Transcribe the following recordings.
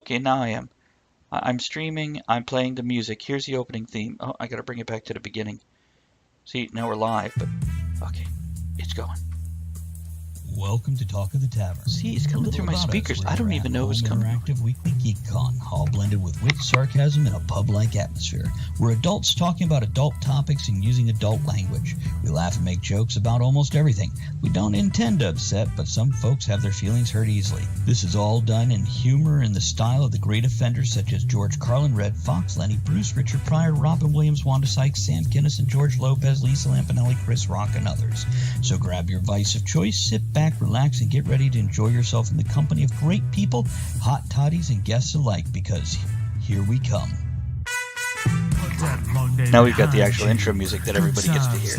Okay, now I am. I'm streaming. I'm playing the music. Here's the opening theme. Oh, I gotta bring it back to the beginning. See, now we're live, but okay, it's going. Welcome to Talk of the Tavern. See, it's coming through my speakers. I don't even know who's coming. Interactive weekly geek con, all blended with wit, sarcasm, and a pub-like atmosphere. We're adults talking about adult topics and using adult language. We laugh and make jokes about almost everything. We don't intend to upset, but some folks have their feelings hurt easily. This is all done in humor in the style of the great offenders such as George Carlin, Red Fox, Lenny Bruce, Richard Pryor, Robin Williams, Wanda Sykes, Sam Kinison, George Lopez, Lisa Lampanelli, Chris Rock, and others. So grab your vice of choice, sit back, relax, and get ready to enjoy yourself in the company of great people, hot toddies, and guests alike, because here we come. Now we've got the actual intro music that everybody gets to hear.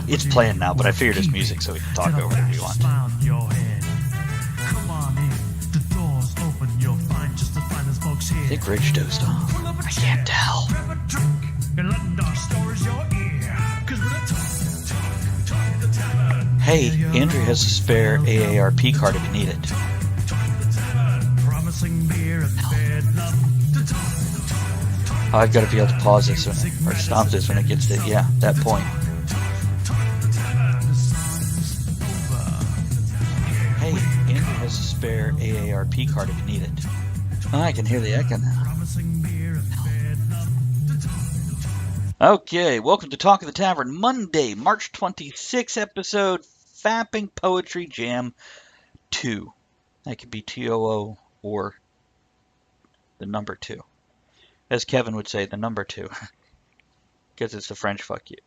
It's playing now, but I figured it's music so we can talk over it if you want. I think Rich dozed off. I can't tell. Hey, Andrew has a spare AARP card if you need it. Oh, I've got to be able to pause this or stop this when it gets to, that point. Hey, Andrew has a spare AARP card if you need it. Oh, I can hear the echo now. Okay, welcome to Talk of the Tavern, Monday, March 26th episode, Fapping Poetry Jam 2. That could be TOO or the number 2. As Kevin would say, the number 2. Because it's the French fuck you.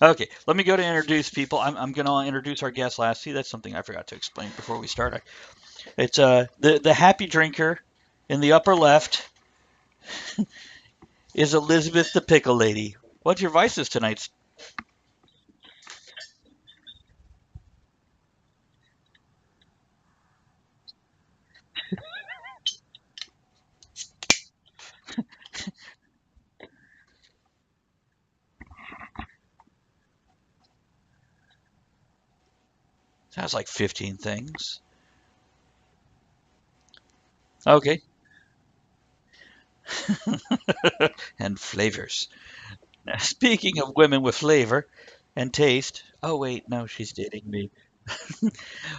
Okay, let me go to introduce people. I'm going to introduce our guest last. See, that's something I forgot to explain before we start. It's the happy drinker in the upper left is Elizabeth the Pickle Lady. What's your vices tonight? Sounds like 15 things. Okay. And flavors. Now, speaking of women with flavor and taste. Oh, wait, no, she's dating me.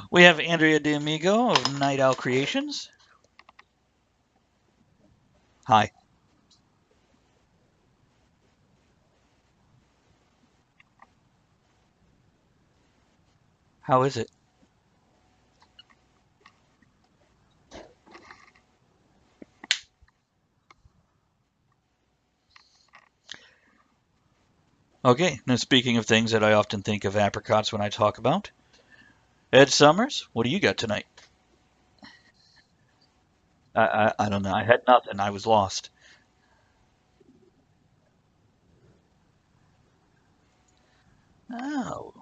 We have Andrea D'Amigo of Night Owl Creations. Hi. How is it? Okay, now speaking of things that I often think of apricots when I talk about, Ed Summers, what do you got tonight? I don't know. I had nothing. I was lost. Oh,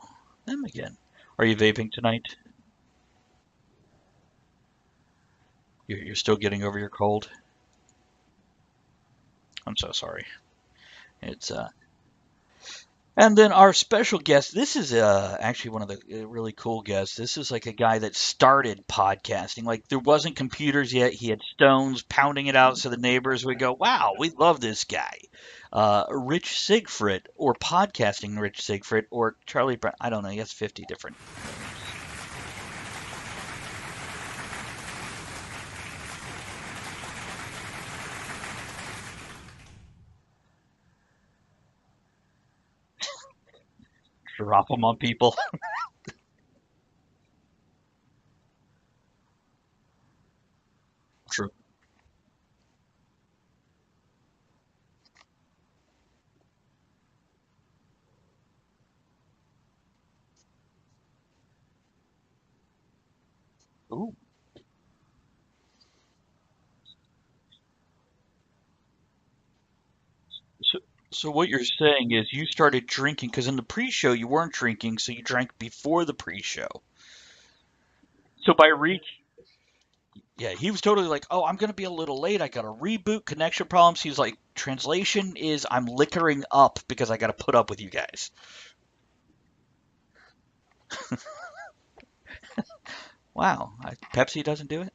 them again. Are you vaping tonight? You're still getting over your cold? I'm so sorry. It's And then our special guest, this is actually one of the really cool guests. This is like a guy that started podcasting. Like there wasn't computers yet. He had stones pounding it out so the neighbors would go, wow, we love this guy. Rich Sigfrit, or podcasting Rich Sigfrit, or Charlie Brown. I don't know. He has 50 different. Drop them on people. True. Ooh. So, so what you're saying is you started drinking because in the pre-show you weren't drinking, so you drank before the pre-show. So by reach, yeah, he was totally like, "Oh, I'm gonna be a little late. I got a reboot, connection problems." He's like, "Translation is I'm liquoring up because I got to put up with you guys." Wow, Pepsi doesn't do it.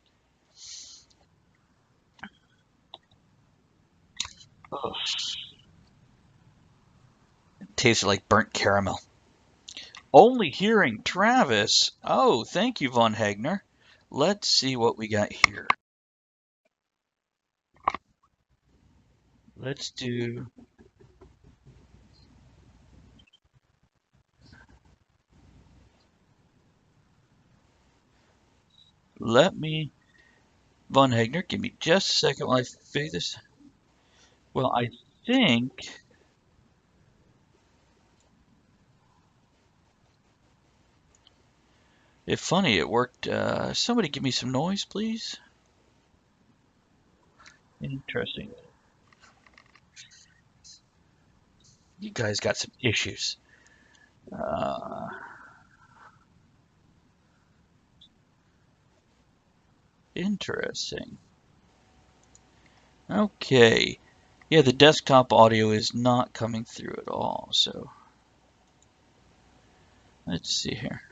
Ugh. It tasted like burnt caramel. Only hearing Travis. Oh, thank you, Von Hagner. Let's see what we got here. Let's do... Let me... Von Hagner, give me just a second while I figure this. Well, I think... If funny, it worked. Somebody give me some noise, please. Interesting. You guys got some issues. Uh, Interesting. Okay. Yeah, the desktop audio is not coming through at all, so let's see here.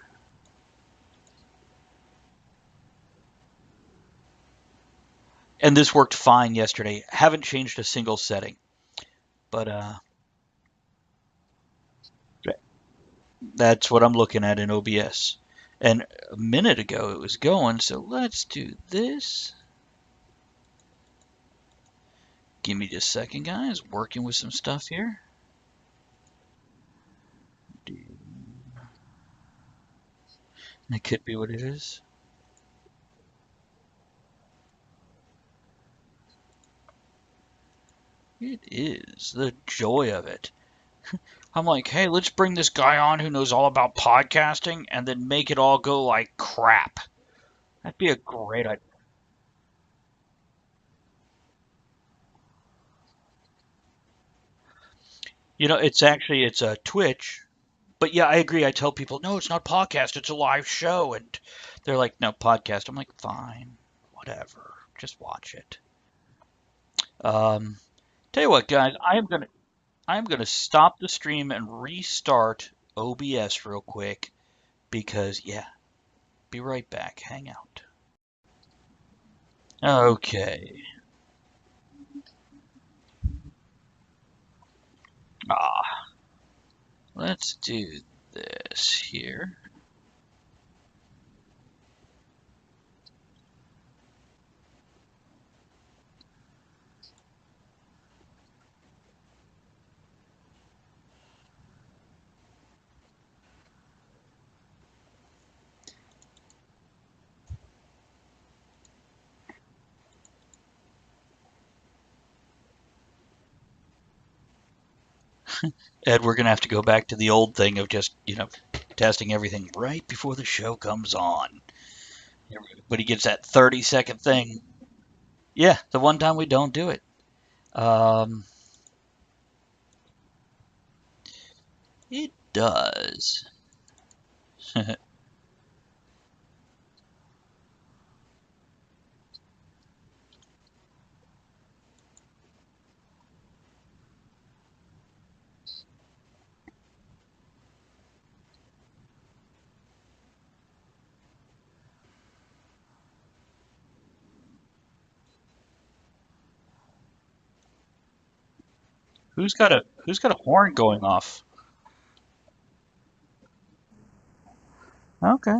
And this worked fine yesterday. Haven't changed a single setting. But that's what I'm looking at in OBS. And a minute ago it was going, so let's do this. Give me just a second, guys. Working with some stuff here. That could be what it is. It is the joy of it. I'm like, hey, let's bring this guy on who knows all about podcasting and then make it all go like crap. That'd be a great idea. You know, it's a Twitch, but yeah, I agree. I tell people, no, it's not podcast, it's a live show, and they're like, no, podcast. I'm like, fine, whatever, just watch it. Um, Tell you what, guys, I'm gonna stop the stream and restart OBS real quick because yeah, be right back. Hang out. Okay. Ah, let's do this here. Ed, we're gonna have to go back to the old thing of just, testing everything right before the show comes on. Everybody gets that 30-second thing. Yeah, the one time we don't do it. Um, it does. Who's got a horn going off? Okay.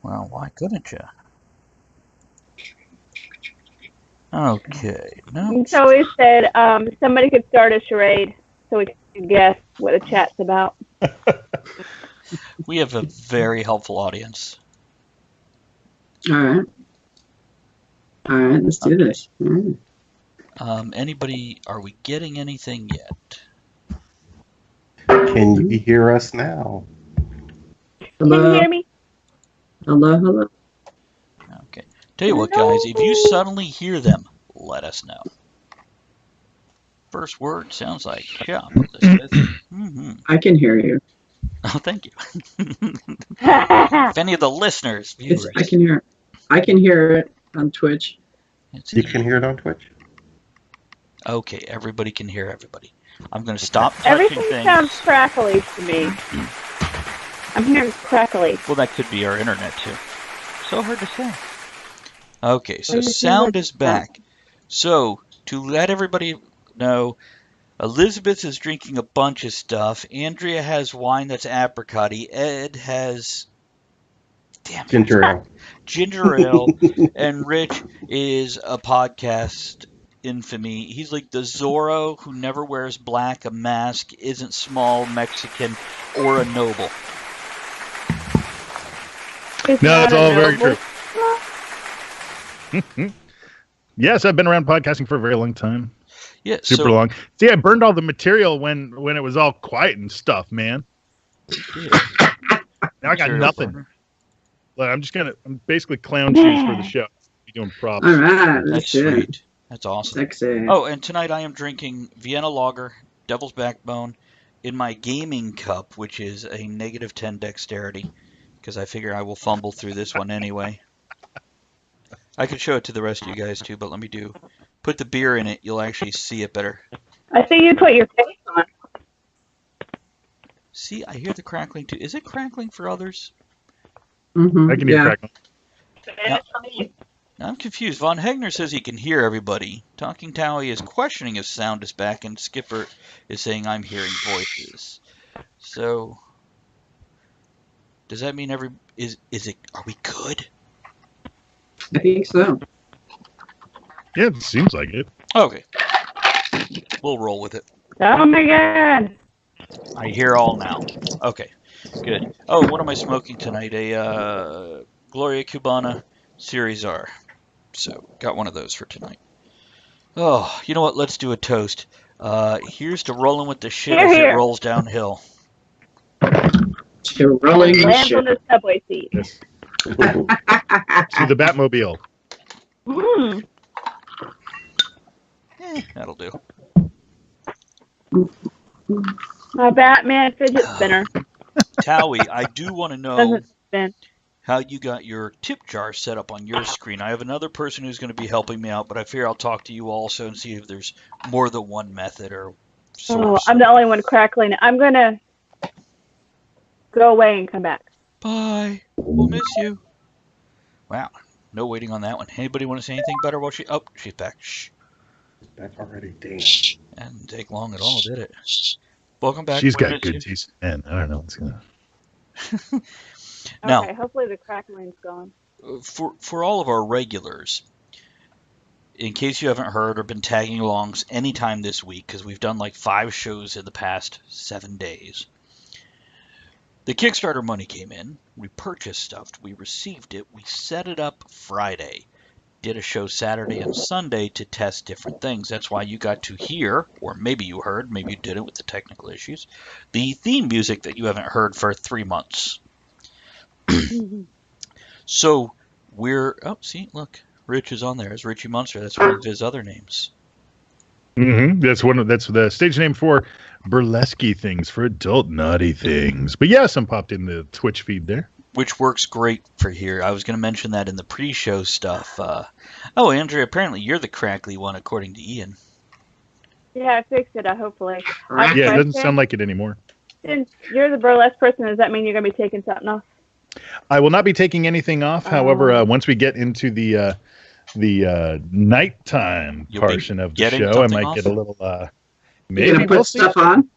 Well, why couldn't you? Okay. No. So we said somebody could start a charade so we could guess what the chat's about. We have a very helpful audience. All right. All right, let's do this. All right. Anybody, are we getting anything yet? Can you hear us now? Can you Hello. hear me? Hello. Hello. Okay. Tell you what, guys, if you suddenly hear them, let us know. First word sounds like shop. Mm-hmm. I can hear you. Oh, thank you. If any of the listeners, viewers, I can hear. I can hear it on Twitch. You can hear it on Twitch? Okay, everybody can hear everybody. I'm going to stop touching Everything things. sounds crackly to me. I'm hearing crackly. Well, that could be our internet, too. So hard to say. Okay, so It seems sound like- is back. So, to let everybody know, Elizabeth is drinking a bunch of stuff. Andrea has wine that's apricot-y. Ed has... Damn it. Ginger ale. Ginger ale. And Rich is a podcast infamy. He's like the Zorro who never wears black, a mask, isn't small, Mexican, or a noble. It's No, not that's a all very noble- true. Yes, I've been around podcasting for a very long time. Yeah, Super so, long. See, I burned all the material when it was all quiet and stuff, man. Yeah. Now I got Material nothing. burner. Like, I'm basically clown shoes for the show. Be doing props. All right, That's that's it. sweet. That's awesome. Sexy. Oh, and tonight I am drinking Vienna Lager, Devil's Backbone, in my gaming cup, which is a -10 dexterity, because I figure I will fumble through this one anyway. I could show it to the rest of you guys too, but let me put the beer in it. You'll actually see it better. I see you put your face on. See, I hear the crackling too. Is it crackling for others? Mhm, I can hear yeah. crackling. I'm confused. Von Hegner says he can hear everybody. Talking Towie is questioning if sound is back, and Skipper is saying I'm hearing voices. So, does that mean is it? Are we good? I think so. Yeah, it seems like it. Okay, we'll roll with it. Oh my god. I hear all now. Okay, good. Oh, what am I smoking tonight? A Gloria Cubana Series R. So, got one of those for tonight. Oh, you know what? Let's do a toast. Here's to rolling with the shit Here, as it here. rolls downhill. You're rolling the Lands shit. on the subway seat. Yes. To the Batmobile. Mm. That'll do. My Batman fidget spinner Towie, I do want to know doesn't spin. how you got your tip jar set up on your screen. I have another person who's going to be helping me out, but I figure I'll talk to you also and see if there's more than one method or Oh, source. I'm the only one crackling. I'm gonna go away and come back. Bye. We'll miss you. Wow. No waiting on that one. Anybody want to say anything better while she... Oh, she's back. Shh. Back already. Damn. That didn't take long at all, did it? Welcome back. She's We got miss good you. taste. And I don't know what's gonna. Now- Okay, hopefully the crackling's gone. For all of our regulars, in case you haven't heard or been tagging along anytime this week, because we've done like 5 shows in the past 7 days, the Kickstarter money came in, we purchased stuff, we received it, we set it up Friday, did a show Saturday and Sunday to test different things. That's why you got to hear, or maybe you heard, maybe you didn't with the technical issues, the theme music that you haven't heard for 3 months. So oh, see, look, Rich is on there. It's Richie Munster. That's one of his other names. Mm-hmm. That's the stage name for burlesque things, for adult naughty things. But yes, I'm popped in the Twitch feed there. Which works great for here. I was going to mention that in the pre-show stuff. Oh, Andrea, apparently you're the crackly one, according to Ian. Yeah, I fixed it, hopefully. Yeah, it doesn't Question? sound like it anymore. Since you're the burlesque person, does that mean you're going to be taking something off? I will not be taking anything off. However, once we get into the nighttime You'll be portion of the getting show, I something might off? get a little. You're Maybe gonna we'll put see. stuff on.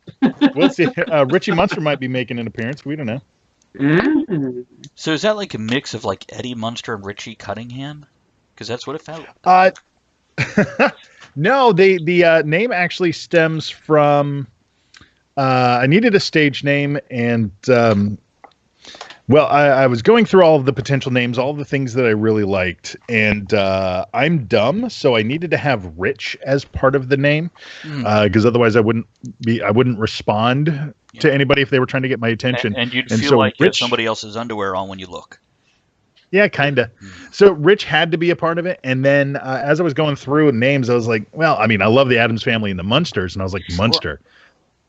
We'll see. Richie Munster might be making an appearance. We don't know. Ah. So is that like a mix of like Eddie Munster and Richie Cunningham? Because that's what it felt like. No, the name actually stems from. I needed a stage name, and I was going through all of the potential names, all the things that I really liked, and I'm dumb, so I needed to have Rich as part of the name, because otherwise I wouldn't respond to anybody if they were trying to get my attention. And you'd And feel so like you have Rich- somebody else's underwear on when you look. Yeah, kind of. So Rich had to be a part of it. And then as I was going through names, I was like, well, I mean, I love the Addams Family and the Munsters. And I was like, Munster.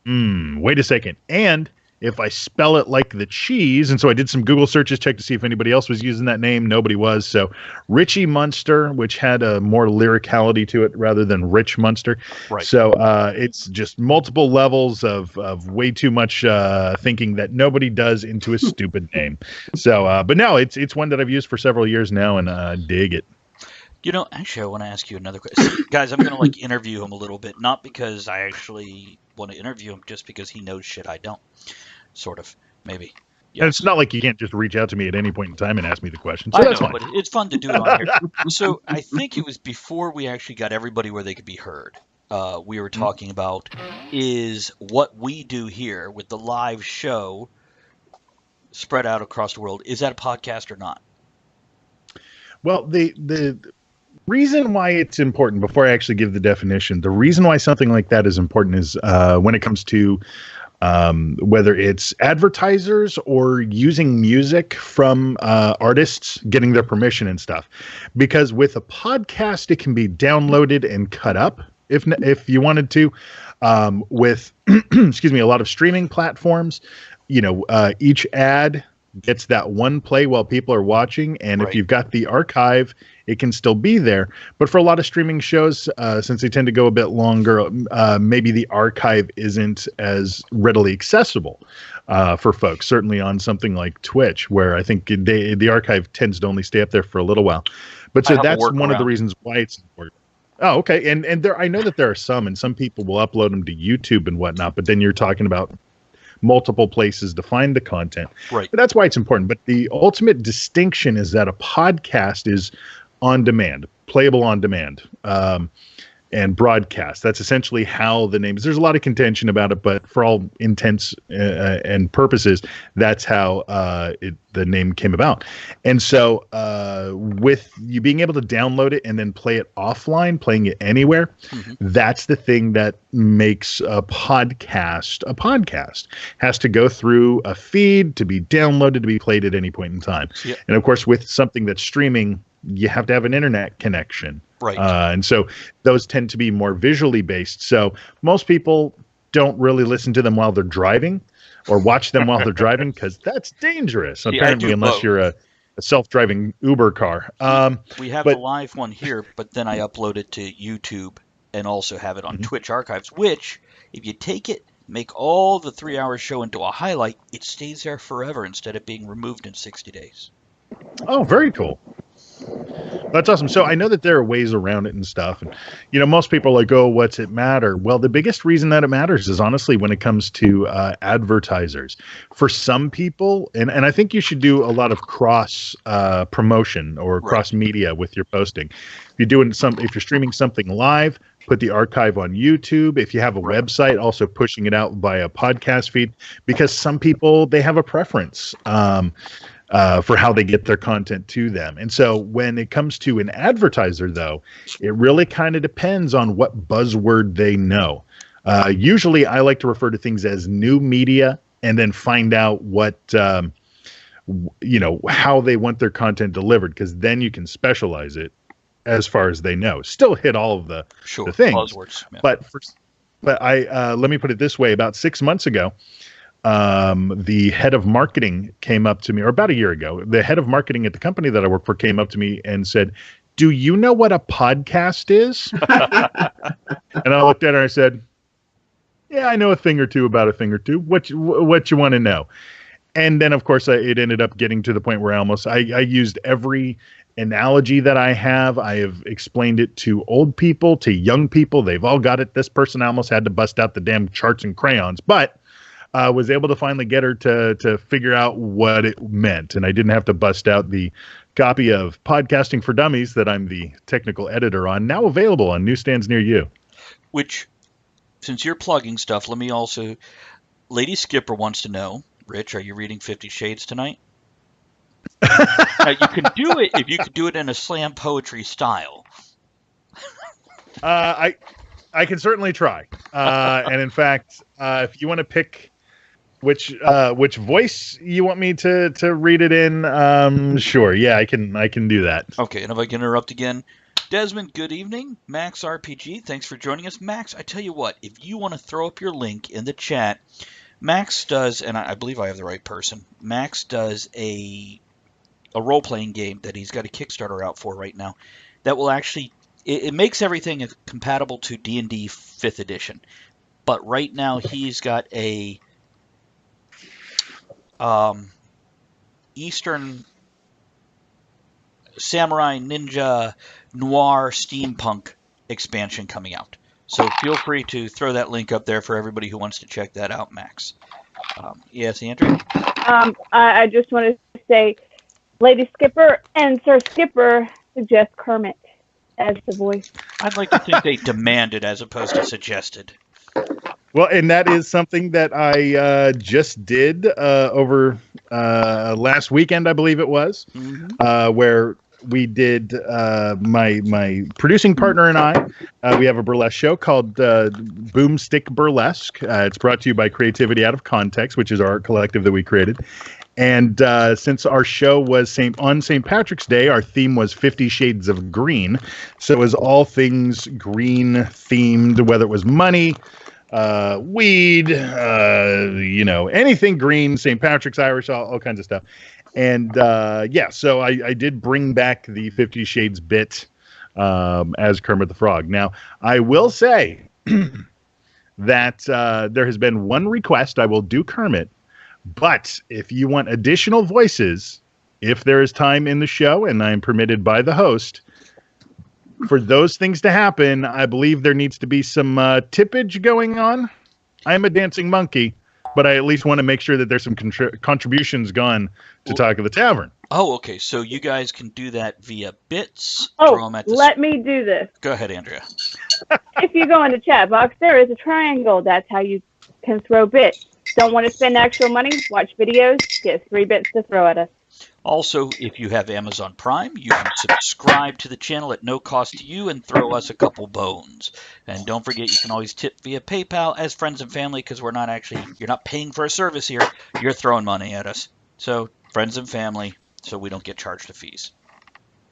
Wait a second. And if I spell it like the cheese. And so I did some Google searches, checked to see if anybody else was using that name. Nobody was. So Richie Munster, which had a more lyricality to it rather than Rich Munster. Right. So it's just multiple levels of way too much thinking that nobody does into a stupid name. So, but no, it's one that I've used for several years now, and dig it. You know, actually, I want to ask you another question. Guys, I'm going to interview him a little bit, not because I actually want to interview him, just because he knows shit I don't. Sort of, maybe. Yes. And it's not like you can't just reach out to me at any point in time and ask me the question. So that's fine. But it's fun to do it on here. So I think it was before we actually got everybody where they could be heard. We were talking about is what we do here with the live show spread out across the world. Is that a podcast or not? Well, the reason why it's important, before I actually give the definition, the reason why something like that is important is when it comes to whether it's advertisers or using music from artists, getting their permission and stuff. Because with a podcast, it can be downloaded and cut up if you wanted to. With excuse me, a lot of streaming platforms, each ad gets that one play while people are watching, and if you've got the archive, it can still be there. But for a lot of streaming shows, since they tend to go a bit longer, maybe the archive isn't as readily accessible for folks, certainly on something like Twitch, where I think the archive tends to only stay up there for a little while. But so that's one of the reasons why it's important. Oh, okay. And there, I know that there are some, and some people will upload them to YouTube and whatnot, but then you're talking about multiple places to find the content. Right. But that's why it's important. But the ultimate distinction is that a podcast is on demand, playable on demand, and broadcast. That's essentially how the name is. There's a lot of contention about it, but for all intents and purposes, that's how the name came about. And so with you being able to download it and then play it offline, playing it anywhere, that's the thing that makes a podcast a podcast. Has to go through a feed to be downloaded, to be played at any point in time. Yep. And of course, with something that's streaming, you have to have an internet connection. Right. And so those tend to be more visually based. So most people don't really listen to them while they're driving or watch them while they're driving, because that's dangerous, apparently, unless you're a self-driving Uber car. We have a live one here, but then I upload it to YouTube and also have it on Twitch archives, which, if you take it, make all the 3-hour show into a highlight, it stays there forever instead of being removed in 60 days. Oh, very cool. That's awesome. So I know that there are ways around it and stuff. And, most people are like, oh, what's it matter? Well, the biggest reason that it matters is honestly when it comes to advertisers. For some people, and I think you should do a lot of cross promotion or cross media with your posting. If you're streaming something live, put the archive on YouTube. If you have a website, also pushing it out via podcast feed, because some people, they have a preference. For how they get their content to them. And so when it comes to an advertiser, though, it really kind of depends on what buzzword they know. Usually I like to refer to things as new media and then find out what, how they want their content delivered, because then you can specialize it as far as they know. Still hit all of the things. Buzzwords. Yeah. But I let me put it this way. About 6 months ago, the head of marketing came up to me, or about a year ago, the head of marketing at the company that I work for came up to me and said, "Do you know what a podcast is?" And I looked at her and I said, "Yeah, I know a thing or two about a thing or two. What you want to know?" And then, of course, it ended up getting to the point where I used every analogy that I have. I have explained it to old people, to young people. They've all got it. This person, I almost had to bust out the damn charts and crayons, but was able to finally get her to figure out what it meant. And I didn't have to bust out the copy of Podcasting for Dummies that I'm the technical editor on, now available on newsstands near you. Which, since you're plugging stuff, let me also... Lady Skipper wants to know, Rich, are you reading 50 Shades tonight? Now, you can do it if you could do it in a slam poetry style. I can certainly try. And in fact, if you want to pick which voice you want me to read it in, sure. Yeah, I can do that. Okay, and if I can interrupt again, Desmond, good evening. Max RPG, thanks for joining us. Max, I tell you what, if you want to throw up your link in the chat Max does, and I believe I have the right person. Max does a role-playing game that he's got a Kickstarter out for right now that will actually it makes everything compatible to D&D 5th edition. But right now he's got a Eastern samurai ninja noir steampunk expansion coming out. So feel free to throw that link up there for everybody who wants to check that out, Max. Yes, Andrew? I just want to say, Lady Skipper and Sir Skipper suggest Kermit as the voice. I'd like to think they demanded as opposed to suggested. Well, and that is something that I just did over last weekend, I believe it was, where we did my producing partner and I. We have a burlesque show called Boomstick Burlesque. It's brought to you by Creativity Out of Context, which is our art collective that we created. And since our show was on St. Patrick's Day, our theme was 50 Shades of Green. So it was all things green themed, whether it was money, weed, anything green, St. Patrick's, Irish, all kinds of stuff. And so I did bring back the 50 Shades bit as Kermit the Frog. Now, I will say that there has been one request. I will do Kermit. But if you want additional voices, if there is time in the show and I'm permitted by the host, for those things to happen, I believe there needs to be some tippage going on. I'm a dancing monkey, but I at least want to make sure that there's some contributions gone to Talk of the Tavern. Oh, okay. So you guys can do that via bits. Let me do this. Go ahead, Andrea. If you go in the chat box, there is a triangle. That's how you can throw bits. Don't want to spend actual money? Watch videos. Get 3 bits to throw at us. Also, if you have Amazon Prime, you can subscribe to the channel at no cost to you and throw us a couple bones. And don't forget, you can always tip via PayPal as friends and family, because you're not paying for a service here. You're throwing money at us. So, friends and family, so we don't get charged the fees.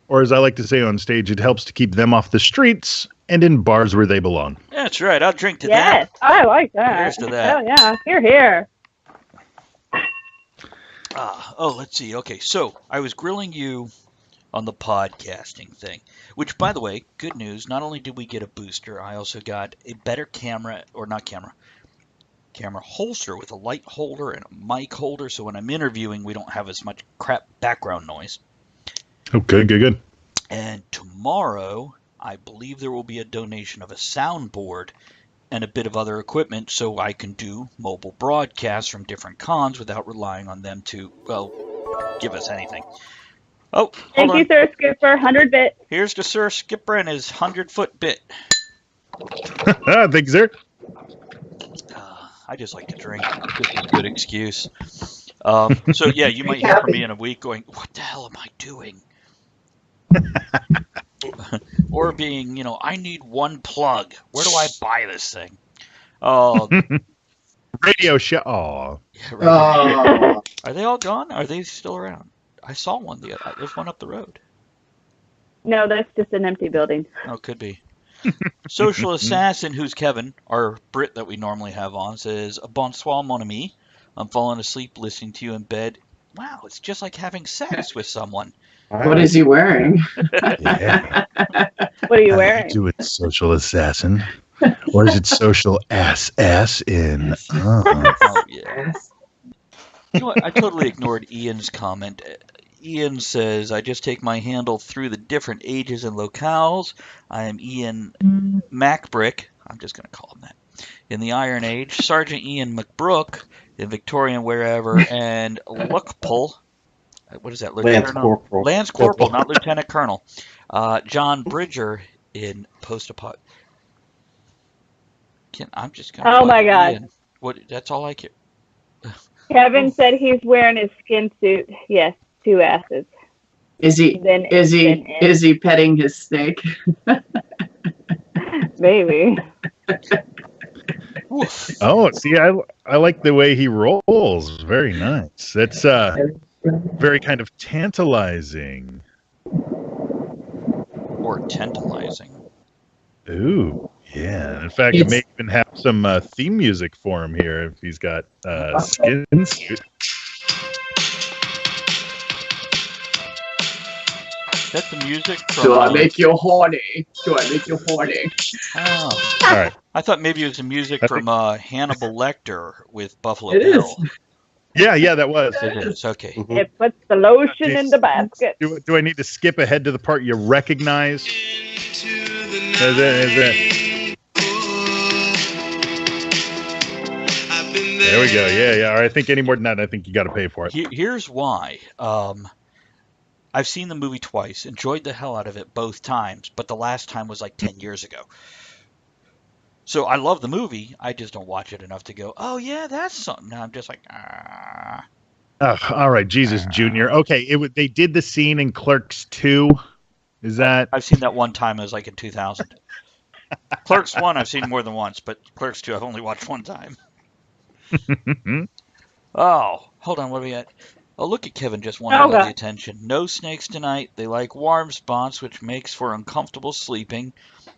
Or as I like to say on stage, it helps to keep them off the streets and in bars where they belong. That's right. I'll drink to that. Yes, I like that. Here's to that. Hell yeah. Here. Let's see. Okay, so I was grilling you on the podcasting thing, which, by the way, good news. Not only did we get a booster, I also got a better camera holster with a light holder and a mic holder, so when I'm interviewing, we don't have as much crap background noise. Oh, good. And tomorrow, I believe there will be a donation of a soundboard and a bit of other equipment so I can do mobile broadcasts from different cons without relying on them to, give us anything. Oh, thank you, Sir Skipper. 100 bit. Here's to Sir Skipper and his 100-foot bit. Thank you, sir. I just like to drink. This is a good excuse. So, yeah, you might hear from me in a week going, what the hell am I doing? Or being, I need one plug. Where do I buy this thing? Radio show. Oh. Yeah, right. Are they all gone? Are they still around? I saw one. There's one up the road. No, that's just an empty building. Oh, could be. Social Assassin, who's Kevin, our Brit that we normally have on, says, bonsoir, mon ami. I'm falling asleep listening to you in bed. Wow, it's just like having sex with someone. What is he wearing? Yeah. What are you wearing? Do it, Social Assassin. Or is it Social Ass in? Oh, yeah. You know what? I totally ignored Ian's comment. Ian says, I just take my handle through the different ages and locales. I am Ian Macbrick. I'm just going to call him that. In the Iron Age, Sergeant Ian McBrook, in Victorian wherever, and Luckpull. What is that? Lance Corporal. Lance Corporal, not Lieutenant Colonel. John Bridger in post-apoc. I'm just going to. Oh my God! Ian. What? That's all I care. Kevin said he's wearing his skin suit. Yes, 2 asses. Is he petting his snake? Maybe. Oh, see, I like the way he rolls. Very nice. That's very kind of tantalizing. Or tantalizing. Ooh, Yeah, in fact, I may even have some theme music for him here if he's got skin suit. That's the music from... Do I make you horny? Do I make you horny? Oh. All right. I thought maybe it was the music from Hannibal Lecter with Buffalo It Bill. is. Yeah, that was. It is, okay. It puts the lotion in the basket. Do I need to skip ahead to the part you recognize? Is it? There we go. Yeah. All right, I think any more than that, I think you got to pay for it. Here's why. I've seen the movie twice, enjoyed the hell out of it both times, but the last time was like 10 years ago. So I love the movie, I just don't watch it enough to go, oh yeah, that's something. No, I'm just like, ah. All right, Jesus Junior. Okay, they did the scene in Clerks 2. Is that? I've seen that one time. It was like in 2000. Clerks 1 I've seen more than once, but Clerks 2 I've only watched one time. Oh, hold on, what do we got? Oh, look at Kevin just wanted all the attention. No snakes tonight. They like warm spots, which makes for uncomfortable sleeping.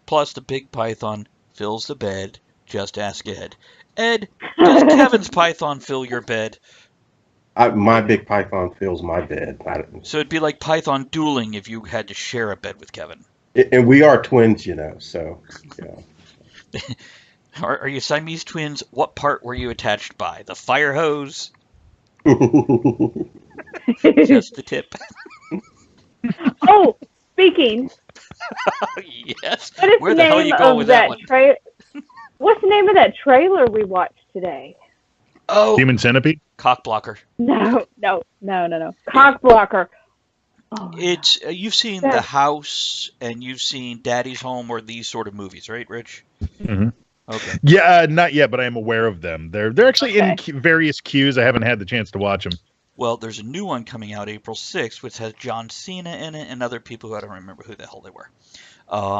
Plus, the big python fills the bed. Just ask Ed. Ed, does Kevin's python fill your bed? My big python fills my bed. So it'd be like python dueling if you had to share a bed with Kevin. And we are twins, so, yeah. Are you Siamese twins? What part were you attached by? The fire hose? Just the tip. Oh, speaking. Yes. Where the hell are you going with that one? What's the name of that trailer we watched today? Oh, Human Centipede? Cock Blocker. No. Cock Blocker. Oh, it's you've seen The House and you've seen Daddy's Home or these sort of movies, right, Rich? Mm-hmm. Okay. Yeah, not yet, but I am aware of them. They're actually in various queues. I haven't had the chance to watch them. Well, there's a new one coming out April 6th, which has John Cena in it and other people who I don't remember who the hell they were.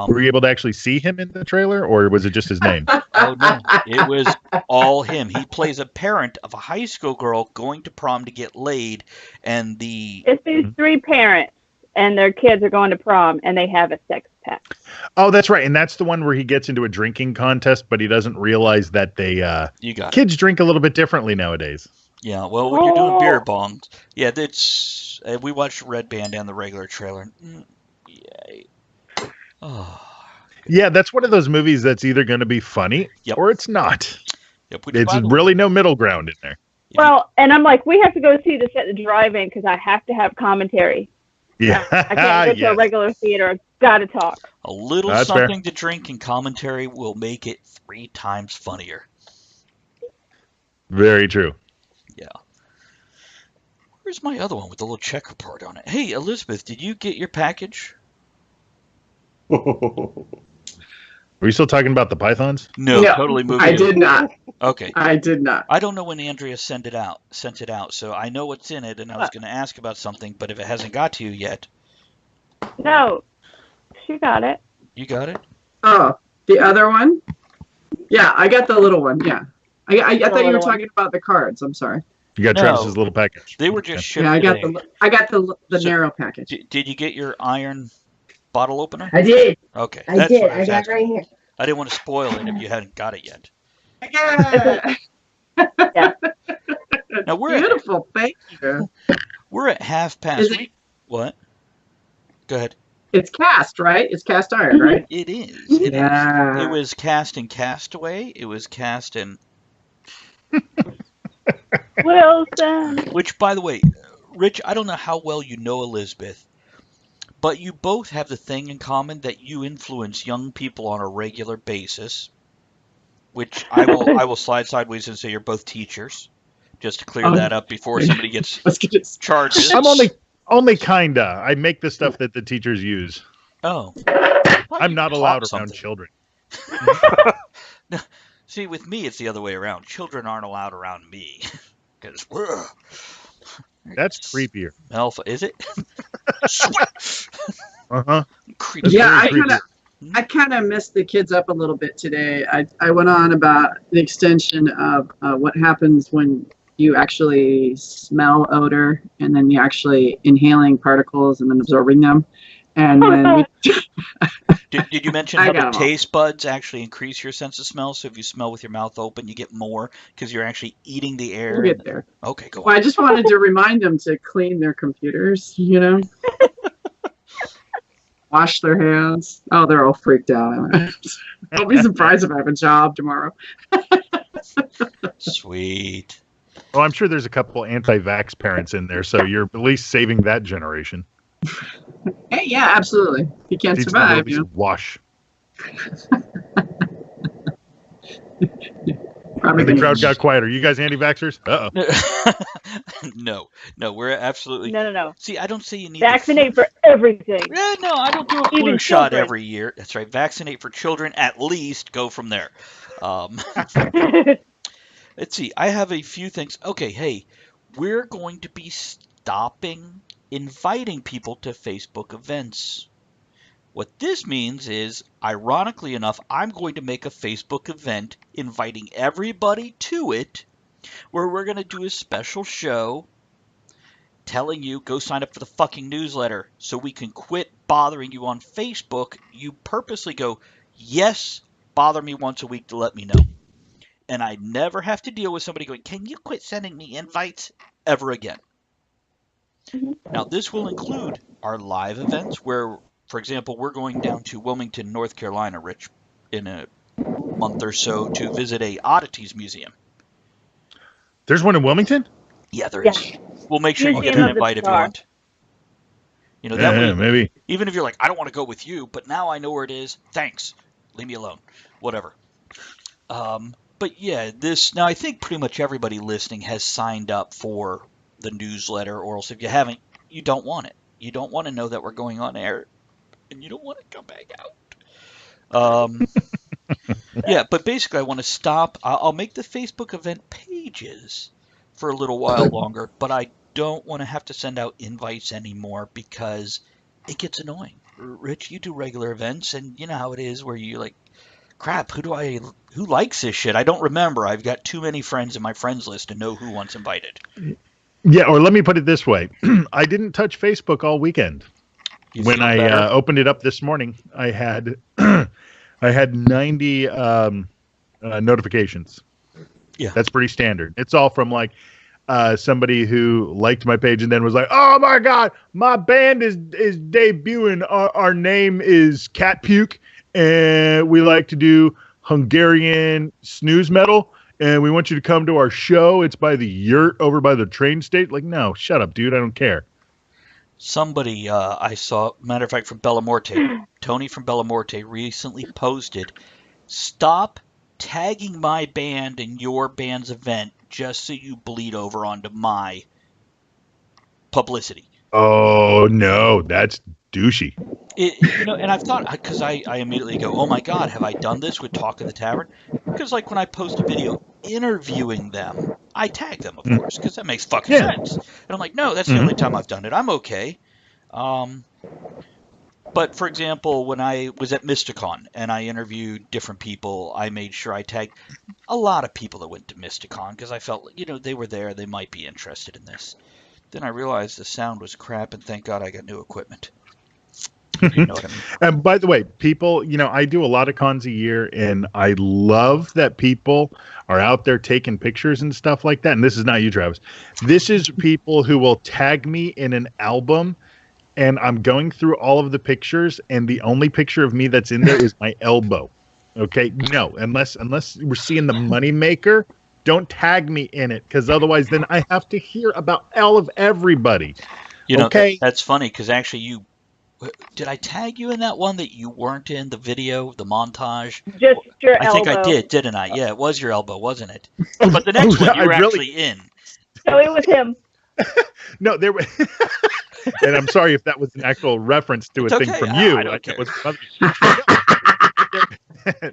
Were you able to actually see him in the trailer, or was it just his name? Oh, no. It was all him. He plays a parent of a high school girl going to prom to get laid, and It's these three parents, and their kids are going to prom, and they have a sex pact. Oh, that's right. And that's the one where he gets into a drinking contest, but he doesn't realize that kids drink a little bit differently nowadays. Yeah, well, when you're doing beer bongs, yeah, we watched Red Band and the regular trailer. Yay. Oh, yeah, that's one of those movies that's either going to be funny or it's not. Yep, it's really no middle ground in there. Well, and I'm like, we have to go see this at the drive-in because I have to have commentary. Yeah, I can't go to a regular theater. I've got to talk. A little something to drink and commentary will make it 3 times funnier. Very true. Yeah. Where's my other one with the little check report on it? Hey, Elizabeth, did you get your package? Are we still talking about the pythons? No, totally moving. I did not. Okay. I did not. I don't know when Andrea sent it out, so I know what's in it, and I was going to ask about something, but if it hasn't got to you yet. No, she got it. You got it? Oh, the other one? Yeah, I got the little one, yeah. I thought you were talking about the cards. I'm sorry. You got Travis's little package. They were just shipped. Yeah, I got the narrow package. Did you get your iron bottle opener? I did. Okay. I did. I got it right here. I didn't want to spoil it if you hadn't got it yet. Yeah. Now beautiful. Thank you. We're at 1/2 past. What? Go ahead. It's cast, right? It's cast iron, right? It is. It is. It was cast in Castaway. It was cast in Wilson. Which, by the way, Rich, I don't know how well you know Elizabeth, but you both have the thing in common that you influence young people on a regular basis, which I will slide sideways and say you're both teachers, just to clear that up before somebody gets charges. I'm only kinda. I make the stuff that the teachers use. Oh. I'm not allowed around children. No, see, with me, it's the other way around. Children aren't allowed around me. Because that's creepier. Alpha, is it? Uh-huh. Creepy. Yeah, I kind of messed the kids up a little bit today. I went on about the extension of what happens when you actually smell odor and then you actually inhaling particles and then absorbing them. And when Did you mention I how got the 'em all. taste buds actually increase your sense of smell? So if you smell with your mouth open, you get more because you're actually eating the air. We'll get there. Okay, go Well, on. I just wanted to remind them to clean their computers, wash their hands. Oh, they're all freaked out. I'll be surprised if I have a job tomorrow. Sweet. Well, I'm sure there's a couple anti-vax parents in there, so you're at least saving that generation. Hey, yeah, absolutely. You can't Teach them survive, to wash. Probably The gonna- crowd got quieter. You guys anti-vaxxers? Uh-oh. No, we're absolutely. No. See, I don't say you need Vaccinate for everything. Yeah, no, I don't do a flu Even shot children. every year. That's right. Vaccinate for children, at least. Go from there. Let's see. I have a few things. Okay, hey, we're going to be stopping inviting people to Facebook events. What this means is, ironically enough, I'm going to make a Facebook event inviting everybody to it, where we're going to do a special show telling you, go sign up for the fucking newsletter so we can quit bothering you on Facebook. You purposely go, yes, bother me once a week to let me know. And I never have to deal with somebody going, can you quit sending me invites ever again? Now, this will include our live events where, for example, we're going down to Wilmington, North Carolina, Rich, in a month or so to visit a oddities museum. There's one in Wilmington? Yeah, there is. Yeah. We'll make sure you get Museum an of the invite if you Star. want. You know, that Yeah, way, maybe. even if you're like, I don't want to go with you, but now I know where it is. Thanks. Leave me alone. Whatever. But yeah, now I think pretty much everybody listening has signed up for the newsletter, or else if you haven't, you don't want it. You don't want to know that we're going on air, and you don't want to come back out. Yeah, but basically I want to stop. I'll make the Facebook event pages for a little while longer, but I don't want to have to send out invites anymore because it gets annoying. Rich, you do regular events, and you know how it is where you like, crap, who likes this shit? I don't remember. I've got too many friends in my friends list to know who wants invited. Yeah, or let me put it this way. I didn't touch Facebook all weekend. You When feel I better? opened it up this morning, I had I had 90 notifications. Yeah. That's pretty standard. It's all from like somebody who liked my page and then was like, "Oh my God, my band is debuting. Our name is Cat Puke, and we like to do Hungarian snooze metal, and we want you to come to our show. It's by the Yurt over by the train station." Like, no, shut up, dude. I don't care. Somebody I saw, matter of fact, from Bellamorte, Tony from Bellamorte recently posted, stop tagging my band in your band's event just so you bleed over onto my publicity. Oh no, that's douchey. And I've thought, because I immediately go, oh my God, have I done this with Talk of the Tavern? Because like when I post a video interviewing them, I tag them, of course, because that makes fucking sense. And I'm like, no, that's the only time I've done it. I'm okay. But for example, when I was at Mysticon and I interviewed different people, I made sure I tagged a lot of people that went to Mysticon because I felt, they were there, they might be interested in this. Then I realized the sound was crap, and thank God I got new equipment. You know what I mean? And by the way, people, I do a lot of cons a year, and I love that people are out there taking pictures and stuff like that. And this is not you, Travis. This is people who will tag me in an album, and I'm going through all of the pictures, and the only picture of me that's in there is my elbow. Okay? No, unless we're seeing the moneymaker, don't tag me in it, because otherwise then I have to hear about all of everybody. Okay? That's funny, because actually did I tag you in that one that you weren't in, the video, the montage? Just your I elbow. think I did, didn't I? Yeah, it was your elbow, wasn't it? But the next one you were actually in. So it was him. No, there were. And I'm sorry if that was an actual reference to It's a thing okay. from you. I don't care.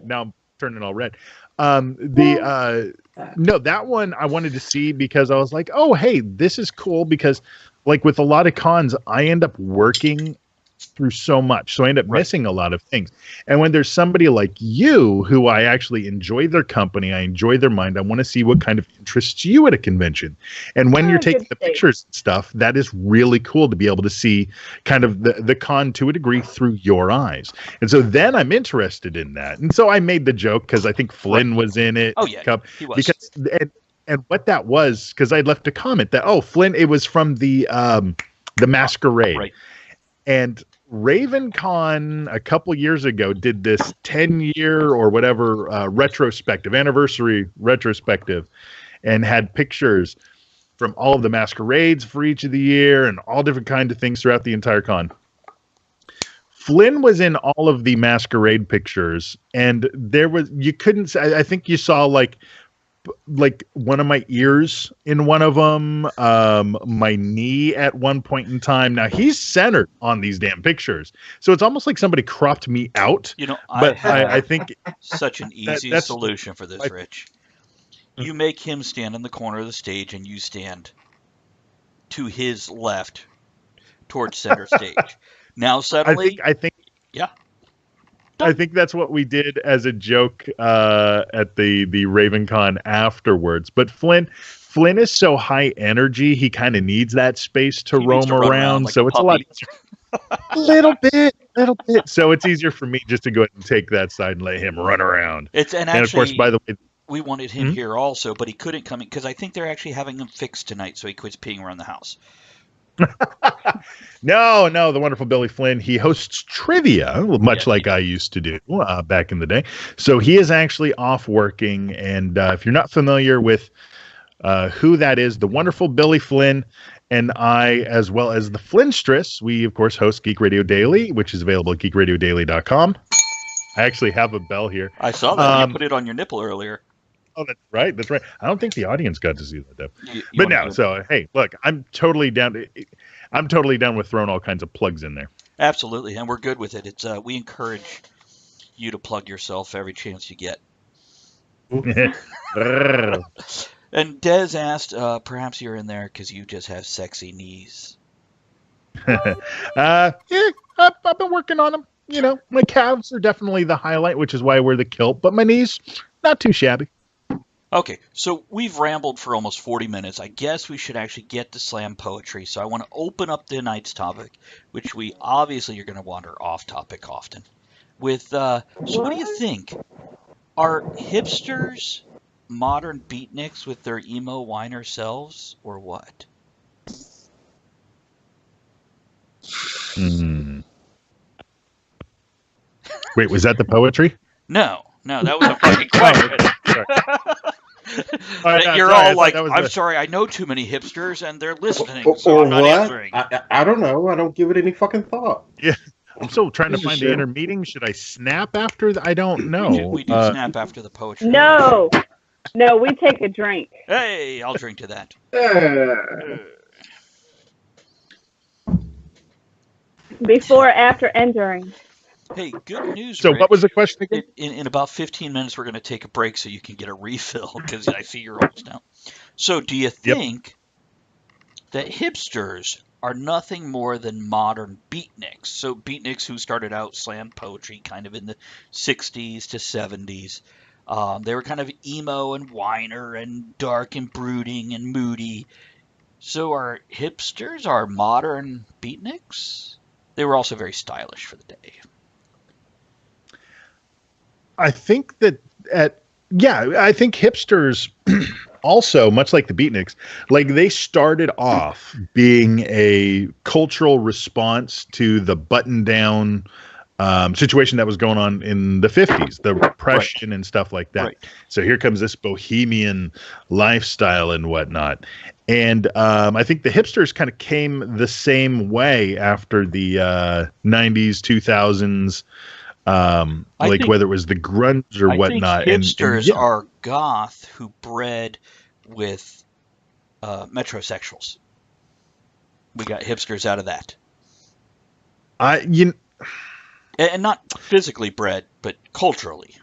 Now I'm turning all red. No, that one I wanted to see because I was like, oh, hey, this is cool because like with a lot of cons, I end up working through so much, so I end up missing a lot of things. And when there's somebody like you, who I actually enjoy their company, I enjoy their mind, I want to see what kind of interests you at a convention. And when you're taking the pictures and stuff, that is really cool to be able to see kind of the con to a degree through your eyes. And so then I'm interested in that. And so I made the joke because I think Flynn was in it. Oh, yeah, he was. Because, and what that was, because I'd left a comment that, Flynn, it was from the Masquerade. Right. And RavenCon a couple years ago did this 10-year or whatever anniversary retrospective, and had pictures from all of the masquerades for each of the year and all different kinds of things throughout the entire con. Flynn was in all of the masquerade pictures, and you couldn't, I think you saw like one of my ears in one of them, my knee at one point in time. Now he's centered on these damn pictures, so it's almost like somebody cropped me out. But I think such an easy solution for this, Rich. You make him stand in the corner of the stage, and you stand to his left, towards center stage. Now suddenly, I think. Yeah. I think that's what we did as a joke at the RavenCon afterwards. But Flynn is so high energy, he kind of needs that space to roam around. Like so it's a lot easier. little bit. So it's easier for me just to go ahead and take that side and let him run around. And of course, by the way, we wanted him here also, but he couldn't come in because I think they're actually having him fixed tonight, so he quits peeing around the house. No, the wonderful Billy Flynn. He hosts trivia, much like I used to do back in the day. So he is actually off working. And if you're not familiar with who that is, the wonderful Billy Flynn and I, as well as the Flynstress, we, of course, host Geek Radio Daily, which is available at geekradiodaily.com. I actually have a bell here. I saw that. You put it on your nipple earlier. Oh, that's right. I don't think the audience got to see that, though. But now, so, hey, look, I'm totally down with throwing all kinds of plugs in there. Absolutely, and we're good with it. It's we encourage you to plug yourself every chance you get. And Des asked, perhaps you're in there because you just have sexy knees. I've been working on them. My calves are definitely the highlight, which is why I wear the kilt. But my knees, not too shabby. Okay, so we've rambled for almost 40 minutes. I guess we should actually get to slam poetry. So I want to open up tonight's topic, which we obviously are going to wander off topic often. So what do you think? Are hipsters modern beatniks with their emo whiner selves, or what? Wait, was that the poetry? No, that was a fucking question. You're all like, I'm sorry, I know too many hipsters and they're listening, so I'm not answering. I don't know. I don't give it any fucking thought. Yeah, I'm still trying to find the inner meeting. Should I snap after? I don't know. We do snap after the poetry. No, we take a drink. Hey, I'll drink to that. Before, after, and during. Hey, good news. So Rick. What was the question again? In about 15 minutes, we're going to take a break so you can get a refill, because I see you're almost down. So do you think that hipsters are nothing more than modern beatniks? So beatniks who started out slam poetry kind of in the 60s to 70s. They were kind of emo and whiner and dark and brooding and moody. So are hipsters our modern beatniks? They were also very stylish for the day. I think I think hipsters also, much like the beatniks, like they started off being a cultural response to the button-down situation that was going on in the 50s, the repression and stuff like that. Right. So here comes this bohemian lifestyle and whatnot. And I think the hipsters kind of came the same way after the 90s, 2000s, whether it was the grunge or whatnot. Think hipsters are goth who bred with metrosexuals. We got hipsters out of that. And not physically bred, but culturally.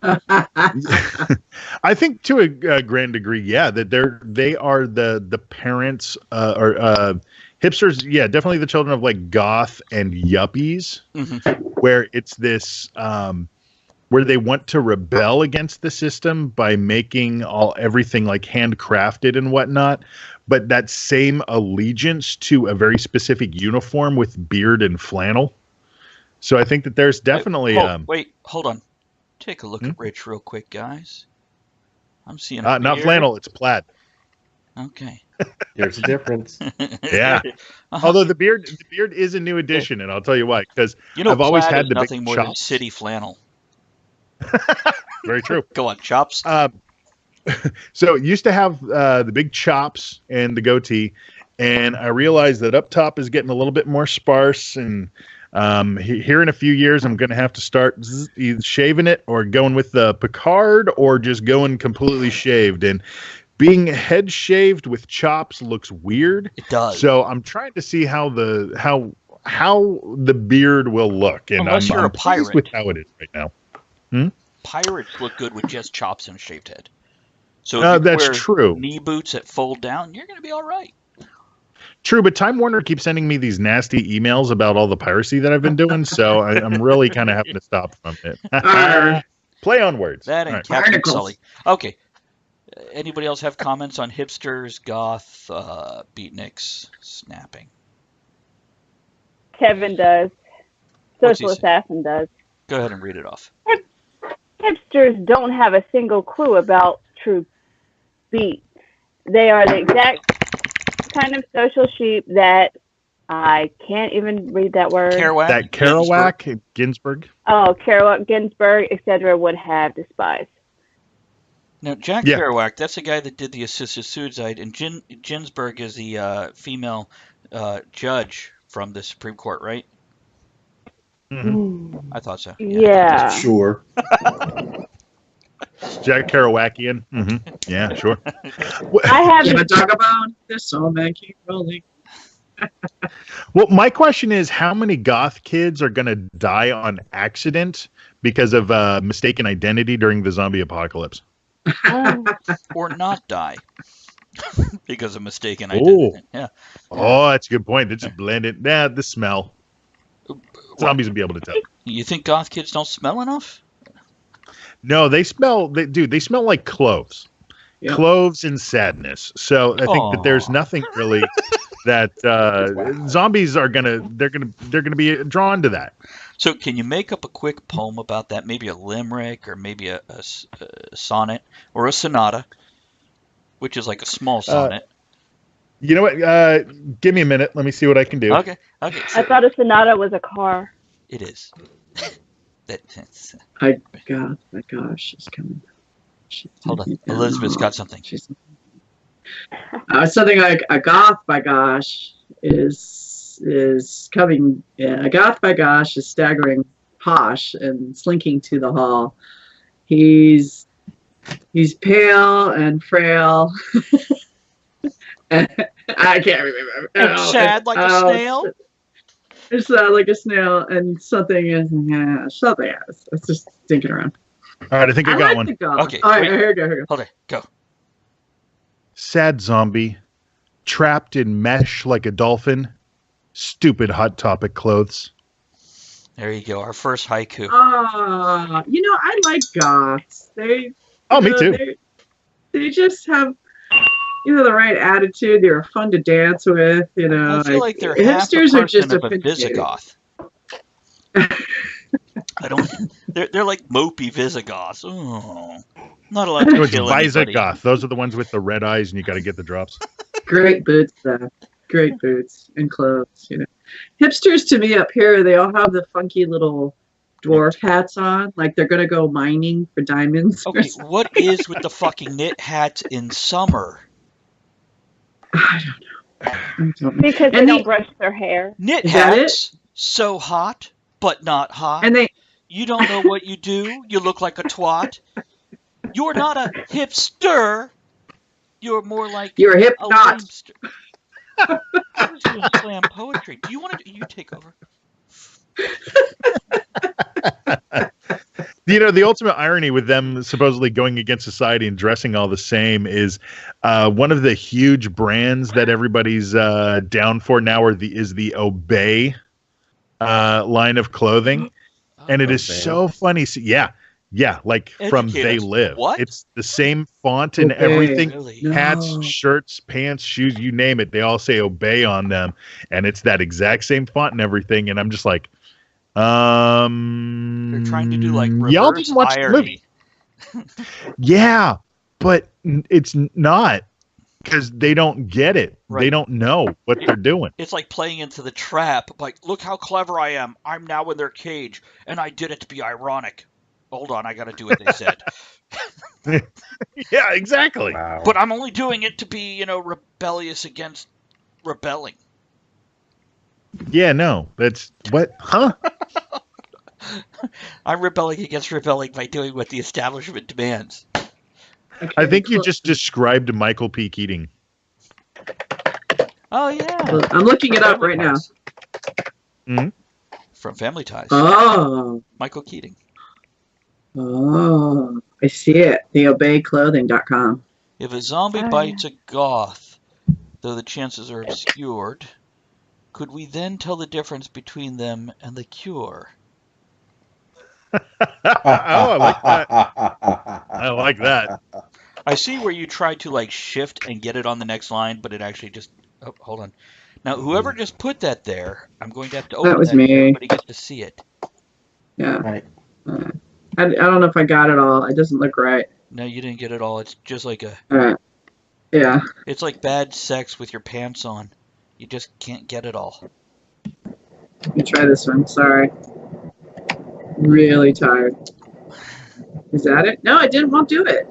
I think to a grand degree, that they are the parents or hipsters, yeah, definitely the children of like goth and yuppies, where it's this where they want to rebel against the system by making everything like handcrafted and whatnot, but that same allegiance to a very specific uniform with beard and flannel. So I think that there's definitely hold on. Take a look at Rich real quick, guys. I'm seeing not flannel, it's plaid. Okay. There's a difference. Yeah. Although the beard is a new addition, and I'll tell you why. Because I've always had the nothing big more chops. than city flannel. Very true. Go on, chops. So used to have the big chops and the goatee, and I realized that up top is getting a little bit more sparse. And here in a few years, I'm going to have to start either shaving it or going with the Picard or just going completely shaved. And being head shaved with chops looks weird. It does. So I'm trying to see how the beard will look. And Unless you're a pirate, with how it is right now. Pirates look good with just chops and a shaved head. So if you that's wear true. Knee boots that fold down, you're going to be all right. True, but Time Warner keeps sending me these nasty emails about all the piracy that I've been doing, so I'm really kind of having to stop from it. Play on words. That and Captain Sully. Okay. Anybody else have comments on hipsters, goth, beatniks, snapping? Kevin does. Social Assassin does. Go ahead and read it off. Hipsters don't have a single clue about true beat. They are the exact kind of social sheep that I can't even read that word. Kerouac, Ginsberg. Oh, Kerouac, Ginsberg, etc. would have despised. Now, Jack Kerouac, that's the guy that did the assisted suicide, and Ginsberg is the female judge from the Supreme Court, right? Mm-hmm. I thought so. Yeah. Sure. Jack Kerouacian. Mm-hmm. Yeah, sure. I have a dog a bone. This old man keep rolling. Well, my question is, how many goth kids are going to die on accident because of mistaken identity during the zombie apocalypse? Or not die because of mistaken identity. Yeah. Oh, that's a good point. They just blend it. The smell. Zombies would be able to tell. You think goth kids don't smell enough? No, they smell. They smell like cloves. Yep. Cloves and sadness. So I think that there's nothing really that zombies are they're gonna be drawn to that. So can you make up a quick poem about that? Maybe a limerick, or maybe a sonnet, or a sonata, which is like a small sonnet. You know what? Give me a minute. Let me see what I can do. Okay. So I thought a sonata was a car. It is. My gosh, she's coming. Hold on. Elizabeth's got something. Something like a goth by gosh is coming. A goth by gosh is staggering posh and slinking to the hall. He's pale and frail. I can't remember. And sad like a snail. It's like a snail, and something else. It's just stinking around. All right, I think I got one. Okay. All right, here we go. Hold it. Go. Sad zombie, trapped in mesh like a dolphin. Stupid Hot Topic clothes. There you go. Our first haiku. I like goths. Me too. They just have, the right attitude. They're fun to dance with. I feel like they're hipsters half are just a Visigoth. They're like mopey Visigoths. Oh, not allowed to kill anybody. Visigoth. Those are the ones with the red eyes, and you got to get the drops. Great boots, though. Great boots and clothes. Hipsters to me up here, they all have the funky little dwarf hats on, like they're gonna go mining for diamonds. Okay, what is with the fucking knit hats in summer? I don't know. Because they don't brush their hair. Knit hats, so hot, but not hot. And you don't know what you do. You look like a twat. You're not a hipster. You're more like you're a hip knot. I was doing slam poetry. Do you want to? You take over. The ultimate irony with them supposedly going against society and dressing all the same is one of the huge brands that everybody's down for now is the Obey line of clothing. And it is so funny. Yeah, like from They Live. What? It's the same font and Obey. everything. Really? Hats, shirts, pants, shoes, you name it. They all say Obey on them. And it's that exact same font and everything. And I'm just like, They're trying to do like y'all reverse didn't watch the irony. movie. Yeah, but it's not because they don't get it. Right. They don't know what they're doing. It's like playing into the trap. Like, look how clever I am. I'm now in their cage, and I did it to be ironic. Hold on, I got to do what they said. Yeah, exactly. Wow. But I'm only doing it to be, rebellious against rebelling. Yeah, no, that's what? Huh? I'm rebelling against rebelling by doing what the establishment demands. Okay, I think you just described Michael P. Keating. Oh, yeah. I'm looking it up right now. Mhm. From Family Ties. Oh, Michael Keating. I see it. TheObeyClothing.com. If a zombie Oh, bites a goth, though the chances are obscured, could we then tell the difference between them and the cure? Oh, I like that. I like that. I see where you tried to like shift and get it on the next line, but it actually just. Oh, hold on. Now, whoever just put that there, I'm going to have to open That was so me. everybody gets to see it. Yeah. Right. I don't know if I got it all. It doesn't look right. No, you didn't get it all. It's just like All right. Yeah. it's like bad sex with your pants on. You just can't get it all. Let me try this one. Sorry. Really tired. Is that it? No, it won't do it.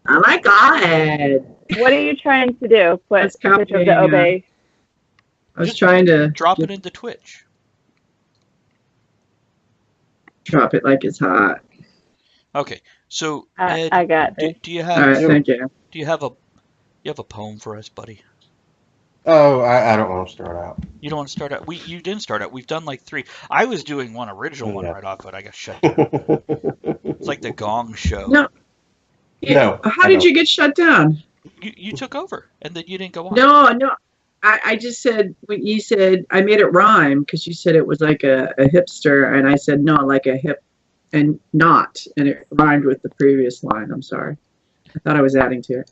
Oh my god. What are you trying to do? Put Let's a picture of copy, the Obey. I was Just trying to Drop it into Twitch. drop it like it's hot. Okay, so Ed, I got do, this. do you All have right, thank you. do you have a poem for us, buddy? Oh, I don't want to start out. You don't want to start out. You didn't start out. We've done like 3. I was doing one original one Yeah. right off, but I got shut down. It's like the Gong Show. No. No, How I did don't. you get shut down? You took over, and then you didn't go on. No. I just said when you said I made it rhyme because you said it was like a hipster, and I said no, like a hip and not, and it rhymed with the previous line. I'm sorry. I thought I was adding to it.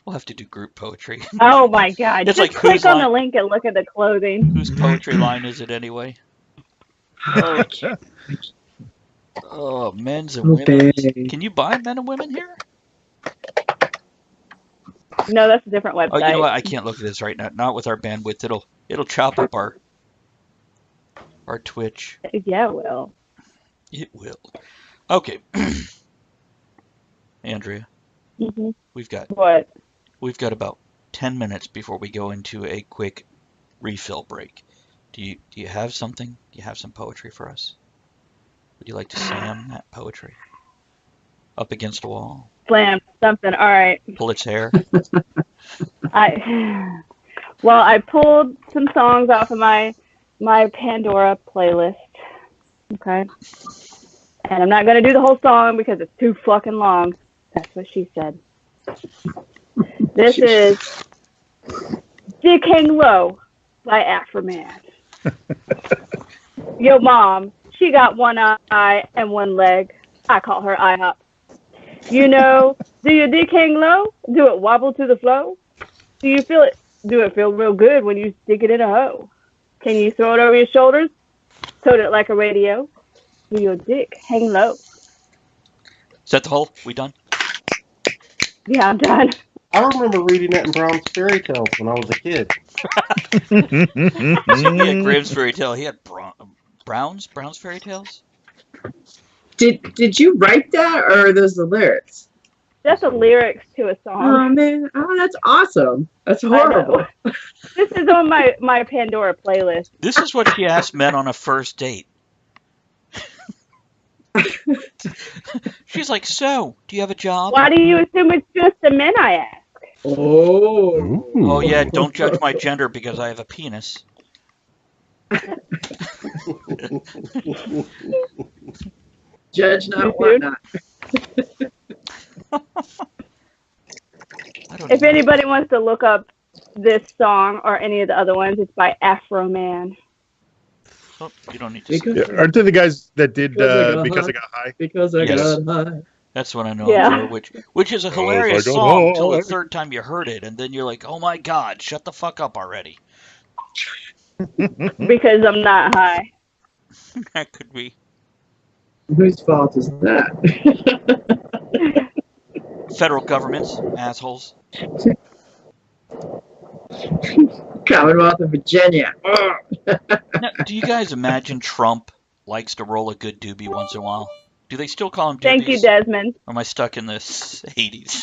We'll have to do group poetry. Oh my God! It's Just like click whose on line- the link and look at the clothing. Whose poetry line is it anyway? I can't. Oh, men's and women's. Obey. Can you buy men and women here? No, that's a different website. Oh, you know what? I can't look at this right now. Not with our bandwidth. It'll chop up our Twitch. Yeah, it will. It will. Okay, Andrea, hmm we've got What? about 10 minutes before we go into a quick refill break. Do you have something? Do you have some poetry for us? Would you like to slam that poetry up against a wall? Slam something. All right. Pull its hair? I pulled some songs off of my Pandora playlist. Okay. And I'm not gonna do the whole song because it's too fucking long. That's what she said. This is Dick Hang Low by Afroman. Yo, mom, she got one eye and one leg. I call her IHOP. You know, do your dick hang low? Do it wobble to the flow? Do you feel it? Do it feel real good when you stick it in a hoe? Can you throw it over your shoulders? Tote it like a radio? Do your dick hang low? Is that the whole? We done? Yeah, I'm done. I remember reading that in Brown's Fairy Tales when I was a kid. So he had Grimm's fairy tale. He had Brown's fairy tales. Did you write that, or are those the lyrics? That's the lyrics to a Oh song. man, that's awesome. That's I horrible. know. This is on my Pandora playlist. This is what she asked men on a first date. She's like, so, do you have a job? Why do you assume it's just the men I ask? Oh. Oh yeah, don't judge my gender because I have a penis. Judge not, You what do? not. I don't If know. anybody wants to look up this song or any of the other ones, it's by Afro Man. Oh, you don't need to say Because, that. Aren't they the guys that did Because I got Because I Got High? because I Yes. got high. That's what I know Yeah. them for, which is a hilarious I got song till the high. third time you heard it, and then you're like, oh my god, shut the fuck up already. Because I'm not high. That could be. Whose fault is that? Federal governments, assholes. Commonwealth of Virginia. Now, do you guys imagine Trump likes to roll a good doobie once in a while? Do they still call him doobies? Thank you, Desmond. Or am I stuck in the 80s?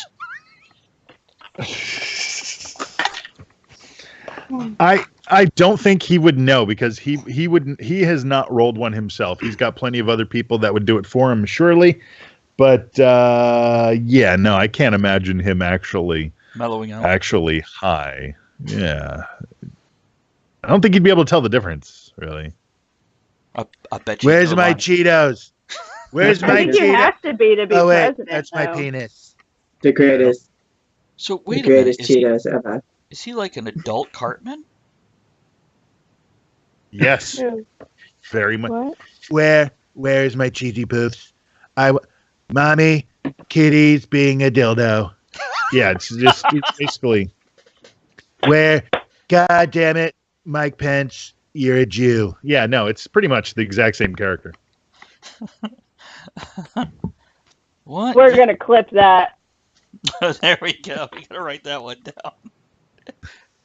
I don't think he would know because he has not rolled one himself. He's got plenty of other people that would do it for him, surely. But yeah, no, I can't imagine him actually Mellowing out. high. Yeah, I don't think he'd be able to tell the difference, really. I bet you. Where's know my mine. Cheetos? Where's I my think you Cheetos? have to be Oh wait, president. that's my though. penis. The greatest, So the wait a minute. greatest Cheetos ever. Is he like an adult Cartman? Yes, very much. What? Where's my cheesy poofs? Mommy, kitty's being a dildo. Yeah, it's basically God damn it, Mike Pence, you're a Jew. Yeah, no, it's pretty much the exact same character. What? We're going to clip that. There we go. We gotta write that one down.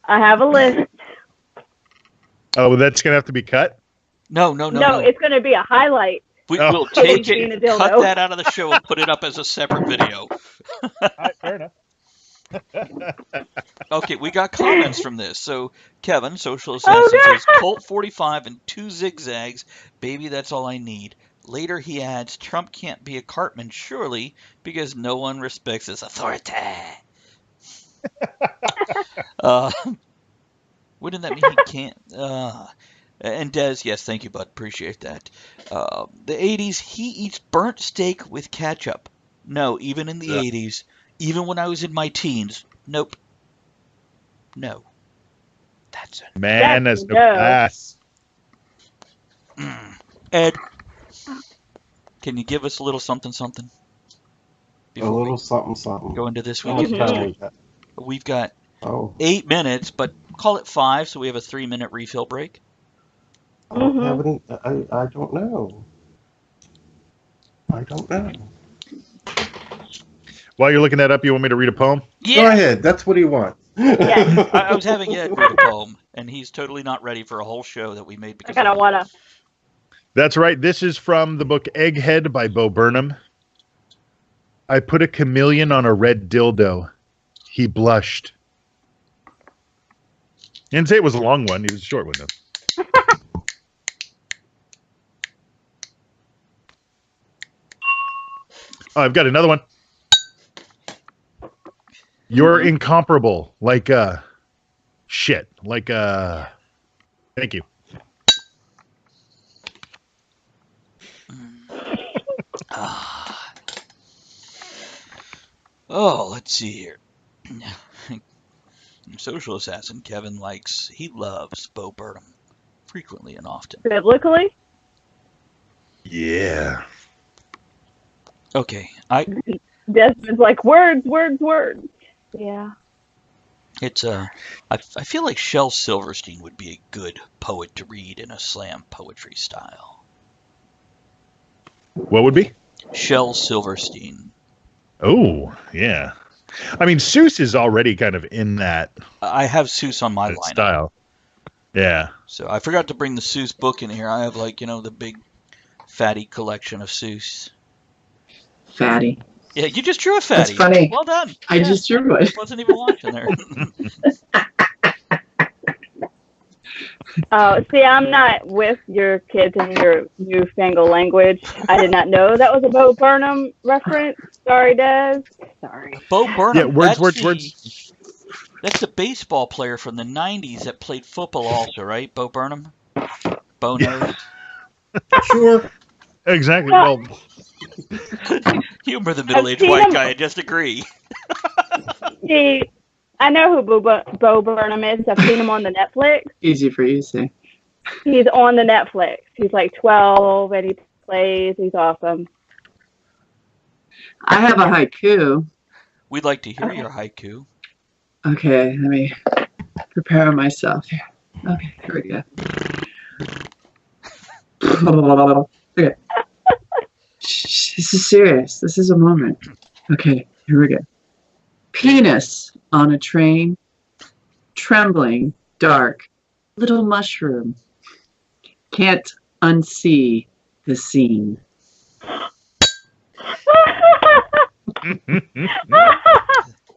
I have a list. Oh, that's gonna have to be cut. No. No, it's going to be a highlight. We'll take Being a it, dildo. cut that out of the show, and put it up as a separate video. Fair enough. Okay, we got comments from this. So Kevin, Social Assassin, says Colt 45 and 2 zigzags. Baby, that's all I need. Later he adds, Trump can't be a Cartman, surely, because no one respects his authority. Wouldn't that mean he can't? And Des, yes, thank you, bud. Appreciate that. The 80s, he eats burnt steak with ketchup. No, even in the 80s, even when I was in my teens, nope. No. That's a Man, that's no no. class. Ed, can you give us a little something? A Before little we something. go into this How week's much time history? we got? We've got Oh, 8 minutes, but call it 5, so we have a 3-minute refill break. I don't have any. I don't know. I don't know. While you're looking that up, you want me to read a poem? Go Yeah, ahead. That's what he wants. Yes. I was having Ed read a poem, and he's totally not ready for a whole show that we made I because kind of want to. That's right. This is from the book Egghead by Bo Burnham. I put a chameleon on a red dildo. He blushed. He didn't say it was a long one. He was a short one, though. Oh, I've got another one. You're incomparable. Like, shit. Like, thank you. Oh, let's see here. Social Assassin Kevin he loves Bo Burnham frequently and often. Biblically? Yeah. Okay, Desmond's like, words. Yeah. it's I feel like Shel Silverstein would be a good poet to read in a slam poetry style. What would be? Shel Silverstein. Oh, yeah. I mean, Seuss is already kind of in that I have Seuss on my lineup. style. Yeah. So I forgot to bring the Seuss book in here. I have the big fatty collection of Seuss. Fatty. Yeah, you just drew a fatty. That's funny. Well done. I just drew it. Wasn't even watching there. Oh, see, I'm not with your kids and your newfangled language. I did not know that was a Bo Burnham reference. Sorry, Des. Sorry. Bo Burnham. Yeah, words. That's the baseball player from the 90s that played football also, right? Bo Burnham? Bo knows. Sure. Exactly. Well, Humor the middle-aged seen white him- guy and just agree. See, I know who Bo Burnham is. I've seen him on the Netflix. Easy for you to say. He's on the Netflix. He's like 12 and he plays. He's awesome. I have a haiku. We'd like to hear Okay. your haiku. Okay, let me prepare myself here. Okay, here we go. Okay. Shh, this is serious. This is a moment. Okay, here we go. Penis on a train, trembling, dark, little mushroom. Can't unsee the scene.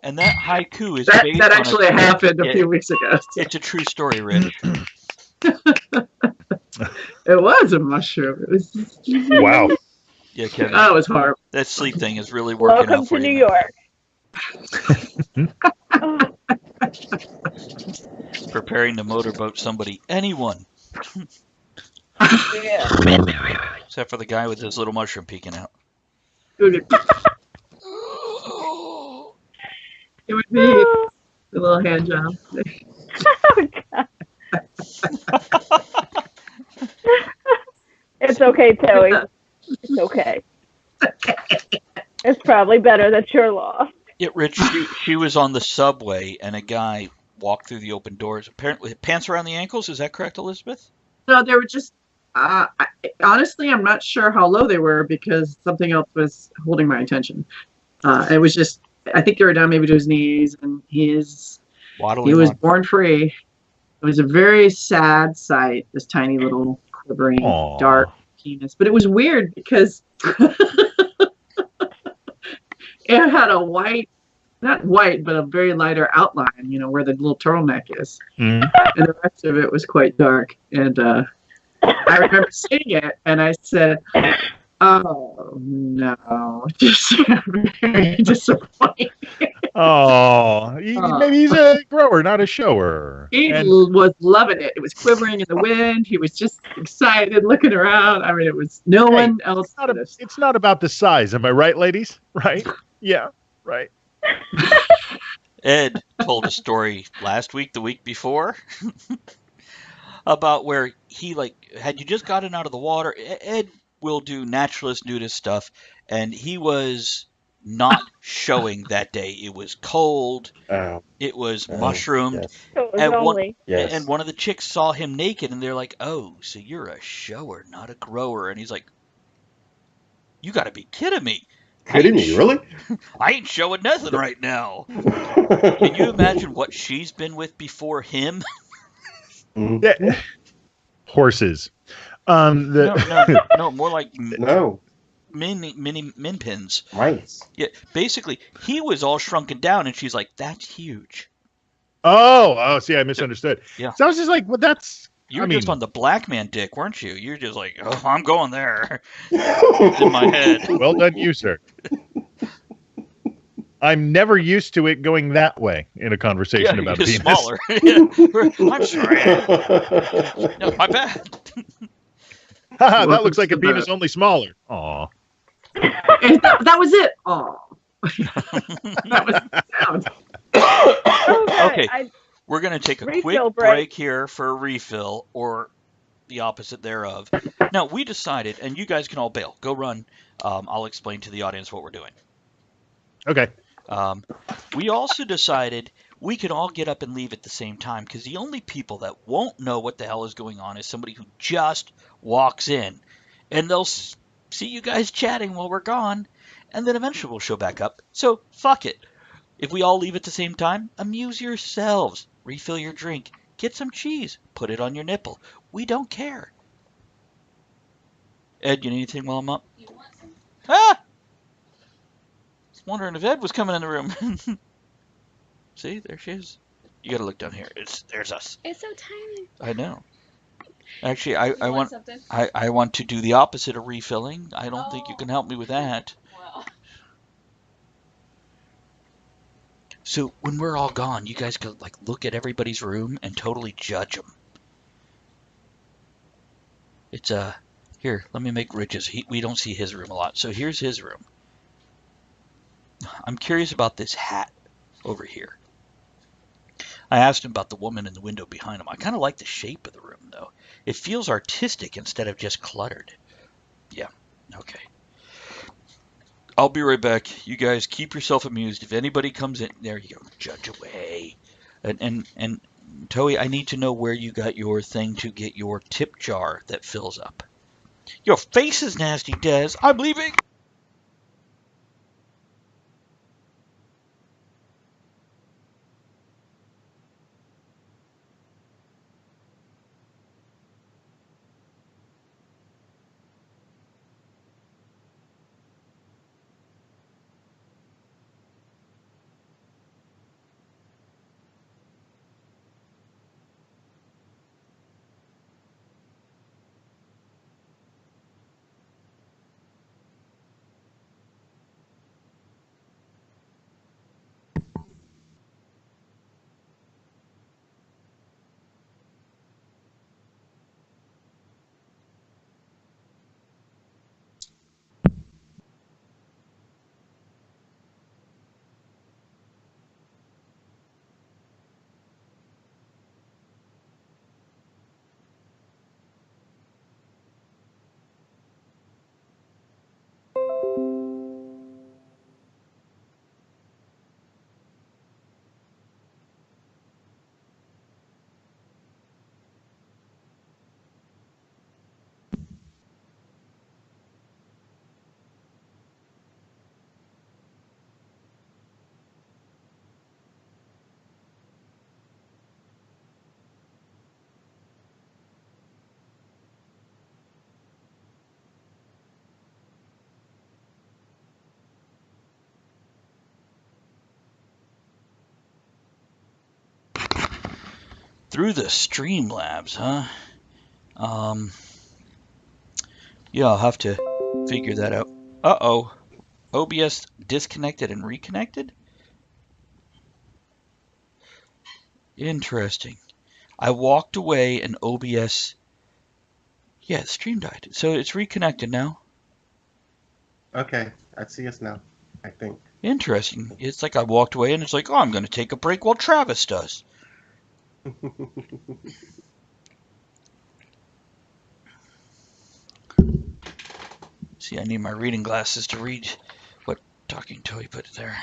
And that haiku is That, based that on actually a, happened a Yeah. few weeks ago. It's a true story, Rich. It was a mushroom. It was. Wow. Yeah, Kevin. Oh, it was horrible. That sleep thing is really working Welcome out for to you. New man. York. Preparing to motorboat somebody, anyone, Yeah. except for the guy with his little mushroom peeking out. It would be a little hand job. Oh, God. It's okay, Toey. It's okay. It's probably better that you're lost. Yeah, Rich, she was on the subway and a guy walked through the open doors, apparently with pants around the ankles. Is that correct, Elizabeth? No, they were just. Honestly, I'm not sure how low they were because something else was holding my attention. It was just. I think they were down maybe to his knees, and he was Waddling born free. It was a very sad sight. This tiny little quivering Aw. dark penis, but it was weird because it had a white, not white, but a very lighter outline. You know where the little turtleneck is. Mm. And the rest of it was quite dark. And I remember seeing it, and I said, "Oh no!" Just very disappointing. Oh, maybe he's a grower, not a shower. He And- was loving it. It was quivering in the wind. He was just excited, looking around. I mean, it was no Hey, one else. it's not about the size. Am I right, ladies? Right? Yeah, right. Ed told a story last week, the week before, about where he had you just gotten out of the water. Ed will do naturalist nudist stuff, and he was not showing that day. It was cold. Oh, It was mushroomed. yes, It was And only. yes. And one of the chicks saw him naked, and they're like, "Oh, so you're a shower, not a grower." And he's like, "You got to be kidding me! Kidding me, really? I ain't showing nothing right now." Can you imagine what she's been with before him? Mm. Yeah. Horses. No, more like No, min pins. mice. Yeah, basically, he was all shrunken down, and she's like, "That's huge." Oh, see, I misunderstood. Yeah. So I was just like, well, that's. You were I mean, just on the black man dick, weren't you? You're just like, "Oh, I'm going there." In my head. well done, you, sir. I'm never used to it going that way in a conversation Yeah, about you're penis. smaller. Yeah. I'm sorry. No, my bad. Haha, that Welcome looks like to a the- penis, only smaller. Aw. And that was it. Oh, that was the sound. Okay. We're going to take a quick Refill break break. here for a refill, or the opposite thereof. Now, we decided, and you guys can all bail. Go run. I'll explain to the audience what we're doing. Okay. We also decided we could all get up and leave at the same time, because the only people that won't know what the hell is going on is somebody who just walks in. And they'll see you guys chatting while we're gone, and then eventually we'll show back up. So, fuck it. If we all leave at the same time, amuse yourselves. Refill your drink. Get some cheese. Put it on your nipple. We don't care. Ed, you need anything while I'm up? Ah! I was wondering if Ed was coming in the room. See, there she is. You gotta look down here. There's us. It's so tiny. I know. Actually, I You want something? I want to do the opposite of refilling. I don't think you can help me with that. Well, So when we're all gone, you guys could look at everybody's room and totally judge them. It's Here, let me make Rich's. We don't see his room a lot. So here's his room. I'm curious about this hat over here. I asked him about the woman in the window behind him. I kind of like the shape of the room, though. It feels artistic instead of just cluttered. Yeah, okay. I'll be right back. You guys keep yourself amused. If anybody comes in, there you go, judge away. And Toei, I need to know where you got your thing to get your tip jar that fills up. Your face is nasty, Des. I'm leaving. Through the Streamlabs, huh? Yeah, I'll have to figure that out. Uh-oh. OBS disconnected and reconnected? Interesting. I walked away and OBS... Yeah, the stream died. So it's reconnected now. Okay, I see us now, I think. Interesting. It's like I walked away and it's like, oh, I'm going to take a break while Travis does. See, I need my reading glasses to read what Talking Toei put there.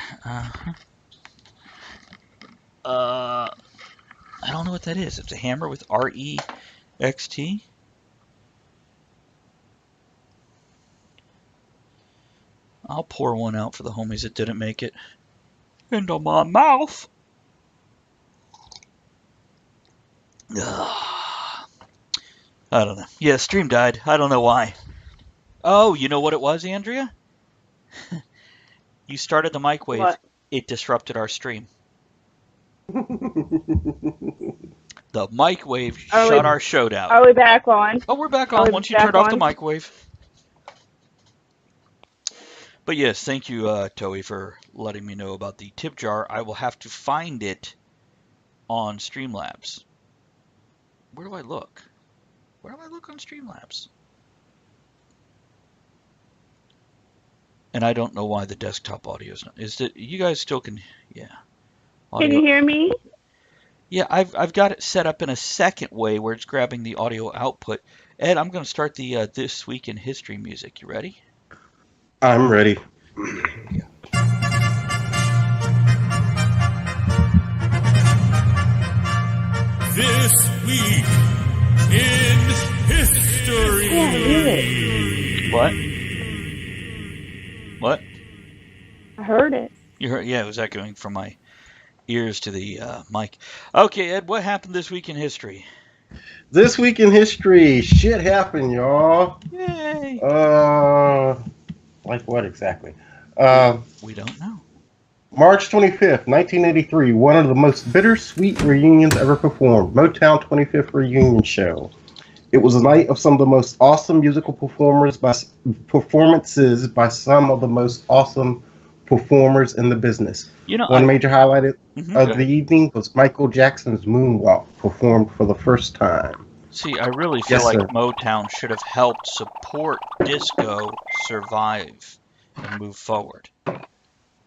I don't know what that is. It's a hammer with R-E-X-T. I'll pour one out for the homies that didn't make it. Into my mouth. Ugh. I don't know. Yeah, stream died. I don't know why. Oh, you know what it was, Andrea? You started the microwave. What? It disrupted our stream. The microwave shut our show down. Are we back on? Oh, we're back on once you turned off the microwave. But yes, thank you, Toei, for letting me know about the tip jar. I will have to find it on Streamlabs. Where do I look? Where do I look on Streamlabs? And I don't know why the desktop audio is not. Is that you guys still can? Yeah. Audio. Can you hear me? Yeah, I've got it set up in a second way where it's grabbing the audio output. Ed, I'm going to start the This Week in History music. You ready? I'm ready. This Week in History. Yeah, hear it. What? What? I heard it. You heard? Yeah, it was echoing from my ears to the mic. Okay, Ed, what happened this week in history? This week in history, shit happened, y'all. Yay! Like what exactly? We don't know. March 25th, 1983, one of the most bittersweet reunions ever performed, Motown 25th Reunion Show. It was a night of some of the most awesome musical performances by some of the most awesome performers in the business. You know, one major highlight of Mm-hmm. the evening was Michael Jackson's Moonwalk, performed for the first time. See, I really feel Yes, like sir. Motown should have helped support disco survive and move forward.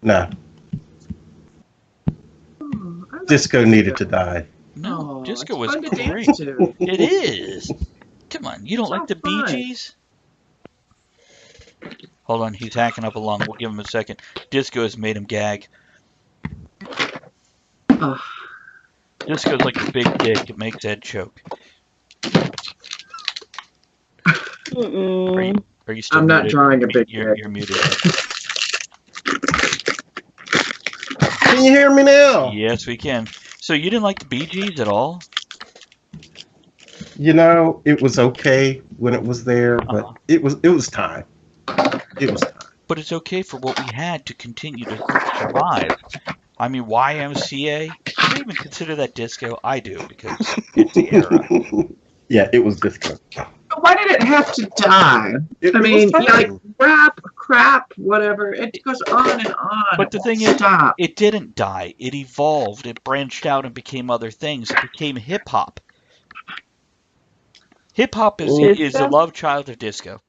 No, Oh, I like disco needed to die. No, Oh, disco it's was fun to great. dance to. It is. Come on, you don't So like the Bee fun. Gees? Hold on, he's hacking up a lung. We'll give him a second. Disco has made him gag. Oh, Disco's like a big dick. It makes Ed choke. Mm-mm. Are you still I'm not muted? drawing a big You're dick. muted. Can you hear me now? Yes, we can. So you didn't like the Bee Gees at all? You know, it was okay when it was there, but Uh-huh. it was time. It was time. But it's okay for what we had to continue to survive. I mean, YMCA? Do you even consider that disco? I do, because it's the era. Yeah, it was disco. why did it have to die? It I was mean, time. like rap, crap, whatever. It goes on and on. But the It thing won't is, stop. it didn't die. It evolved. It branched out and became other things. It became hip hop. Hip hop is the Disco? love child of disco.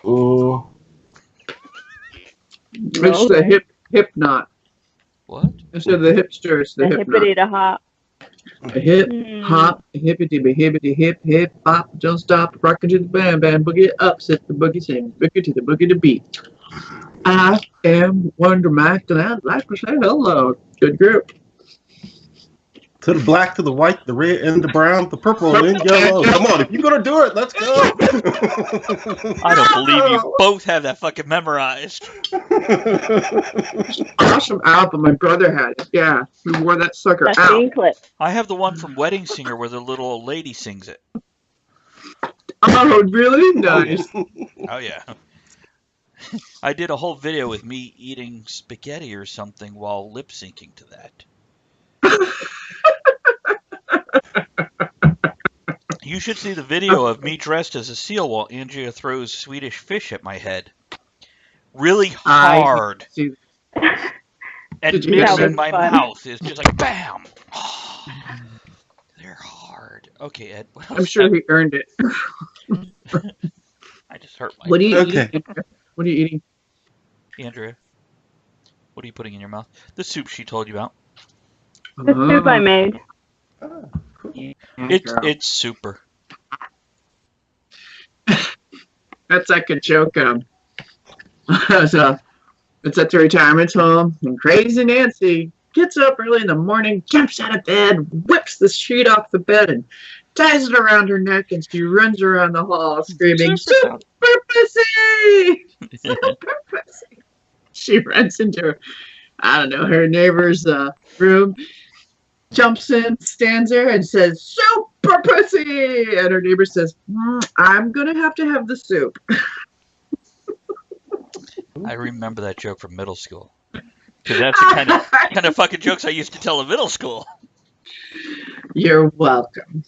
Ooh. It's the hip knot. What? Instead of the hipsters, the The hip knot. hippity to hop. Hip Hmm. hop, hippity hippity hip hop, don't stop, rockin' to the bam bam, boogie up, set the boogie, sing boogie to the boogie to beat. I am Wonder Mac, and I'd like to say hello. Good group. To the black, to the white, the red, and the brown, the purple, and yellow. Come on, if you're gonna do it, let's go. I don't believe you both have that fucking memorized. Awesome album. My brother had it. Yeah, we wore that sucker That's out. being clipped. I have the one from Wedding Singer where the little old lady sings it. Oh, really? Nice. Oh, yeah. I did a whole video with me eating spaghetti or something while lip syncing to that. You should see the video of me dressed as a seal while Andrea throws Swedish fish at my head. Really hard. See, And Did you get mixing that? my Fun. mouth is just like BAM! They're hard. Okay, Ed. What else I'm sure he earned it. I just hurt my What are you Okay. eating? What are you eating? Andrea. What are you putting in your mouth? The soup she told you about. The soup I made. It's super. That's like a joke. So it's at the retirement home, and Crazy Nancy gets up early in the morning, jumps out of bed, whips the sheet off the bed, and ties it around her neck, and she runs around the hall screaming, Super. "Super pussy! Super pussy!" She runs into, her neighbor's room, jumps in, stands there, and says, "Super pussy!" And her neighbor says, "I'm gonna have to have the soup." I remember that joke from middle school. Because that's the kind of fucking jokes I used to tell in middle school. You're welcome.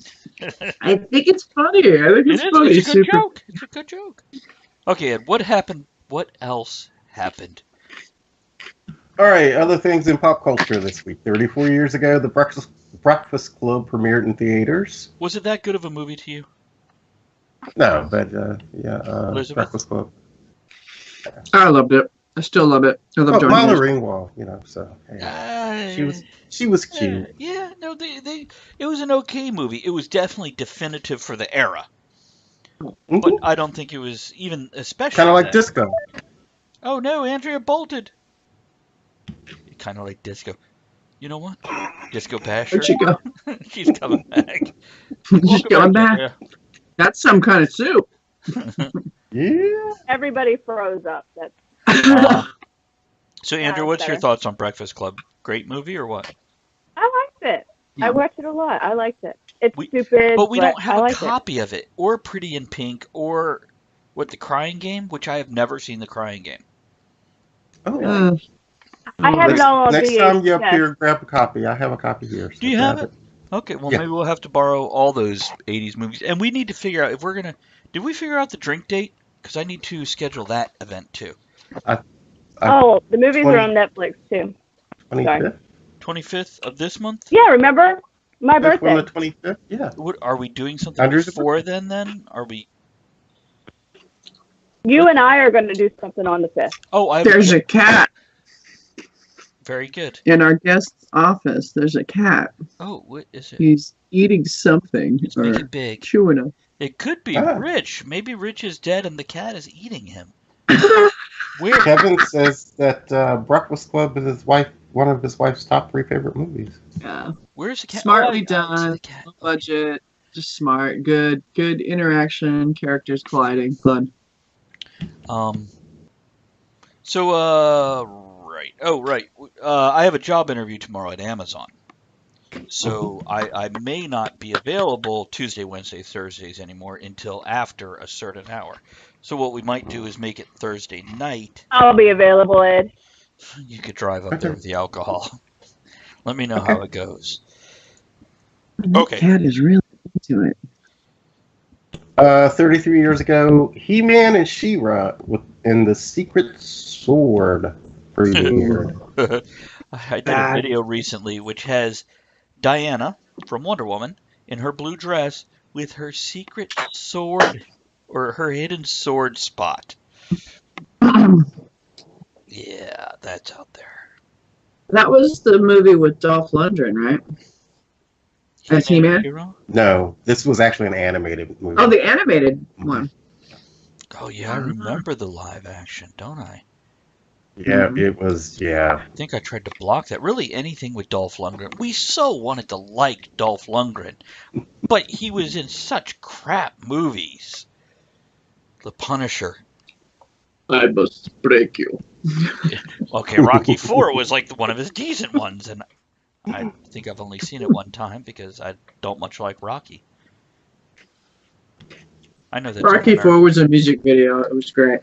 I think it's funny. I think it's funny. It's a good joke. It's a good joke. Okay, Ed, what happened? What else happened? All right, other things in pop culture this week. 34 years ago, the Breakfast Club premiered in theaters. Was it that good of a movie to you? No, but Elizabeth? Breakfast Club. I loved it. I still love it. I love Johnny Molly Depp. Ringwald, so yeah. She was cute. Yeah, no, it was an okay movie. It was definitely definitive for the era. But I don't think it was even especially Kind of like that. disco. Oh no, Andrea bolted. Kind of like disco. You know what? Disco Pasher. Where'd she go? She's coming back. She's Welcome going back. Andrea. That's some kind of soup. Yeah. Everybody froze up. That's So Andrew, Yeah, what's your better. thoughts on Breakfast Club? Great movie or what? I liked it. I watched it a lot. I liked it. It's stupid, But we don't have I a liked copy of it, or Pretty in Pink, or The Crying Game, which I have never seen The Crying Game. Oh. I have it all on Next time you're up VHS. here, grab a copy. I have a copy here. So Do you grab have it? Okay, well Yeah. maybe we'll have to borrow all those 80s movies, and we need to figure out if we're gonna. Did we figure out the drink date? Because I need to schedule that event too. Oh, the movies are on Netflix too. 25th? 25th of this month. Yeah, remember? My That's birthday. on the 25th. Yeah. What, are we doing something Andrew's before then? Are we? You and I are going to do something on the 5th. Oh, There's a cat very good. in our guest's office. There's a cat. Oh, what is it? He's eating something Let's or make it big. chewing a. It could be Ah. Rich. Maybe Rich is dead and the cat is eating him. Where? Kevin says that Breakfast Club is one of his wife's top 3 favorite movies. Yeah. Where's the cat? Smartly Oh, I see done. the cat. Low budget. Just smart. Good interaction. Characters colliding. Fun. Right. Oh, right. I have a job interview tomorrow at Amazon. So I may not be available Tuesday, Wednesday, Thursdays anymore until after a certain hour. So what we might do is make it Thursday night. I'll be available, Ed. You could drive up there with the alcohol. Let me know how it goes. Okay. That cat is really into it. 33 years ago, He-Man and She-Ra in the Secret Sword premiered. I did a video recently which has Diana from Wonder Woman in her blue dress with her secret sword or her hidden sword spot. Yeah, that's out there. That was the movie with Dolph Lundgren, right? As He-Man? Hero? No, this was actually an animated movie. Oh, the animated one. Oh yeah, I remember the live action, don't I? Yeah, it was, yeah. I think I tried to block that. Really, anything with Dolph Lundgren. We so wanted to like Dolph Lundgren, but he was in such crap movies. The Punisher. I must break you. Okay, Rocky IV was like one of his decent ones, and I think I've only seen it one time because I don't much like Rocky. I know that. Rocky IV was a music video. It was great.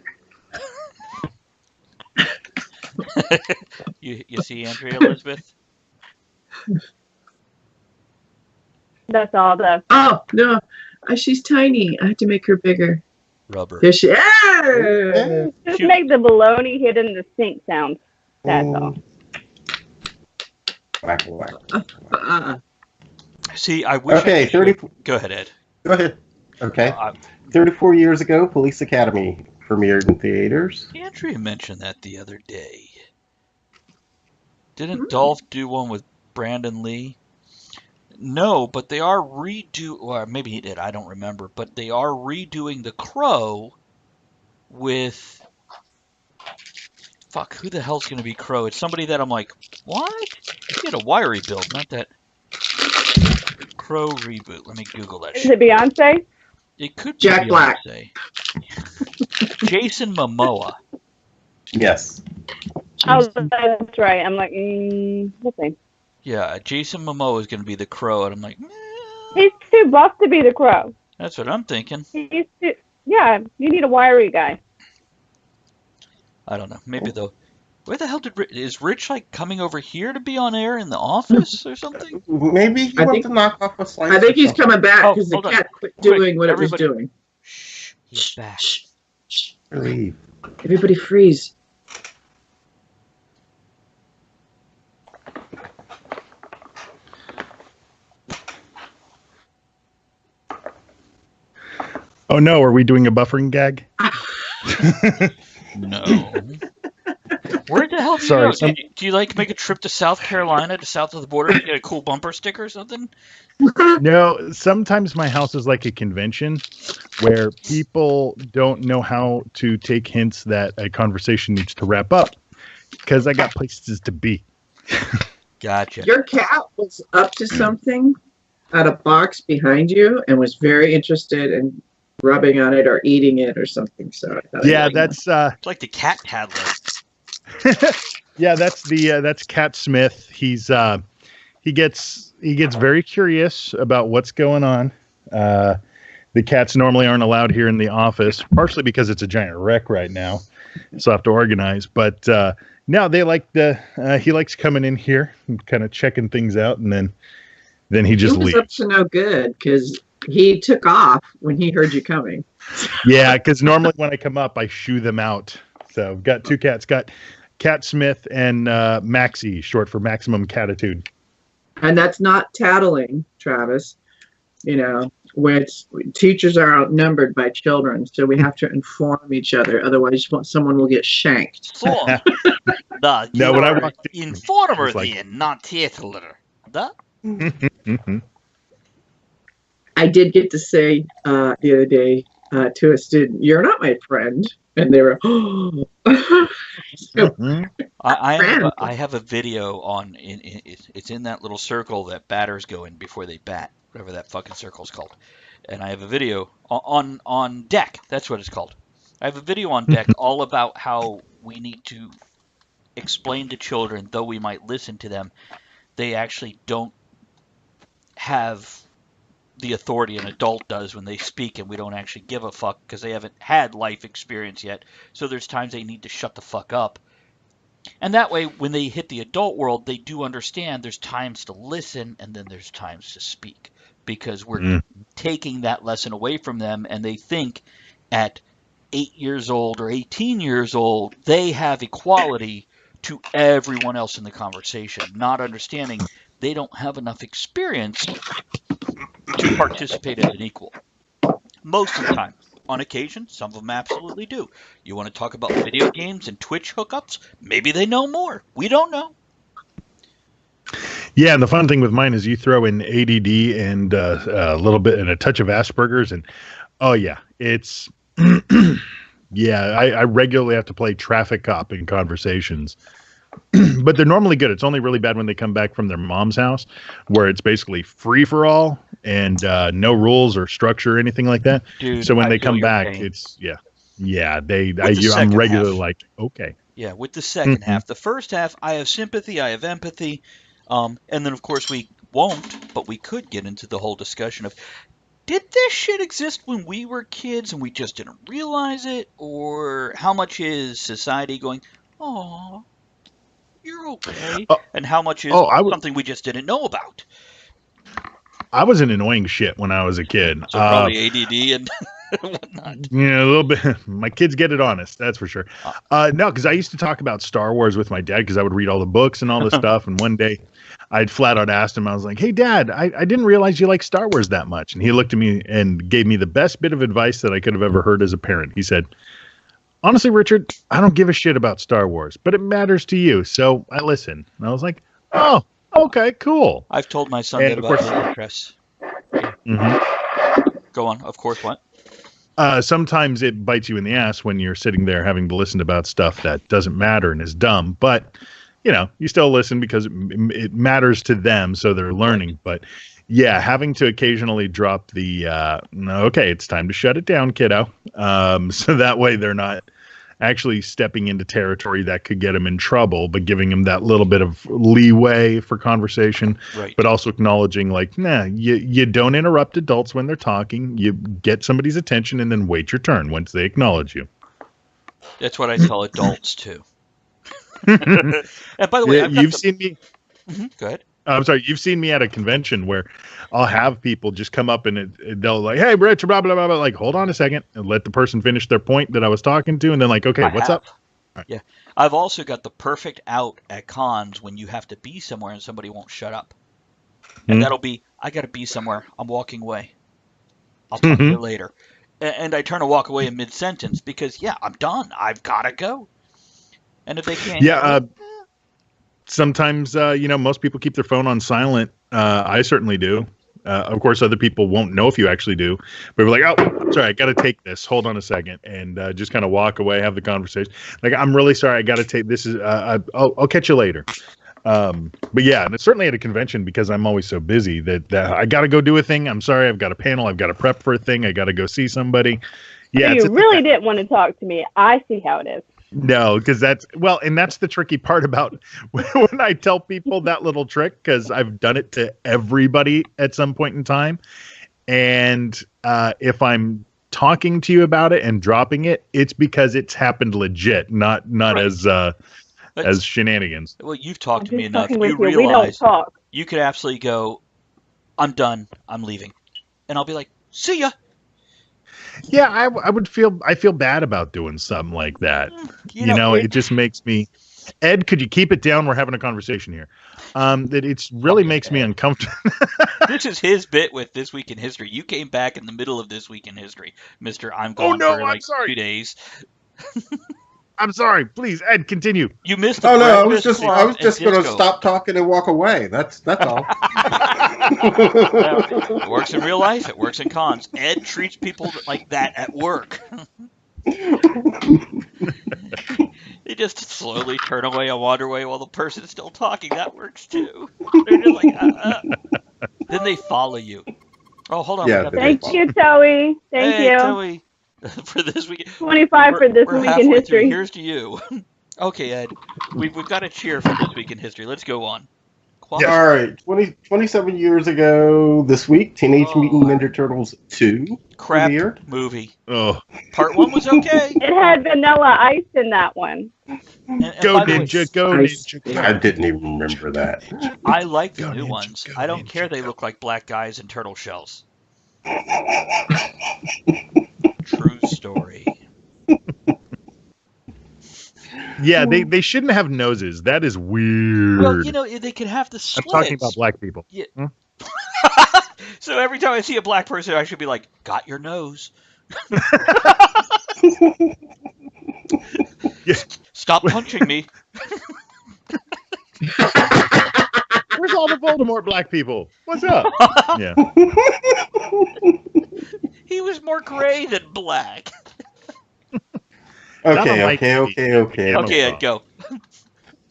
You see Andrea Elizabeth? That's all the. Oh, no. She's tiny. I have to make her bigger. Rubber. There she is. Just make the baloney hit in the sink sound. That's all. Whack, whack. See, I wish. Okay, 30. Go ahead, Ed. Go ahead. Okay. 34 years ago, Police Academy premiered in theaters. Andrea mentioned that the other day. Didn't Dolph do one with Brandon Lee? No, but they are or maybe he did, I don't remember, but they are redoing The Crow with, who the hell's going to be Crow? It's somebody that I'm like, what? He had a wiry build, not that Crow reboot. Let me Google that Is shit. it Beyonce? It could be Jack Black. Beyonce. Jason Momoa. Yes. Oh, that's right. I'm like, let's see. Yeah, Jason Momoa is going to be the Crow, and I'm like, He's too buff to be the Crow. that's what I'm thinking. He's too, yeah, you need a wiry guy. I don't know. Maybe though. Where the hell is Rich like coming over here to be on air in the office or something? Maybe he wants to knock off a slice. I think he's coming back Oh, because the hold on. cat quit doing what it was everybody. doing. Shh, he's back. Relief. Everybody freeze. Oh no, are we doing a buffering gag? No. Where the hell do you Sorry, go? Do you like make a trip to South Carolina, to south of the border, to get a cool bumper sticker or something? No, sometimes my house is like a convention where people don't know how to take hints that a conversation needs to wrap up because I got places to be. Gotcha. Your cat was up to something at a box behind you and was very interested in rubbing on it or eating it or something. So I thought Yeah, I'd let It's like the cat paddler. yeah, that's Cat Smith. He gets very curious about what's going on. The cats normally aren't allowed here in the office, partially because it's a giant wreck right now, so I have to organize. But no, they like he likes coming in here and kind of checking things out, and then he just was leaves. up to no good because he took off when he heard you coming. Yeah, because normally when I come up, I shoo them out. So I've got 2 cats. Got Cat Smith and Maxie, short for Maximum Catitude. And that's not tattling, Travis. You know, which teachers are outnumbered by children, so we have to inform each other. Otherwise, someone will get shanked. Form. The, No, you when I are walked in, informer it's like- then, not tattler. The? I did get to say the other day to a student, "You're not my friend," and they were, "Oh." I have a video on it's in that little circle that batters go in before they bat, whatever that fucking circle's called. And I have a video on deck. That's what it's called. I have a video on deck all about how we need to explain to children, though we might listen to them, they actually don't have the authority an adult does when they speak, and we don't actually give a fuck because they haven't had life experience yet. So there's times they need to shut the fuck up. And that way, when they hit the adult world, they do understand there's times to listen and then there's times to speak. Because we're taking that lesson away from them, and they think at 8 years old or 18 years old, they have equality to everyone else in the conversation, not understanding they don't have enough experience to participate as an equal. Most of the time. On occasion, some of them absolutely do. You want to talk about video games and Twitch hookups? Maybe they know more. We don't know. Yeah, and the fun thing with mine is you throw in ADD and a little bit and a touch of Asperger's, and oh yeah, it's yeah. I regularly have to play traffic cop in conversations, but they're normally good. It's only really bad when they come back from their mom's house, where it's basically free for all and no rules or structure or anything like that. Dude, so when I they feel come your back, pain. it's yeah. second I'm regularly half. like okay. Yeah, with the second half. The first half, I have sympathy, I have empathy, and then of course we won't, but we could get into the whole discussion of, did this shit exist when we were kids and we just didn't realize it? Or how much is society going, oh, you're okay? And how much is something we just didn't know about? I was an annoying shit when I was a kid. So probably ADD and whatnot. Yeah, a little bit. My kids get it honest, that's for sure. No, because I used to talk about Star Wars with my dad because I would read all the books and all this stuff. And one day I'd flat out asked him, I was like, hey, Dad, I didn't realize you like Star Wars that much. And he looked at me and gave me the best bit of advice that I could have ever heard as a parent. He said, honestly, Richard, I don't give a shit about Star Wars, but it matters to you. So I listen. And I was like, oh, okay, cool. I've told my son that about his interests. Go on. Of course, what? Sometimes it bites you in the ass when you're sitting there having to listen about stuff that doesn't matter and is dumb. But, you know, you still listen because it matters to them, so they're learning. But, yeah, having to occasionally drop the, okay, it's time to shut it down, kiddo. So that way they're not actually stepping into territory that could get them in trouble, but giving them that little bit of leeway for conversation, right. But also acknowledging like, nah, you don't interrupt adults when they're talking. You get somebody's attention and then wait your turn once they acknowledge you. That's what I tell adults too. And by the way, you've seen me. Go ahead. I'm sorry. You've seen me at a convention where I'll have people just come up and they'll like, hey, Rich, blah, blah, blah, blah. Like, hold on a second and let the person finish their point that I was talking to. And then like, okay, what's up? Right. Yeah. I've also got the perfect out at cons when you have to be somewhere and somebody won't shut up. And that'll be, I got to be somewhere. I'm walking away. I'll talk to you later. And I turn to walk away in mid-sentence because, yeah, I'm done. I've got to go. And if they can't... Sometimes, most people keep their phone on silent. I certainly do. Of course, other people won't know if you actually do. But we're like, oh, sorry, I got to take this. Hold on a second. And just kind of walk away, have the conversation. Like, I'm really sorry. I got to take this. I'll catch you later. But yeah, and it's certainly at a convention because I'm always so busy that I got to go do a thing. I'm sorry. I've got a panel. I've got to prep for a thing. I got to go see somebody. Yeah, so you really didn't want to talk to me. I see how it is. No, because that's the tricky part about when I tell people that little trick, because I've done it to everybody at some point in time. And if I'm talking to you about it and dropping it, it's because it's happened legit, not right. as shenanigans. Well, you've talked to me enough. You realize you could absolutely go, I'm done. I'm leaving. And I'll be like, see ya. Yeah, I feel bad about doing something like that. It just makes me. Ed, could you keep it down? We're having a conversation here. That it really makes me uncomfortable. This is his bit with This Week in History. You came back in the middle of This Week in History, Mr. I'm gone for like sorry. 2 days. I'm sorry. Please, Ed, continue. You missed the Oh no, I was Breakfast just Club and going to disco. stop talking and walk away. That's all. Well, it works in real life. It works in cons. Ed treats people like that at work. They just slowly turn away and wander away while the person's still talking. That works too. They're just like, Then they follow you. Oh, hold on. Yeah, we got Thank you, Toey. Thank hey, you. Toey, for this week. 25 for This We're Week in halfway through. History. Here's to you. Okay, Ed. We've got a cheer for This Week in History. Let's go on. All right, 27 years ago this week, Teenage Mutant Ninja Turtles 2 Crap premiered. movie. Oh, Part 1 was okay. It had Vanilla Ice in that one. And go by the way, Ninja, go Nice. Ninja. Go. I didn't even remember that. I like the Go new Ninja, ones. go I don't Ninja, care they go. look like black guys in turtle shells. True story. Yeah, they shouldn't have noses. That is weird. Well, you know, they could have the I'm slits. talking about black people. Yeah. So every time I see a black person, I should be like, got your nose. Yeah. Stop punching me. Where's all the Voldemort black people? What's up? Yeah. He was more gray than black. Okay. Okay, Ed, go.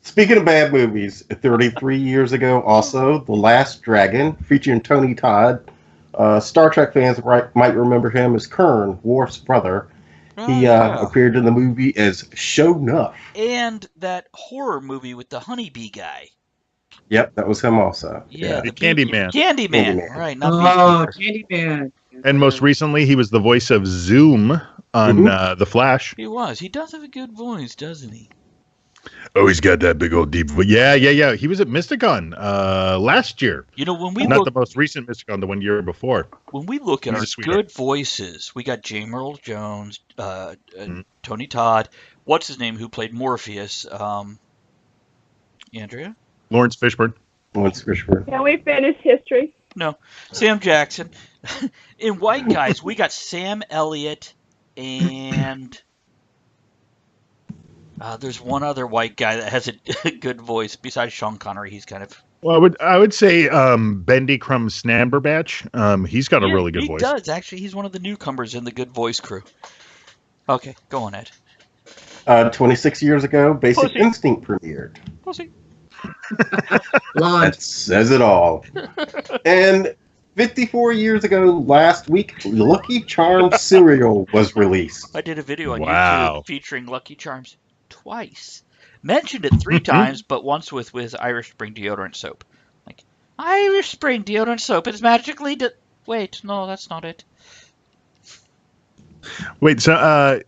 Speaking of bad movies, 33 years ago, also, The Last Dragon, featuring Tony Todd. Star Trek fans might remember him as Kern, Worf's brother. He Yeah. appeared in the movie as Sho'nuff. And that horror movie with the honeybee guy. Yep, that was him also. Yeah, The Candyman. Candyman. Candyman. Right, not Oh, Beatniks. Candyman. And most recently, he was the voice of Zoom on The Flash. He was. He does have a good voice, doesn't he? Oh, he's got that big old deep voice. Yeah. He was at Mysticon last year. You know, when we Not look, the most recent Mysticon, the one year before. when we look at He's our a sweetheart. good voices, we got James Earl Jones, Tony Todd. What's his name? Who played Morpheus? Andrea? Lawrence Fishburne. Once Fishburne. Can we finish history? No, Sam Jackson. In White Guys, we got Sam Elliott and there's one other white guy that has a good voice besides Sean Connery. He's kind of Well, I would say Bendy Crumb Snamberbatch. He's got a really good voice. He does actually. He's one of the newcomers in the Good Voice crew. Okay, go on, Ed. 26 years ago, Basic Pussy. Instinct premiered. Pussy. Launch. That says it all. And 54 years ago, last week, Lucky Charms cereal was released. I did a video on Wow. YouTube featuring Lucky Charms twice. Mentioned it 3 times, but once with Irish Spring deodorant soap. Like, Irish Spring deodorant soap is magically... Wait, no, that's not it. Wait, so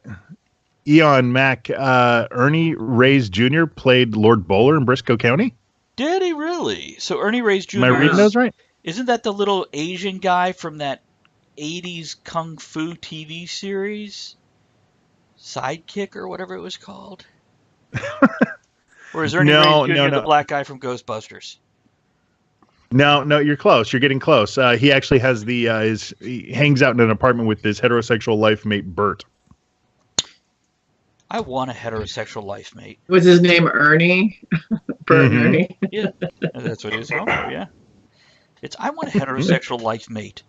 Eon Mac, Ernie Reyes Jr. played Lord Bowler in Briscoe County? Did he really? So Ernie Reyes Jr. Am I reading those right? Isn't that the little Asian guy from that 80s Kung Fu TV series? Sidekick or whatever it was called? Or is Ernie Reyes Jr. the black guy from Ghostbusters? No, you're close. You're getting close. He actually has he hangs out in an apartment with his heterosexual life mate, Bert. I want a heterosexual life mate. Was his name Ernie? Bert Mhm. Ernie. Yeah, that's what it is. Oh, yeah. I want a heterosexual life mate.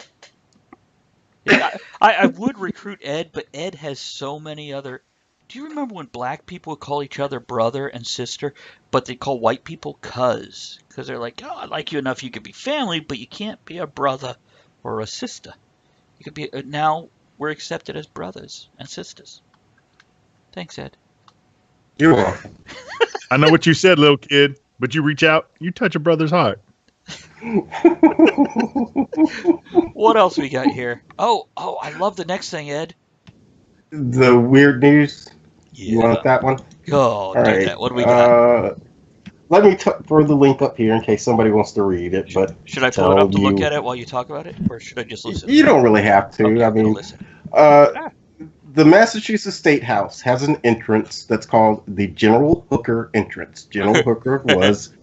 Yeah, I would recruit Ed, but Ed has so many other... Do you remember when black people would call each other brother and sister, but they call white people cuz? Because they're like, oh, I like you enough you could be family, but you can't be a brother or a sister. You could be... now we're accepted as brothers and sisters. Thanks, Ed. You're welcome. I know what you said, little kid, but you reach out, you touch a brother's heart. What else we got here? Oh, I love the next thing, Ed. The weird news. Yeah. You want that one? Oh, All do right. that. What do we got? Let me throw the link up here in case somebody wants to read it. But Should I pull it up to look you- at it while you talk about it, or should I just listen? you don't really have to. Okay, I I'm gonna mean, listen. the Massachusetts State House has an entrance that's called the General Hooker entrance. General Hooker was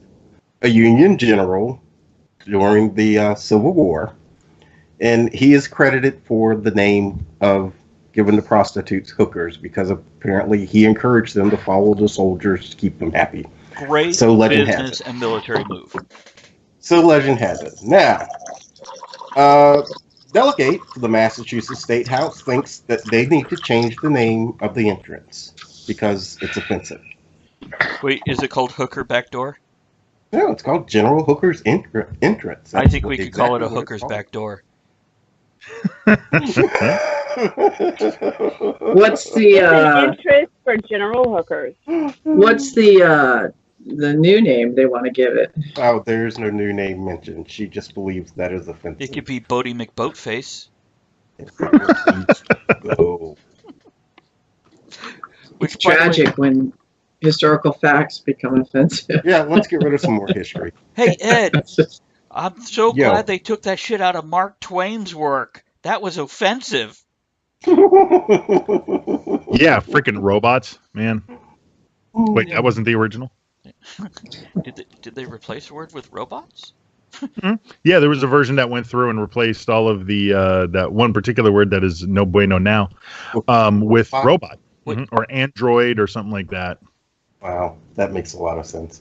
a Union general during the Civil War, and he is credited for the name of giving the prostitutes hookers because apparently he encouraged them to follow the soldiers to keep them happy. Great So legend has business it. and military move. So legend has it. Now, delegate to the Massachusetts State House thinks that they need to change the name of the entrance because it's offensive. Wait, is it called Hooker Backdoor? No, it's called General Hooker's entrance. I think we could call it a Hooker's Backdoor. What's the interest for General Hookers? what's the new name they want to give it? Oh, there's no new name mentioned. She just believes that is offensive. It could be Bodie McBoatface. Go. It's tragic when historical facts become offensive. Yeah, let's get rid of some more history. Hey, Ed, I'm so Yo. glad they took that shit out of Mark Twain's work. That was offensive. Yeah, freaking robots, man. Wait, that wasn't the original? Did they replace the word with robots? Yeah, there was a version that went through and replaced all of the that one particular word that is no bueno now with robot or android or something like that. Wow, that makes a lot of sense.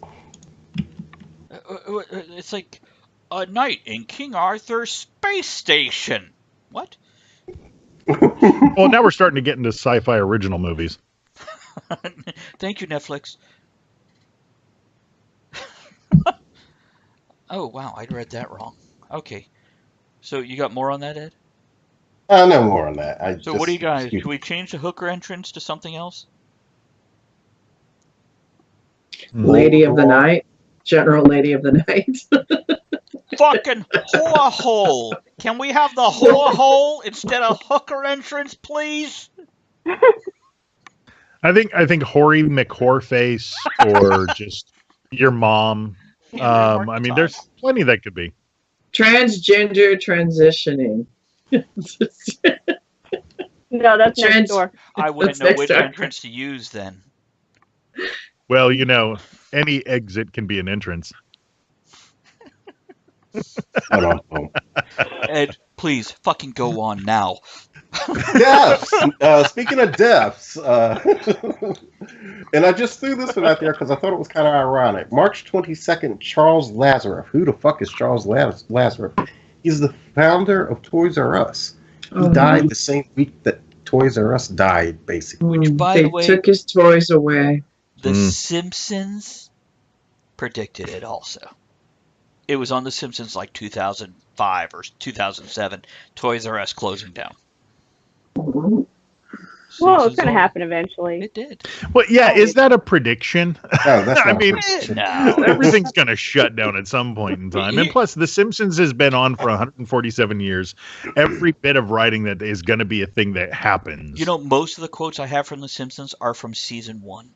It's like a night in King Arthur's space station. What? Well, now we're starting to get into sci-fi original movies. Thank you, Netflix. Oh, wow, I read that wrong. Okay. So you got more on that, Ed? No more on that. What do you guys? Should we change the Hooker entrance to something else? Lady of the Night? General Lady of the Night? Fucking whore hole! Can we have the whore hole instead of Hooker entrance, please? I think Hoary McHoreface or just your mom. I mean, there's plenty that could be. Transgender transitioning. No, that's next door. I wouldn't know which entrance to use then. Well, you know, any exit can be an entrance. Ed, please, fucking go on now. Deaths. Speaking of deaths, and I just threw this one out there because I thought it was kind of ironic. March 22nd, Charles Lazarus. Who the fuck is Charles Lazarus? He's the founder of Toys R Us. He died the same week that Toys R Us died, basically. Which, by the way, took his toys away. The Simpsons predicted it also. It was on The Simpsons like 2005 or 2007. Toys R Us closing down. Well, it's going to happen eventually. It did. Well, yeah, is that a prediction? No, that's not I mean, no. everything's going to shut down at some point in time. And plus, The Simpsons has been on for 147 years. Every bit of writing that is going to be a thing that happens. You know, most of the quotes I have from The Simpsons are from season 1.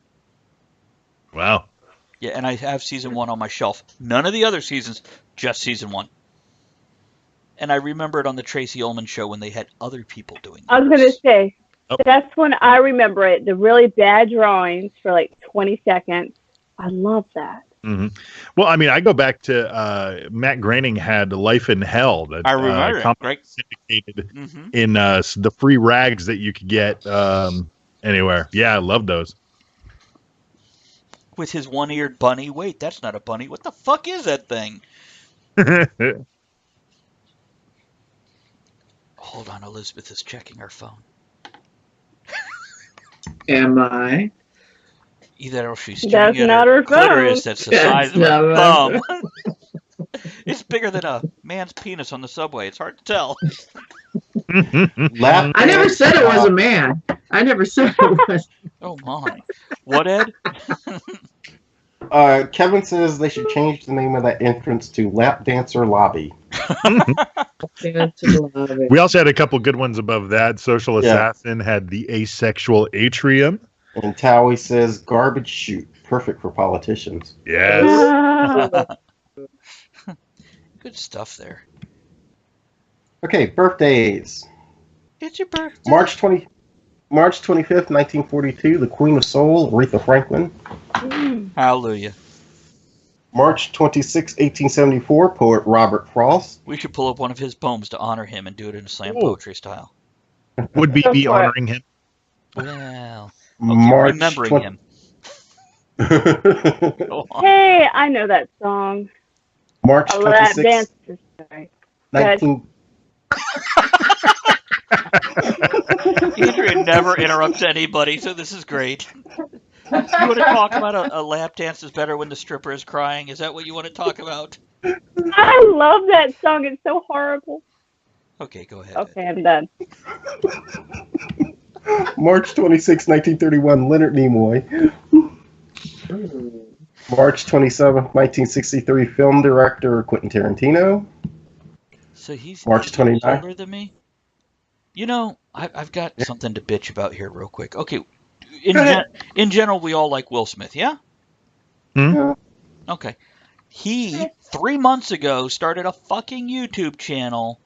Wow. Yeah, and I have season 1 on my shelf. None of the other seasons, just season 1. And I remember it on the Tracy Ullman show when they had other people doing I was going to say, Oh. that's when I remember it. The really bad drawings for like 20 seconds. I love that. Mm-hmm. Well, I mean, I go back to Matt Groening had Life in Hell. That, I remember it. Great. Syndicated in the free rags that you could get anywhere. Yeah, I love those. With his one-eared bunny. Wait, that's not a bunny. What the fuck is that thing? Hold on, Elizabeth is checking her phone. Am I? Either she's That's staring at not her her phone. clitoris that's the size of That's her not thumb. It's bigger than a man's penis on the subway. It's hard to tell. I never said it was a man. I never said it was. Oh my. What, Ed? Kevin says they should change the name of that entrance to Lap Dancer Lobby. We also had a couple good ones above that. Social Assassin had the Asexual Atrium. And Towie says garbage chute. Perfect for politicians. Yes. Good stuff there. Okay, birthdays. It's your birthday. March March 25th, 1942, the Queen of Soul, Aretha Franklin. Hallelujah. March 26, 1874, poet Robert Frost. We should pull up one of his poems to honor him and do it in a slam Ooh. poetry style. Would be Go for it. honoring him. Well, okay, March remembering 20 him. Go on. Hey, I know that song. March A lap 26, dance. Sorry. 19... Adrian never interrupts anybody, so this is great. You want to talk about a lap dance is better when the stripper is crying? Is that what you want to talk about? I love that song. It's so horrible. Okay, go ahead. Okay, I'm done. March 26, 1931, Leonard Nimoy. March 27, 1963, film director Quentin Tarantino. So he's March 8 years 29th. older than me? You know, I've got something to bitch about here real quick. Okay, in general, we all like Will Smith, yeah? Yeah. Okay. He, 3 months ago, started a fucking YouTube channel,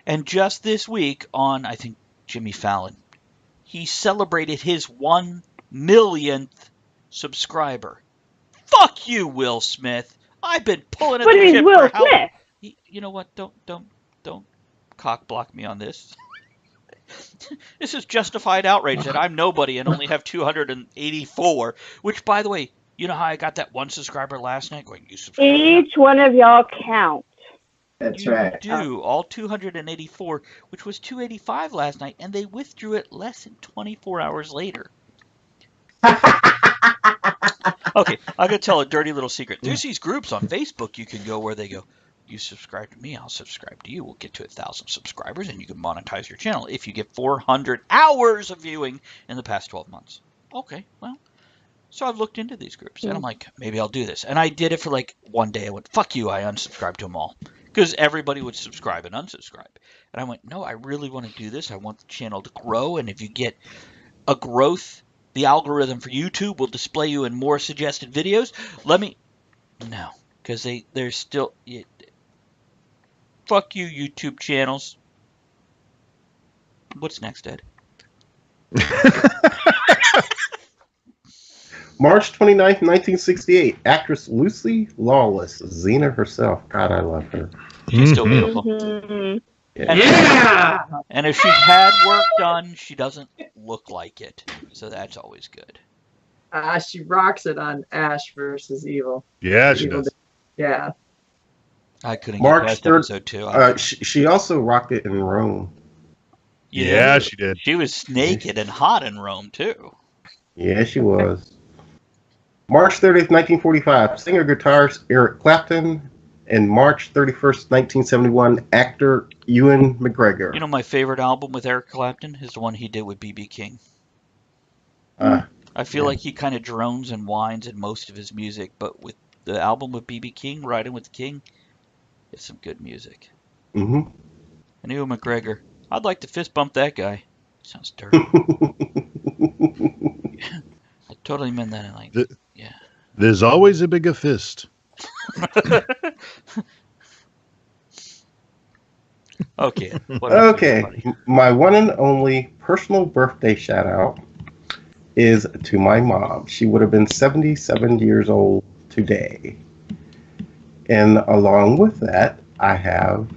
and just this week on, I think, Jimmy Fallon, he celebrated his 1 millionth subscriber. Fuck you, Will Smith. I've been pulling at But the he's ship Will for how... Smith. You know what? Don't cock block me on this. This is justified outrage that I'm nobody and only have 284, which, by the way, you know how I got that 1 subscriber last night? Going, you subscribe. Each one of y'all count. That's You right. do. All 284, which was 285 last night, and they withdrew it less than 24 hours later. Okay, I'm going to tell a dirty little secret. There's these groups on Facebook you can go where they go, you subscribe to me, I'll subscribe to you. We'll get to 1,000 subscribers, and you can monetize your channel if you get 400 hours of viewing in the past 12 months. Okay, well, so I've looked into these groups, and I'm like, maybe I'll do this. And I did it for like 1 day. I went, fuck you, I unsubscribed to them all. Because everybody would subscribe and unsubscribe. And I went, no, I really want to do this. I want the channel to grow, and if you get a growth, the algorithm for YouTube will display you in more suggested videos. No, because they're still... Fuck you, YouTube channels. What's next, Ed? March 29th, 1968, actress Lucy Lawless, Xena herself. God, I love her. She's still beautiful. Mhm. Yeah. And if she's had work done, she doesn't look like it. So that's always good. She rocks it on Ash versus Evil. Yeah, she Evil does. Yeah. I couldn't March get past 3rd, episode 2. She also rocked it in Rome. Yeah, she did. She was naked and hot in Rome, too. Yeah, she was. March 30th, 1945, singer-guitarist Eric Clapton. And March 31st, 1971, actor Ewan McGregor. You know, my favorite album with Eric Clapton is the one he did with B.B. King. I feel like he kind of drones and whines in most of his music, but with the album with B.B. King, Riding with the King, it's some good music. Mm-hmm. And Ewan McGregor, I'd like to fist bump that guy. Sounds dirty. I totally meant that in like, yeah. There's always a bigger fist. Okay. Okay. My one and only personal birthday shout out is to my mom. She would have been 77 years old today. And along with that, I have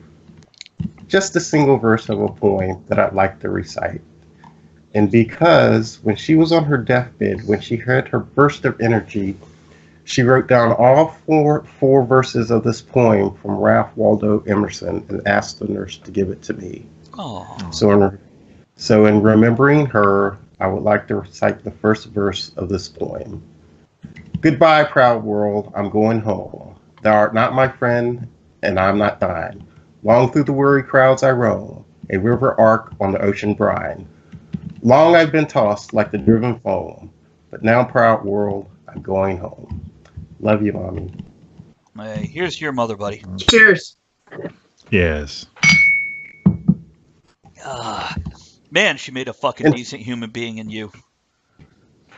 just a single verse of a poem that I'd like to recite. And because when she was on her deathbed, when she had her burst of energy, she wrote down all four verses of this poem from Ralph Waldo Emerson and asked the nurse to give it to me. Oh. So in remembering her, I would like to recite the first verse of this poem. Goodbye, proud world, I'm going home. Thou art not my friend, and I'm not thine. Long through the weary crowds I roam, a river arc on the ocean brine. Long I've been tossed like the driven foam, but now, proud world, I'm going home. Love you, Mommy. Hey, here's your mother, buddy. Cheers. Yes. Man, she made a fucking decent human being in you.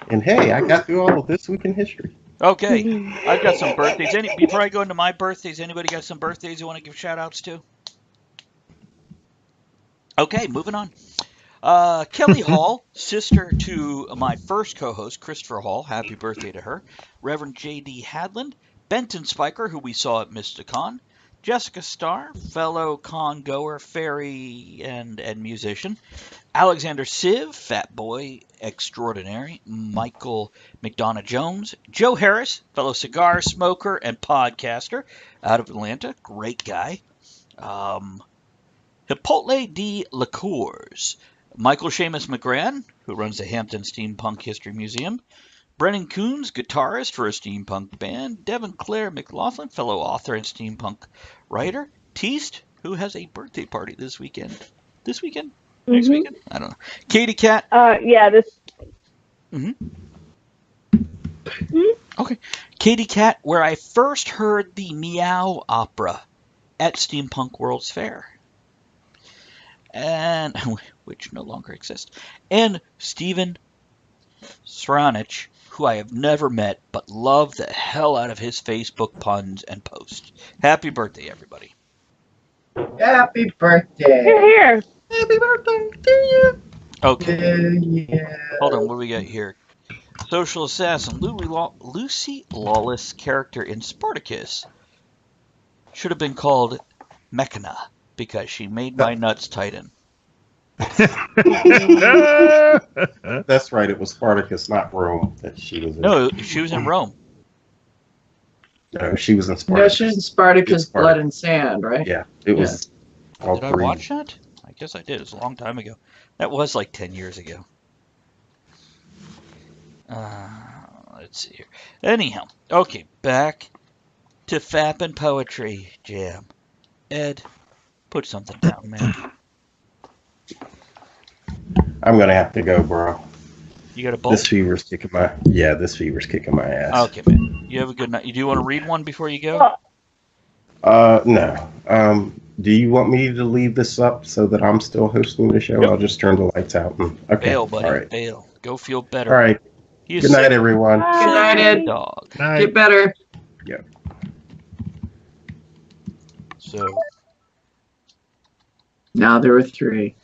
And hey, I got through all of this week in history. Okay, I've got some birthdays. Before I go into my birthdays, anybody got some birthdays you want to give shout outs to? Okay, moving on. Kelly Hall, sister to my first co-host, Christopher Hall. Happy birthday to her. Reverend J.D. Hadland. Benton Spiker, who we saw at Mysticon. Jessica Starr, fellow con-goer, fairy, and musician. Alexander Siv, fat boy extraordinary. Michael McDonough Jones. Joe Harris, fellow cigar smoker and podcaster out of Atlanta. Great guy. Chipotle de Liqueurs. Michael Seamus McGran, who runs the Hampton Steampunk History Museum. Brennan Coons, guitarist for a steampunk band. Devin Claire McLaughlin, fellow author and steampunk writer. Teast, who has a birthday party this weekend. This weekend? Next weekend? I don't know. Katie Cat. Yeah, this. Okay. Katie Cat, where I first heard the Meow opera at Steampunk World's Fair. And which no longer exists. And Stephen Sranich, who I have never met, but love the hell out of his Facebook puns and posts. Happy birthday, everybody. Happy birthday. Here. Happy birthday to you. Okay. Yeah. Hold on, what do we got here? Social assassin, Lucy Lawless character in Spartacus should have been called Mechana because she made my nuts tighten. That's right. It was Spartacus, not Rome, that she was in. No, she was in Rome. No, she was in No, Spartacus. she's in Spartacus, It's Blood and Sand, right? Yeah, it was all Did I three. watch that? I guess I did. It was a long time ago. That was like 10 years ago. Let's see here. Anyhow, okay, back to Fapping Poetry Jam. Ed, put something down, man. I'm gonna have to go, bro. You got a bolt? This fever's kicking my ass. Okay, man. You have a good night. You do want to read one before you go? No. Do you want me to leave this up so that I'm still hosting the show? Yep. I'll just turn the lights out. Okay. Bail, buddy. All right. Bail. Go feel better. All right. He is Good night, sick. everyone. Bye. Good night, Ed. Dog. Get better. Yep. So, Now there were 3.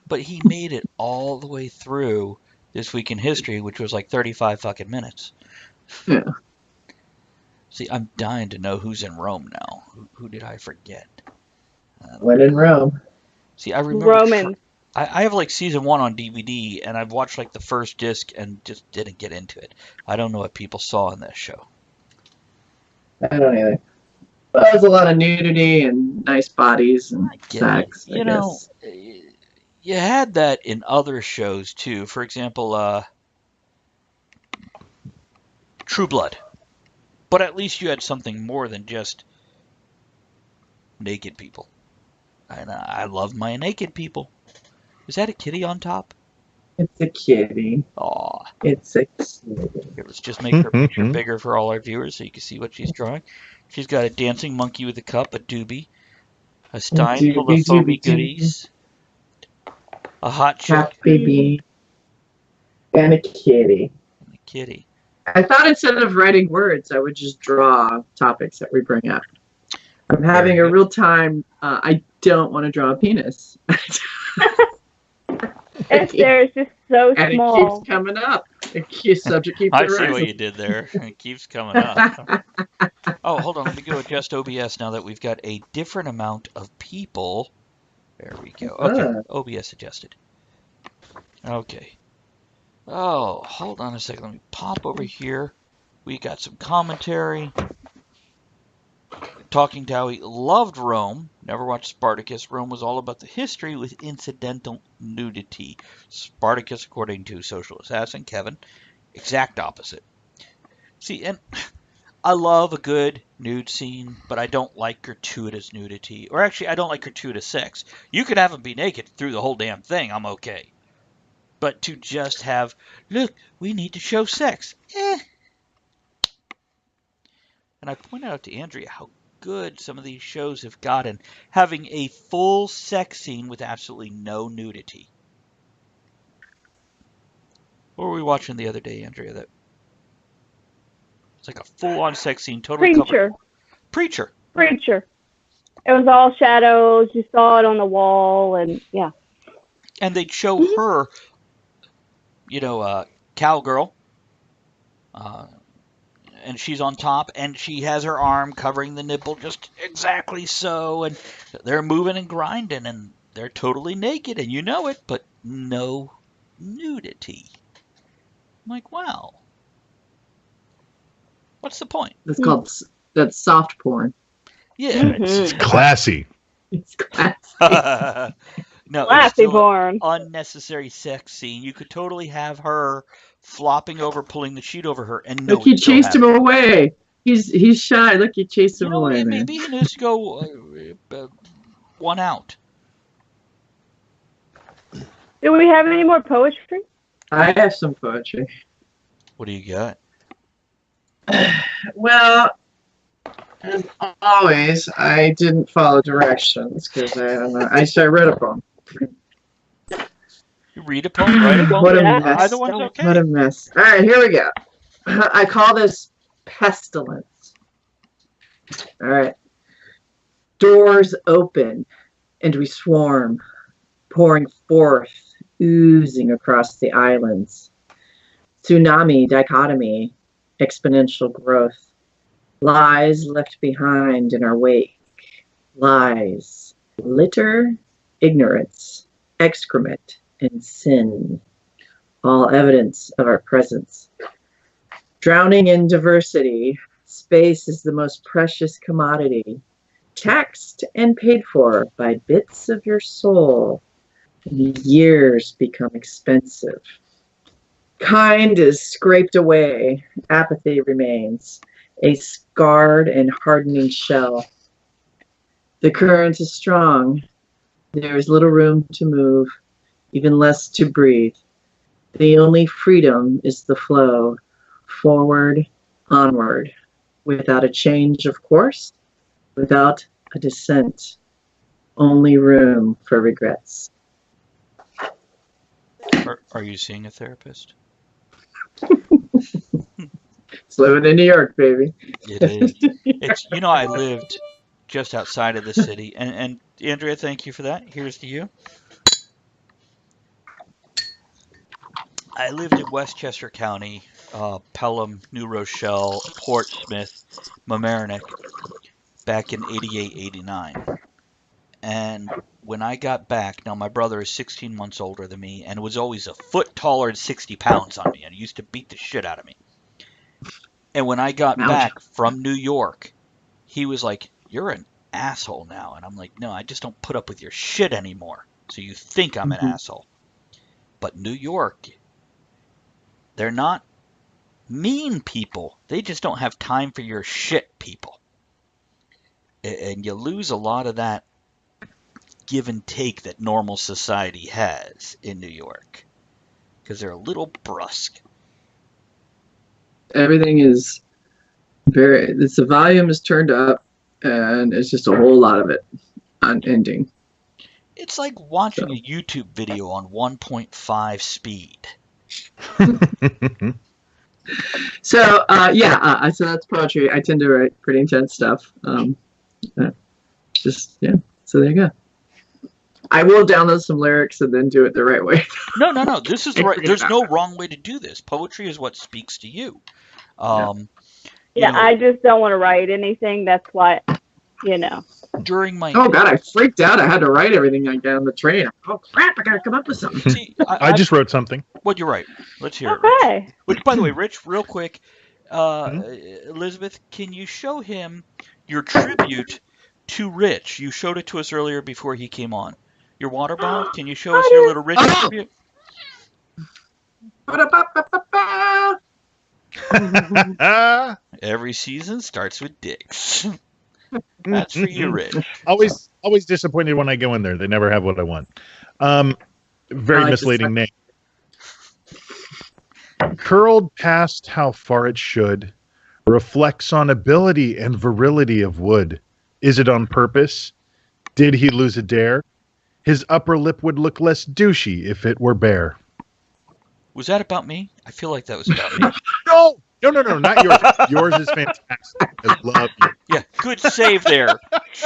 but he made it all the way through This Week in History, which was like 35 fucking minutes. Yeah. See, I'm dying to know who's in Rome now. Who did I forget? When in Rome. See, I remember Roman. I have like season 1 on DVD, and I've watched like the first disc and just didn't get into it. I don't know what people saw in this show. I don't either. But there's a lot of nudity and nice bodies and I get sex, it. You I know, guess. you had that in other shows too. For example, True Blood. But at least you had something more than just naked people. And I love my naked people. Is that a kitty on top? It's a kitty. Aw. It's a kitty. Here, let's just make her picture bigger for all our viewers so you can see what she's drawing. She's got a dancing monkey with a cup, a doobie, a stein full of foamy goodies, a hot Cat chick, baby. And a kitty. and a kitty. I thought instead of writing words, I would just draw topics that we bring up. I'm having a real time. I don't want to draw a penis. There's just so And it small. keeps coming up. The subject keeps I see arising. what you did there. It keeps coming up. Oh, hold on. Let me go adjust OBS now that we've got a different amount of people. There we go. Okay, OBS adjusted. Okay. Oh, hold on a second. Let me pop over here. We got some commentary. Talking Dowie loved Rome. Never watched Spartacus. Rome was all about the history with incidental nudity. Spartacus, according to Social Assassin Kevin, exact opposite. See, and I love a good nude scene, but I don't like gratuitous nudity. Or actually, I don't like gratuitous sex. You could have them be naked through the whole damn thing. I'm okay. But to just have, look, we need to show sex. And I pointed out to Andrea how good some of these shows have gotten, having a full sex scene with absolutely no nudity. What were we watching the other day, Andrea? That it's like a full-on sex scene, totally covered. Preacher. It was all shadows. You saw it on the wall, and yeah. And they'd show her, cowgirl, and she's on top, and she has her arm covering the nipple just exactly so, and they're moving and grinding, and they're totally naked, and you know it, but no nudity. I'm like, wow. What's the point? That's soft porn. Yeah. It's classy. It's classy. No, it's Classy still porn. unnecessary sex scene. You could totally have her flopping over, pulling the sheet over her, and no. Look, you chased him away. He's shy. Look, you chased him away, man. Maybe he needs to go one out. Do we have any more poetry? I have some poetry. What do you got? Well, as always, I didn't follow directions because I don't know. I read a poem. You read a poem, write a poem. What a mess. Either one's okay. What a mess. All right, here we go. I call this pestilence. All right. Doors open, and we swarm, pouring forth, oozing across the islands. Tsunami, dichotomy, exponential growth. Lies left behind in our wake. Lies, litter, ignorance, excrement, and sin. All evidence of our presence. Drowning in diversity, space is the most precious commodity. Taxed and paid for by bits of your soul. Years become expensive. Kind is scraped away. Apathy remains. A scarred and hardening shell. The current is strong. There is little room to move, even less to breathe. The only freedom is the flow, forward, onward, without a change of course, without a descent. Only room for regrets. Are you seeing a therapist? It's living in New York, baby. It is. It's, I lived just outside of the city. And Andrea, thank you for that. Here's to you. I lived in Westchester County, Pelham, New Rochelle, Portsmouth, Mamaroneck, back in 88, 89. And when I got back, now my brother is 16 months older than me and was always a foot taller and 60 pounds on me, and he used to beat the shit out of me. And when I got back from New York, he was like, "You're an asshole now." And I'm like, "No, I just don't put up with your shit anymore. So you think I'm an asshole." But New York, they're not mean people. They just don't have time for your shit people. And you lose a lot of that give and take that normal society has in New York because they're a little brusque. Everything is the volume is turned up, and it's just a whole lot of it unending. It's like watching a YouTube video on 1.5 speed. So that's poetry. I tend to write pretty intense stuff. So there you go. I will download some lyrics and then do it the right way. No. This is the right. There's no wrong way to do this. Poetry is what speaks to you. I just don't want to write anything. That's why, During my God, I freaked out. I had to write everything like down the train. Oh crap! I gotta come up with something. See, I just wrote something. What'd you write? Let's hear it. Okay. Rich. Which, by the way, Rich, real quick, Elizabeth, can you show him your tribute to Rich? You showed it to us earlier before he came on. Your water bottle? Can you show us your little Rich tribute? Every season starts with dicks. That's for you, Rich. Always disappointed when I go in there. They never have what I want. Very misleading name. Curled past how far it should, reflects on ability and virility of wood. Is it on purpose? Did he lose a dare? His upper lip would look less douchey if it were bare. Was that about me? I feel like that was about me. No, not yours. Yours is fantastic. I love you. Yeah, good save there,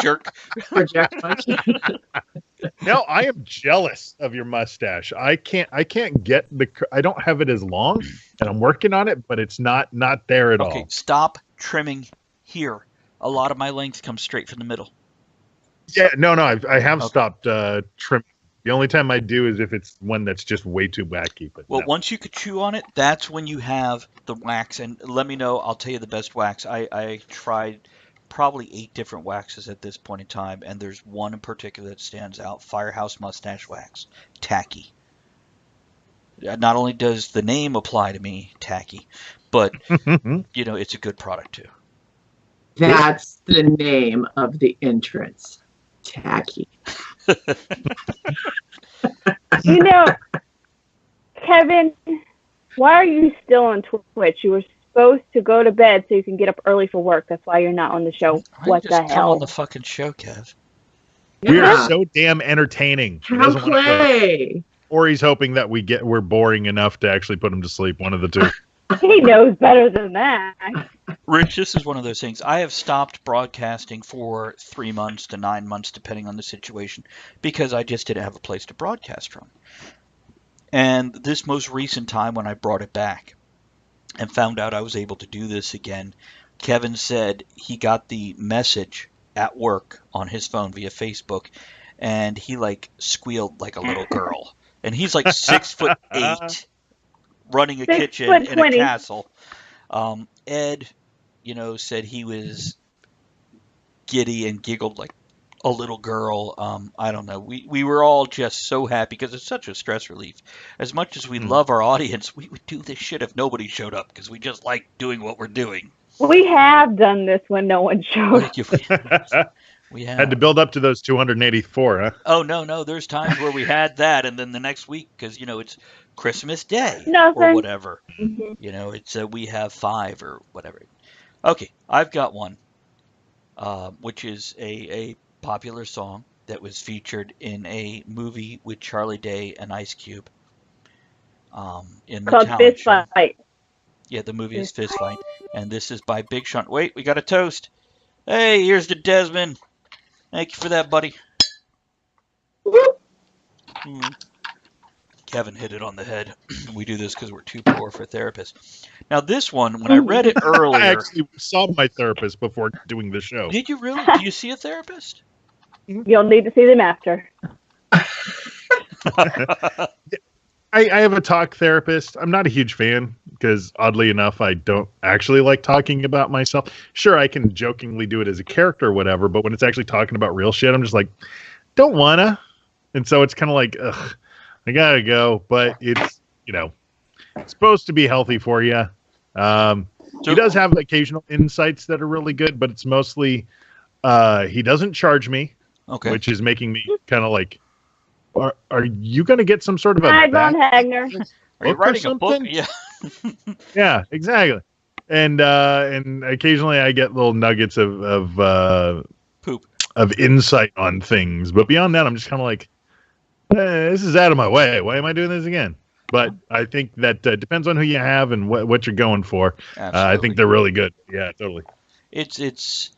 jerk. Now I am jealous of your mustache. I can't get I don't have it as long, and I'm working on it, but it's not there at Okay, all. stop trimming here. A lot of my length comes straight from the middle. Yeah, no, I have Okay. stopped trimming. The only time I do is if it's one that's just way too wacky. But Well, no. once you could chew on it, that's when you have the wax. And let me know, I'll tell you the best wax. I tried probably 8 different waxes at this point in time, and there's one in particular that stands out, Firehouse Mustache Wax. Tacky. Not only does the name apply to me, tacky, but, it's a good product too. That's the name of the entrance. Tacky. Kevin, why are you still on Twitch? You were supposed to go to bed so you can get up early for work. That's why you're not on the show. What the Just come hell? on the fucking show, Kev. We are Yeah. so damn entertaining. He Come doesn't wanna play. Or he's hoping that we're boring enough to actually put him to sleep. One of the two. He knows better than that. Rich, this is one of those things. I have stopped broadcasting for 3 months to 9 months, depending on the situation, because I just didn't have a place to broadcast from. And this most recent time when I brought it back and found out I was able to do this again, Kevin said he got the message at work on his phone via Facebook, and he squealed like a little girl. And he's like 6'8", running a 6 kitchen foot in a 20. castle. Ed, said he was giddy and giggled like a little girl. I don't know. We were all just so happy because it's such a stress relief. As much as we love our audience, we would do this shit if nobody showed up because we just like doing what we're doing. We have done this when no one showed up. We have. Had to build up to those 284, huh? Oh, no. There's times where we had that, and then the next week, because, it's Christmas Day or Nothing. whatever. Mhm. It's we have 5 or whatever. Okay, I've got one, which is a popular song that was featured in a movie with Charlie Day and Ice Cube. In the Called talent Fist show. Fight. Yeah, the movie is Fist Fight, and this is by Big Sean. Wait, we got a toast. Hey, here's to Desmond. Thank you for that, buddy. Kevin hit it on the head. We do this because we're too poor for therapists. Now, this one, when I read it earlier... I actually saw my therapist before doing the show. Did you really? Do you see a therapist? You'll need to see them after. I have a talk therapist. I'm not a huge fan because, oddly enough, I don't actually like talking about myself. Sure, I can jokingly do it as a character or whatever, but when it's actually talking about real shit, I'm just like, don't wanna. And so it's kind of like, ugh, I gotta go. But it's, it's supposed to be healthy for you. He does have occasional insights that are really good, but it's mostly, he doesn't charge me, Okay. which is making me kind of like, are you going to get some sort of a Hi, back Von Hagner. Are you book or writing a book? something? Yeah. Yeah, exactly. And occasionally I get little nuggets of Poop. of insight on things, but beyond that, I'm just kind of like, this is out of my way. Why am I doing this again? But I think that depends on who you have and what you're going for. Absolutely. I think they're really good. Yeah, totally. It's.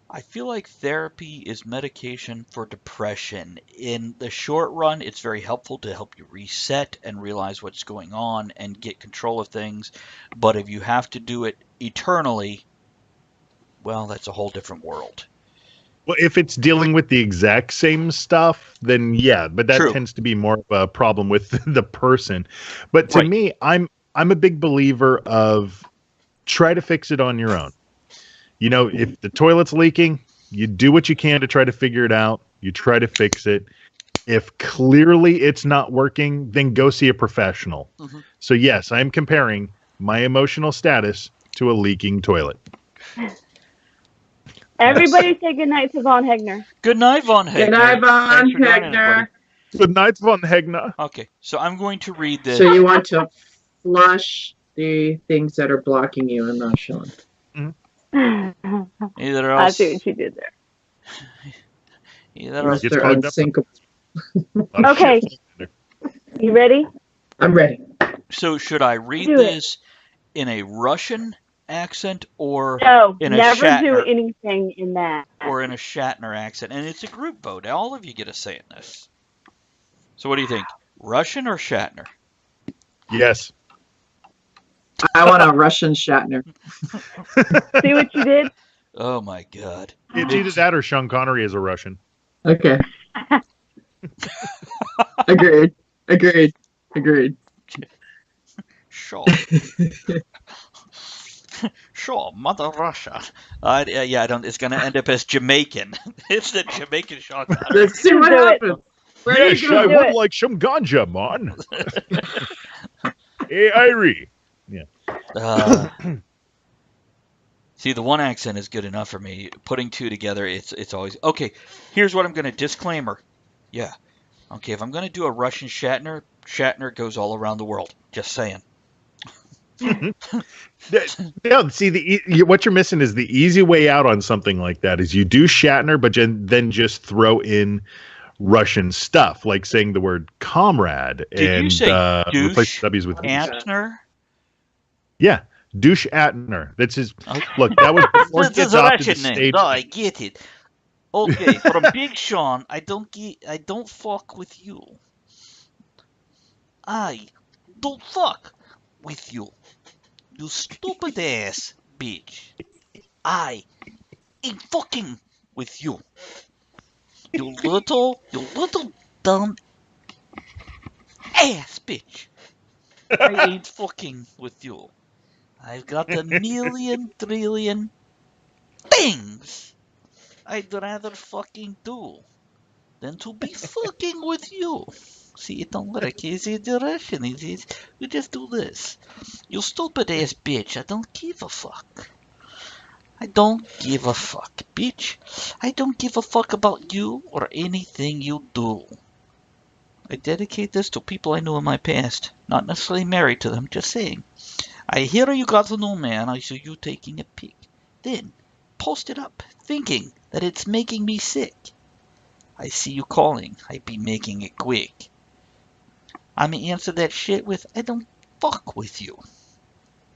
I feel like therapy is medication for depression. In the short run, it's very helpful to help you reset and realize what's going on and get control of things. But if you have to do it eternally, well, that's a whole different world. Well, if it's dealing with the exact same stuff, then yeah, but that True. tends to be more of a problem with the person. But to Right. me, I'm a big believer of try to fix it on your own. If the toilet's leaking, you do what you can to try to figure it out. You try to fix it. If clearly it's not working, then go see a professional. Mhm. So yes, I'm comparing my emotional status to a leaking toilet. Everybody say goodnight to Von Hagner. Good night, Von Hagner. Good night, Von Thanks for joining us, Hagner. Good night, Von Hegner. buddy. Okay, so I'm going to read this. So you want to flush the things that are blocking you emotionally. Either I else. see what you did there. Either else. Gets They're plugged up. unsinkable. Oh, Okay. shit. You ready? I'm ready. So should I read Do it. this in a Russian accent or No, in a never do Shatner anything in that. or in a Shatner accent? And it's a group vote. All of you get a say in this. So what do you think? Russian or Shatner? Yes. I want a Russian Shatner. See what you did? Oh my God. It's either that or Sean Connery is a Russian. Okay. Agreed. Sure. Sure, Mother Russia. Yeah, I don't. It's gonna end up as Jamaican. It's the Jamaican Sean Connery. Let's see what Do it. happens. Where Yes, do you I go? Do would it. like some ganja, man. Hey, Irie. See, the one accent is good enough for me. Putting two together, it's always okay. Here's what I'm gonna disclaimer. Yeah. Okay, if I'm gonna do a Russian Shatner, Shatner goes all around the world. Just saying. No, see, what you're missing is the easy way out on something like that is you do Shatner, but then just throw in Russian stuff, like saying the word comrade Did you and say replace douche W's with E's. Antner? Yeah, douche Atner. That's his. Okay. Look, that was before he This is a adopted the Russian name. stage. No, I get it. Okay, from Big Sean, I don't fuck with you. I don't fuck with you. You stupid ass bitch. I ain't fucking with you. You little dumb ass bitch. I ain't fucking with you. I've got a million trillion things I'd rather fucking do than to be fucking with you. See, it don't work. It's a direction. We just do this. You stupid ass bitch. I don't give a fuck. I don't give a fuck, bitch. I don't give a fuck about you or anything you do. I dedicate this to people I knew in my past. Not necessarily married to them, just saying. I hear you got a new man. I see you taking a pic. Then, post it up, thinking that it's making me sick. I see you calling. I be making it quick. I'ma answer that shit with, I don't fuck with you.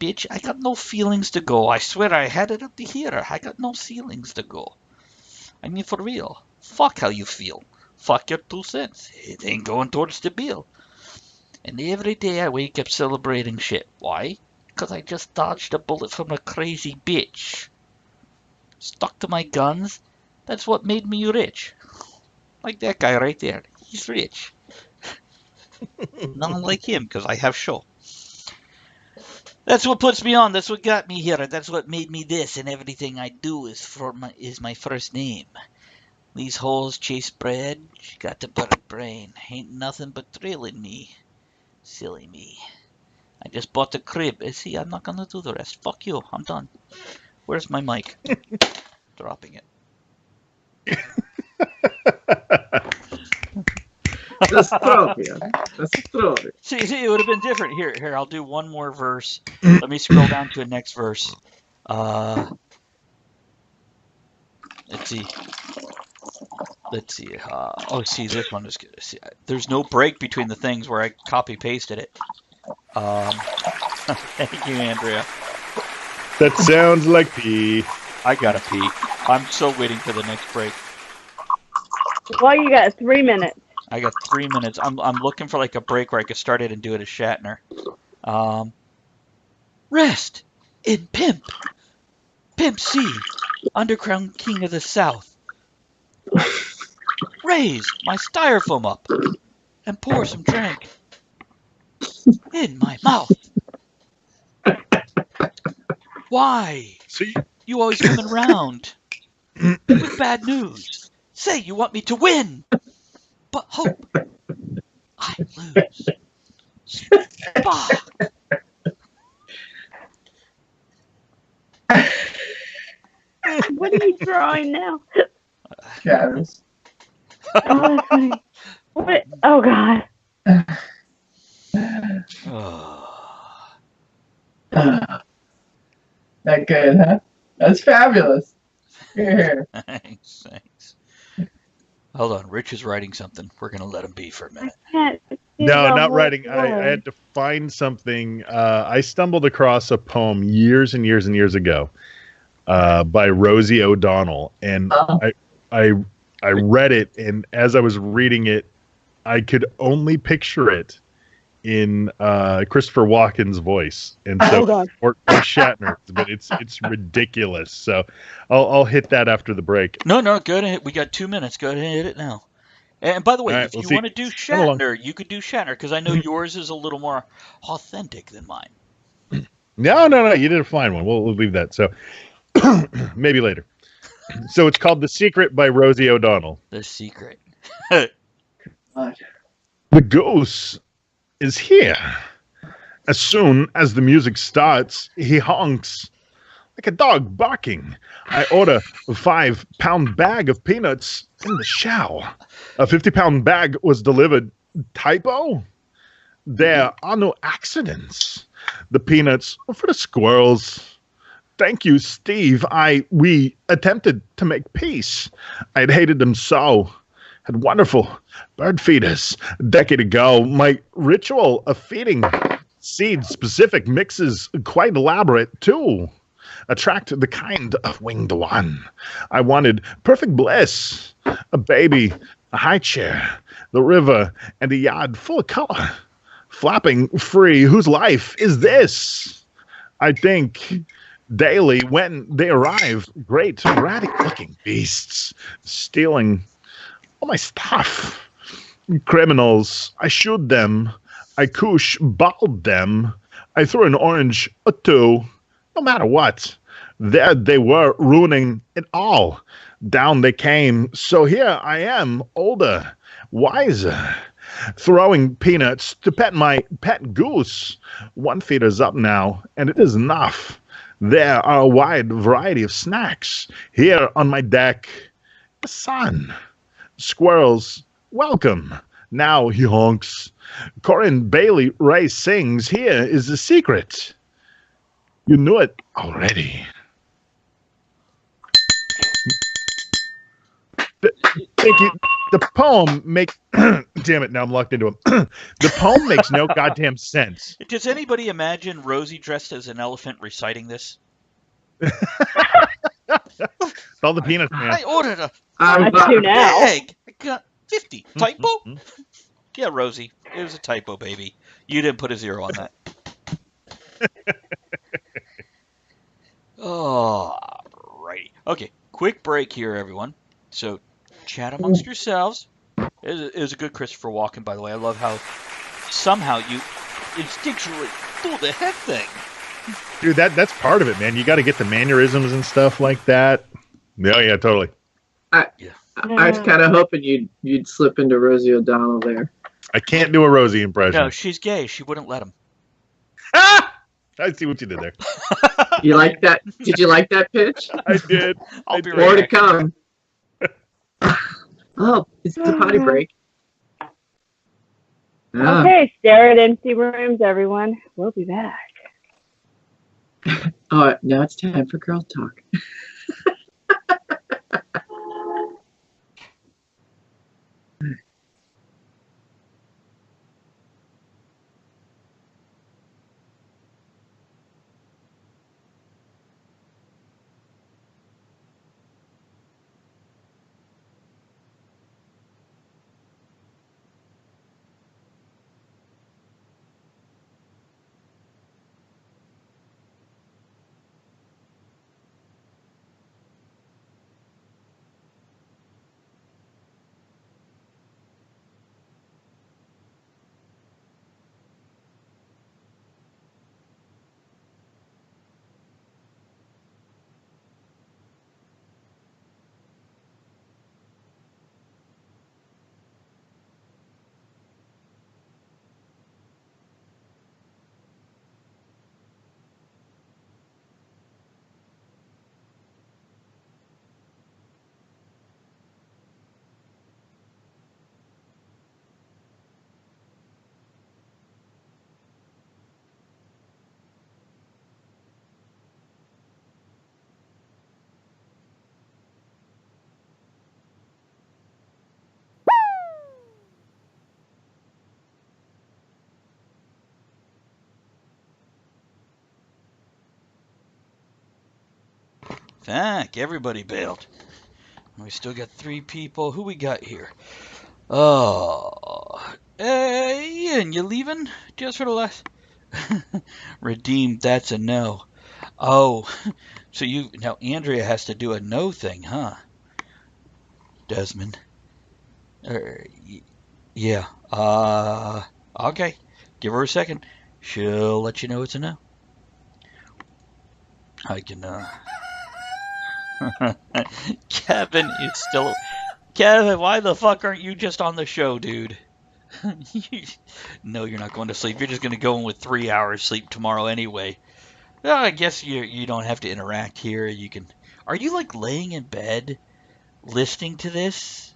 Bitch, I got no feelings to go. I swear I had it up to here. I got no feelings to go. I mean, for real. Fuck how you feel. Fuck your 2 cents. It ain't going towards the bill. And every day I wake up celebrating shit. Why? Because I just dodged a bullet from a crazy bitch. Stuck to my guns. That's what made me rich. Like that guy right there. He's rich. Not like him, because I have show. That's what puts me on. That's what got me here. That's what made me this. And everything I do is my first name. These hoes chase bread. She got the buttered brain. Ain't nothing but thrilling me. Silly me. I just bought the crib. See, I'm not gonna do the rest. Fuck you. I'm done. Where's my mic? Dropping it. Let's throw it. See, it would have been different. Here, I'll do one more verse. Let me scroll down to a next verse. Let's see. See, this one is good. See, there's no break between the things where I copy pasted it. Thank you, Andrea. That sounds like pee. I gotta pee. I'm still waiting for the next break. Well, you got 3 minutes. I got 3 minutes. I'm looking for like a break where I could start it and do it as Shatner. Rest in Pimp. Pimp C, underground king of the South. Raise my styrofoam up and pour some drink in my mouth. Why? So You always coming round with bad news. Say you want me to win, but hope I lose. Fuck. What are you drawing now? Travis. Oh, that's funny. What? Oh, God. That good, huh? That's fabulous. Here. Thanks. Hold on, Rich is writing something. We're gonna let him be for a minute. Can't No, the not whole writing. I word. had to find something. I stumbled across a poem years and years and years ago by Rosie O'Donnell, and Oh. I I read it, and as I was reading it, I could only picture it in Christopher Walken's voice, and so Oh, God. or Shatner, but it's ridiculous. So I'll hit that after the break. No, go ahead. We got 2 minutes. Go ahead and hit it now. And by the way, All right, if we'll you see. want to do Come along. Shatner, you could do Shatner because I know yours is a little more authentic than mine. No. You did a fine one. We'll leave that. So maybe later. So it's called The Secret by Rosie O'Donnell. The Secret. The goose is here. As soon as the music starts, he honks like a dog barking. I order a 5-pound bag of peanuts in the shower. A 50-pound bag was delivered. Typo? There are no accidents. The peanuts are for the squirrels. Thank you, Steve. We attempted to make peace. I'd hated them so. Had wonderful bird feeders a decade ago. My ritual of feeding seed-specific mixes quite elaborate, too. Attract the kind of winged one. I wanted perfect bliss. A baby, a high chair, the river, and a yard full of color. Flapping free, whose life is this? I think daily when they arrive, great erratic-looking beasts, stealing all my stuff. Criminals, I shoot them. I koosh balled them. I threw an orange or two. No matter what. There they were, ruining it all. Down they came. So here I am, older, wiser, throwing peanuts to pet my pet goose. One feeder's up now, and it is enough. There are a wide variety of snacks. Here on my deck, the sun. Squirrels, welcome. Now he honks. Corinne Bailey Ray sings, here is the secret. You knew it already. Thank you. The poem makes... Damn it, now I'm locked into him. The poem makes no goddamn sense. Does anybody imagine Rosie dressed as an elephant reciting this? All the peanuts, man. I ordered a I do now. bag. I got 50. Typo? Yeah, Rosie. It was a typo, baby. You didn't put a 0 on that. Alrighty. Okay, quick break here, everyone. So, chat amongst yourselves. It was a good Christopher Walken, by the way. I love how somehow you instinctually do the head thing. Dude, that's part of it, man. You got to get the mannerisms and stuff like that. Yeah, totally. I was kind of hoping you'd slip into Rosie O'Donnell there. I can't do a Rosie impression. No, she's gay. She wouldn't let him. I see what you did there. You like that? Did you like that pitch? I did. I'll be More right to back. come. Oh, it's the potty break. Ah. Okay, stare at empty rooms, everyone. We'll be back. Oh, now it's time for girl talk. Fuck, everybody bailed. We still got 3 people. Who we got here? Oh, Ian, you leaving? Just for the last... Redeemed, that's a no. Oh, so now Andrea has to do a no thing, huh? Desmond. Yeah. Okay. Give her a second. She'll let you know it's a no. I can, Kevin is still... Kevin, why the fuck aren't you just on the show, dude? No, you're not going to sleep. You're just going to go in with 3 hours sleep tomorrow anyway. Well, I guess you don't have to interact here. You can... Are you, like, laying in bed listening to this?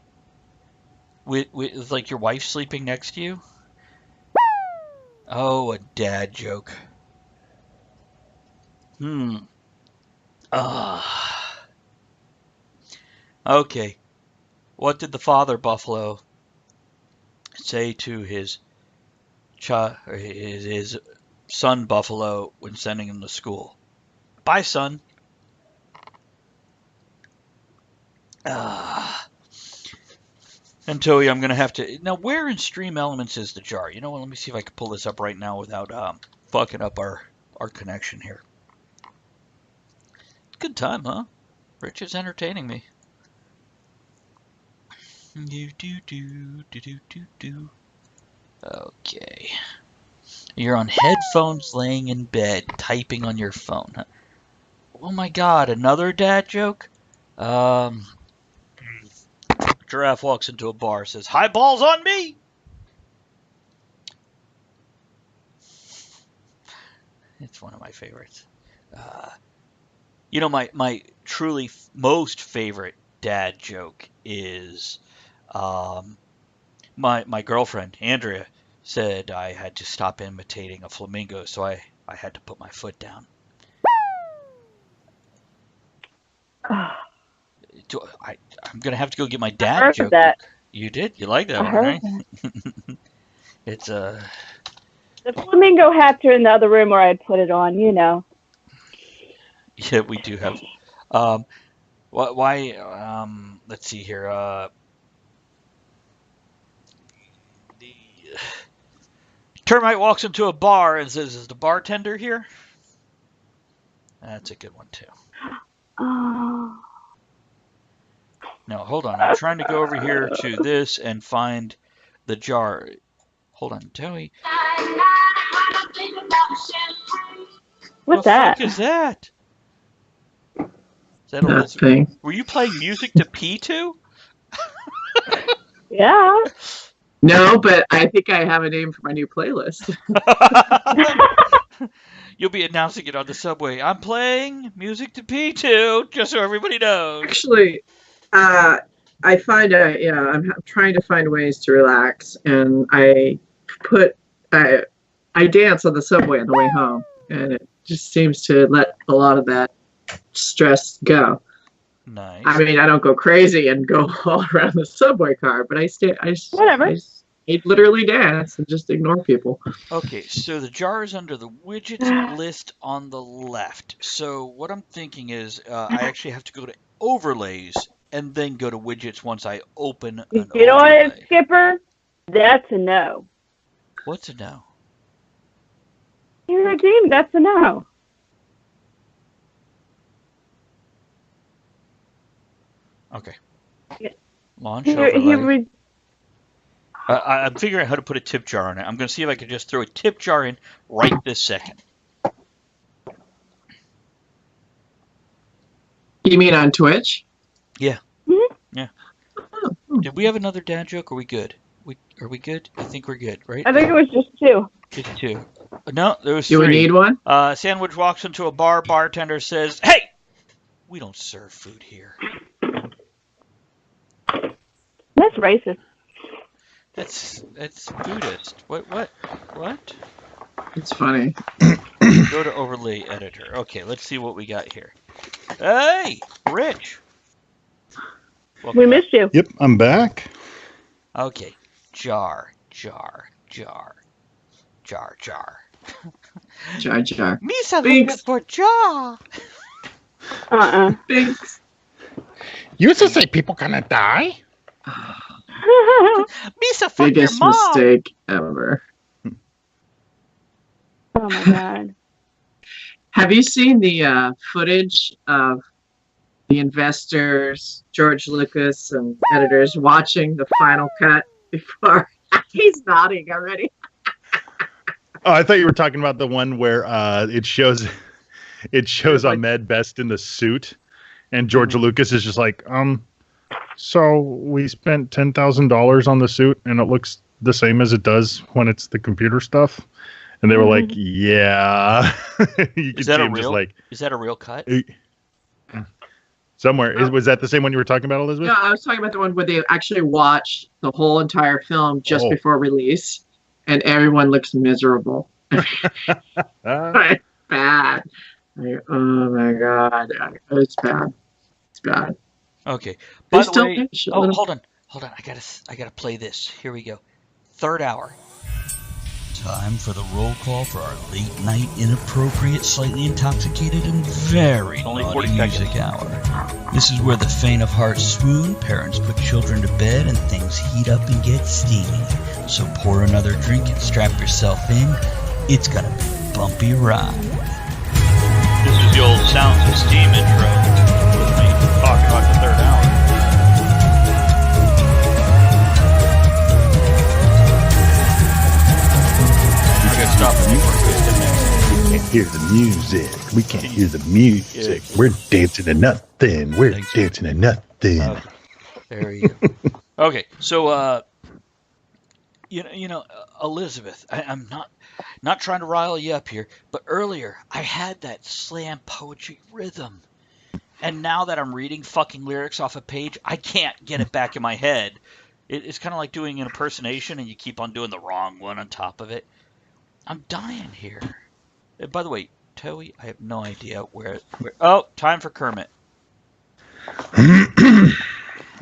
With like, your wife sleeping next to you? Oh, a dad joke. Okay. What did the father buffalo say to his son buffalo when sending him to school? Bye, son. And Toey, I'm going to have to... Now, where in Stream Elements is the jar? You know what? Let me see if I can pull this up right now without fucking up our connection here. Good time, huh? Rich is entertaining me. Okay. You're on headphones laying in bed, typing on your phone. Oh my god, another dad joke? Giraffe walks into a bar, says, "High balls on me!" It's one of my favorites. You know, my truly most favorite dad joke is my girlfriend, Andrea, said I had to stop imitating a flamingo, so I had to put my foot down. I'm going to have to go get my dad joke. That. You did? You like that I one, heard right? that. It's The flamingo hats are in the other room where I put it on, you know. Yeah, we do have. Why? Let's see here. The termite walks into a bar and says, "Is the bartender here?" That's a good one too. Oh. No, hold on. I'm trying to go over here to this and find the jar. Hold on, Toey. What's the that? fuck is that? Is that Nothing. Were you playing music to pee to? Yeah. No, but I think I have a name for my new playlist. You'll be announcing it on the subway. I'm playing music to pee to, just so everybody knows. Actually, I find I'm trying to find ways to relax, and I dance on the subway on the way home, and it just seems to let a lot of that stress go. Nice. I mean, I don't go crazy and go all around the subway car, but I literally dance and just ignore people. Okay, so the jar is under the widgets list on the left. So what I'm thinking is I actually have to go to overlays and then go to widgets once I open an overlay. You know what, Skipper? That's a no. What's a no? You're redeemed. That's a no. Okay. Yeah. Launch overlay. I'm figuring out how to put a tip jar on it. I'm going to see if I can just throw a tip jar in right this second. You mean on Twitch? Yeah. Mm-hmm. Yeah. Did we have another dad joke? Are we good? Are we good? I think we're good, right? I think it was just 2. Just 2. No, there was 3. Do we need one? Sandwich walks into a bar. Bartender says, "Hey, we don't serve food here." That's racist. That's Buddhist. What? It's funny. Go to overlay editor. Okay, let's see what we got here. Hey, Rich. Welcome We missed you. Yep, I'm back. Okay. Jar. Jar Jar. Me said Thanks. for jar. Thanks. You used to say people gonna die? Misa, fuck your Biggest mom. mistake ever. Oh my god. Have you seen the footage of the investors, George Lucas, and editors watching the final cut before? He's nodding already. Oh, I thought you were talking about the one where it shows Ahmed Best in the suit, and George Lucas is just like, so we spent $10,000 on the suit, and it looks the same as it does when it's the computer stuff. And they were like, yeah. You Is that a real cut? Somewhere. Was that the same one you were talking about, Elizabeth? No, I was talking about the one where they actually watched the whole entire film just before release, and everyone looks miserable. Bad. Like, oh my god, it's bad. It's bad. Okay. By the way, hold on. I gotta play this. Here we go. Third hour. Time for the roll call for our late night, inappropriate, slightly intoxicated, and very Only naughty 40 music hour. This is where the faint of heart swoon, parents put children to bed, and things heat up and get steamy. So pour another drink and strap yourself in. It's gonna be a bumpy ride. This is the old Sounds of Steam intro with me talking about the third hour. I gotta stop it before it goes to next. We can't hear the music. We can't hear the music. We're dancing to nothing. We're dancing to nothing. Okay. There you go. Okay, so you know, Elizabeth, I'm not trying to rile you up here, but earlier I had that slam poetry rhythm, and now that I'm reading fucking lyrics off a page, I can't get it back in my head. It's kind of like doing an impersonation, and you keep on doing the wrong one on top of it. I'm dying here. By the way, Toey, I have no idea where. Oh, time for Kermit. All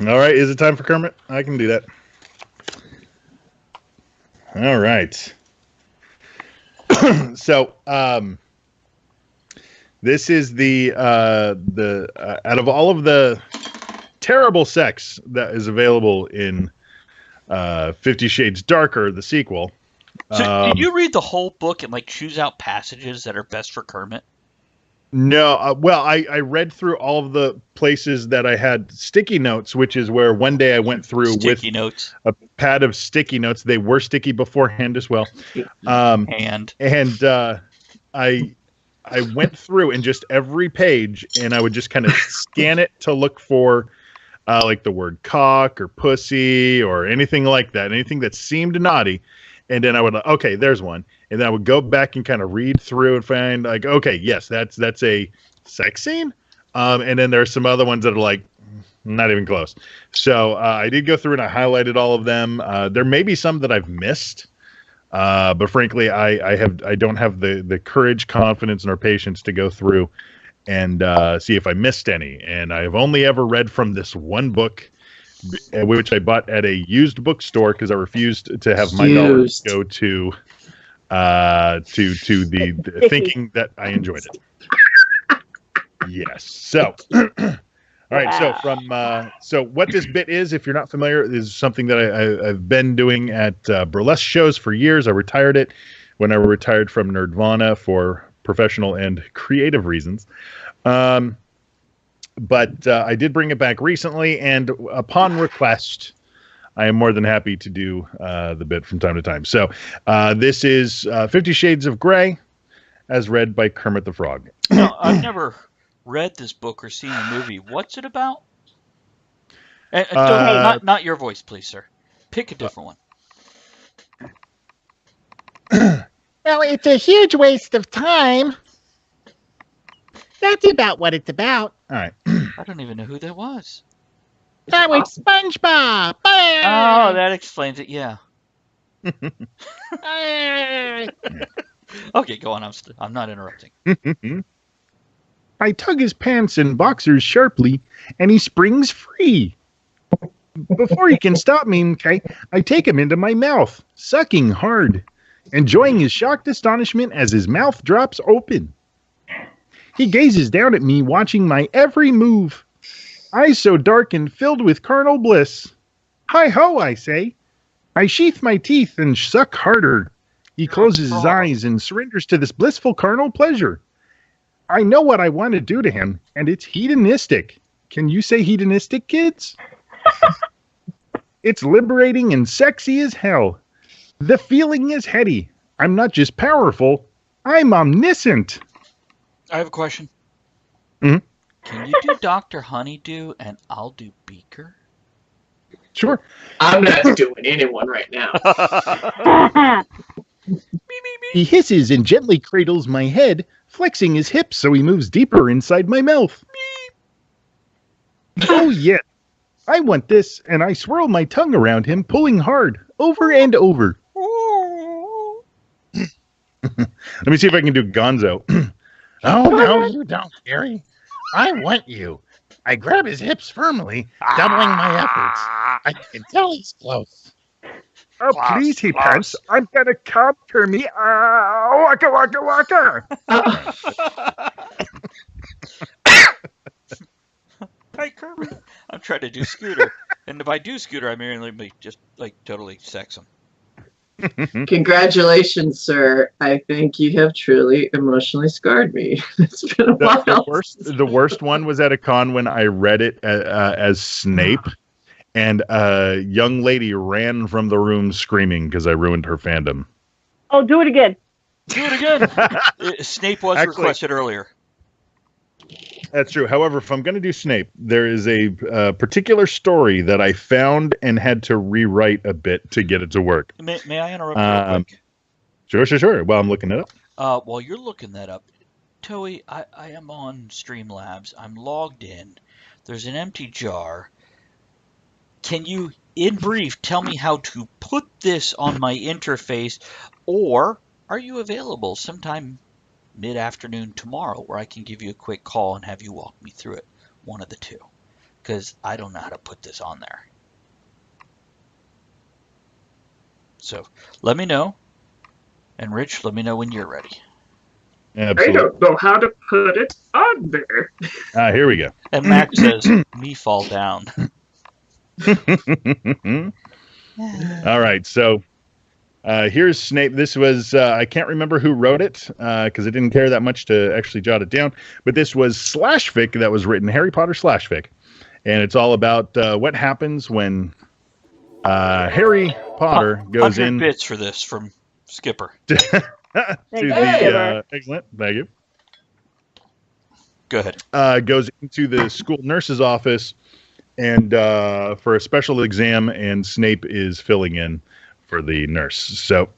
right, is it time for Kermit? I can do that. All right. So, this is the out of all of the terrible sex that is available in 50 Shades Darker, the sequel. So, did you read the whole book and like choose out passages that are best for Kermit? No, well, I read through all of the places that I had sticky notes, which is where one day I went through with a pad of sticky notes. They were sticky beforehand as well. And I went through and just every page, and I would just kind of scan it to look for like the word cock or pussy or anything like that, anything that seemed naughty. And then I would, okay, there's one. And then I would go back and kind of read through and find like, okay, yes, that's a sex scene. And then there are some other ones that are like, not even close. So I did go through and I highlighted all of them. There may be some that I've missed. But frankly, I don't have the courage, confidence, nor patience to go through and see if I missed any. And I've only ever read from this one book, which I bought at a used bookstore because I refused to have my dollars go to the thinking that I enjoyed it. Yes. So, all right. So so what this bit is, if you're not familiar, is something that I've been doing at burlesque shows for years. I retired it when I retired from Nerdvana for professional and creative reasons. But I did bring it back recently, and upon request, I am more than happy to do the bit from time to time. So this is 50 Shades of Grey, as read by Kermit the Frog. No, I've never read this book or seen the movie. What's it about? Not your voice, please, sir. Pick a different one. Well, it's a huge waste of time. That's about what it's about. All right. I don't even know who that was. That was SpongeBob. Oh, that explains it. Yeah. Okay, go on. I'm not interrupting. I tug his pants and boxers sharply, and he springs free. Before he can stop me, I take him into my mouth, sucking hard, enjoying his shocked astonishment as his mouth drops open. He gazes down at me, watching my every move. Eyes so dark and filled with carnal bliss. Hi-ho, I say. I sheath my teeth and suck harder. He closes his eyes and surrenders to this blissful carnal pleasure. I know what I want to do to him, and it's hedonistic. Can you say hedonistic, kids? It's liberating and sexy as hell. The feeling is heady. I'm not just powerful, I'm omniscient. I have a question. Mhm. Can you do Dr. Honeydew and I'll do Beaker? Sure. I'm not doing anyone right now. He hisses and gently cradles my head, flexing his hips so he moves deeper inside my mouth. Oh, yeah. I want this, and I swirl my tongue around him, pulling hard, over and over. Let me see if I can do Gonzo. Oh, no, you don't, Gary. I want you. I grab his hips firmly, doubling my efforts. I can tell he's close. Oh, please, he pants. I'm gonna come to me. Waka, waka, waka. Hey, Kirby. I'm trying to do Scooter. And if I do Scooter, I merely just, totally sex him. Congratulations, sir. I think you have truly emotionally scarred me. It's been a while. The worst one was at a con when I read it as Snape, and a young lady ran from the room screaming because I ruined her fandom. Oh, do it again. Do it again. Snape was requested earlier. That's true. However, if I'm going to do Snape, there is a particular story that I found and had to rewrite a bit to get it to work. May I interrupt real quick? Sure. Well, I'm looking it up. While you're looking that up, Toei, I am on Streamlabs. I'm logged in. There's an empty jar. Can you, in brief, tell me how to put this on my interface, or are you available sometime mid-afternoon tomorrow where I can give you a quick call and have you walk me through it? One of the two. Because I don't know how to put this on there. So, let me know. And Rich, let me know when you're ready. Absolutely. I don't know how to put it on there. Here we go. And Mac says, me fall down. All right, so here's Snape. This was, I can't remember who wrote it because I didn't care that much to actually jot it down, but this was Slashfic that was written, Harry Potter Slashfic. And it's all about what happens when Harry Potter goes 100 in. bits for this from Skipper. Excellent. Thank you. Go ahead. Goes into the school nurse's office and for a special exam, and Snape is filling in for the nurse. So,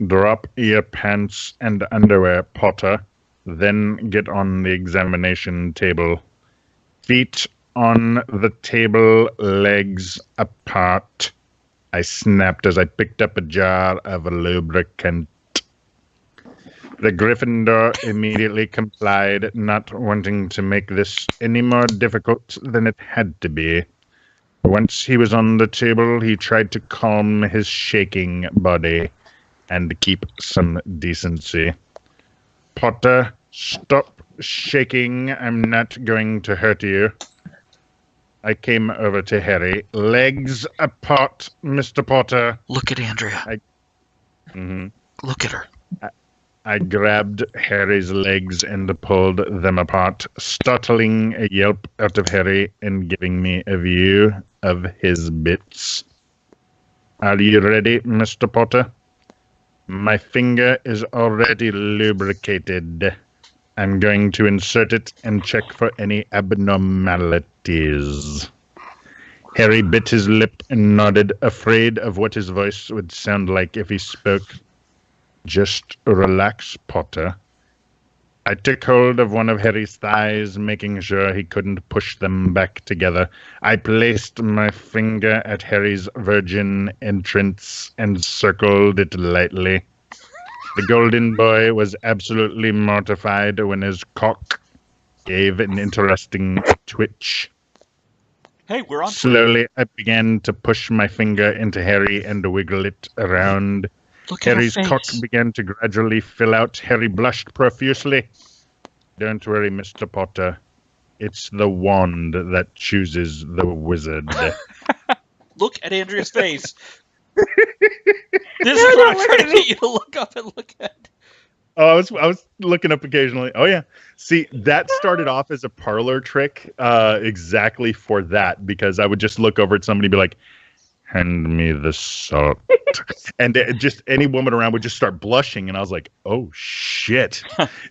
drop your pants and underwear, Potter. Then get on the examination table. Feet on the table, legs apart. I snapped as I picked up a jar of lubricant. The Gryffindor immediately complied, not wanting to make this any more difficult than it had to be. Once he was on the table, he tried to calm his shaking body and keep some decency. Potter, stop shaking. I'm not going to hurt you. I came over to Harry. Legs apart, Mr. Potter. Look at Andrea. Look at her. I grabbed Harry's legs and pulled them apart, startling a yelp out of Harry and giving me a view of his bits. Are you ready, Mr. Potter? My finger is already lubricated. I'm going to insert it and check for any abnormalities. Harry bit his lip and nodded, afraid of what his voice would sound like if he spoke. Just relax, Potter. I took hold of one of Harry's thighs, making sure he couldn't push them back together. I placed my finger at Harry's virgin entrance and circled it lightly. The golden boy was absolutely mortified when his cock gave an interesting twitch. Hey, we're on. Slowly, I began to push my finger into Harry and wiggle it around. Look at her Harry's cock face. began to gradually fill out. Harry blushed profusely. Don't worry, Mr. Potter. It's the wand that chooses the wizard. Look at Andrea's face. This is what I'm trying to get you to look up and look at. Oh, I was looking up occasionally. Oh yeah. See, that started off as a parlor trick, exactly for that, because I would just look over at somebody and be like, "Hand me the salt," and just any woman around would just start blushing, and I was like, "Oh shit,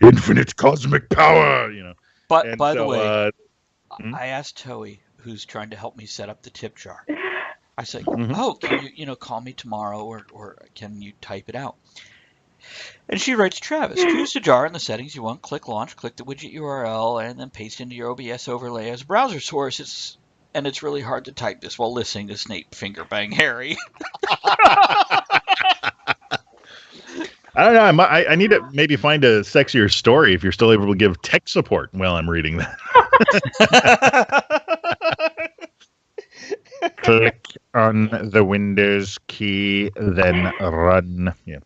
infinite cosmic power!" You know. But And by the so, way, I asked Toey, who's trying to help me set up the tip jar. I said, "Oh, can you call me tomorrow, or can you type it out?" And she writes, "Travis, choose the jar in the settings you want, click launch, click the widget URL, and then paste into your OBS overlay as a browser source. It's really hard to type this while listening to Snape finger bang Harry." I don't know. I need to maybe find a sexier story if you're still able to give tech support while I'm reading that. Click on the Windows key, then run. Yeah.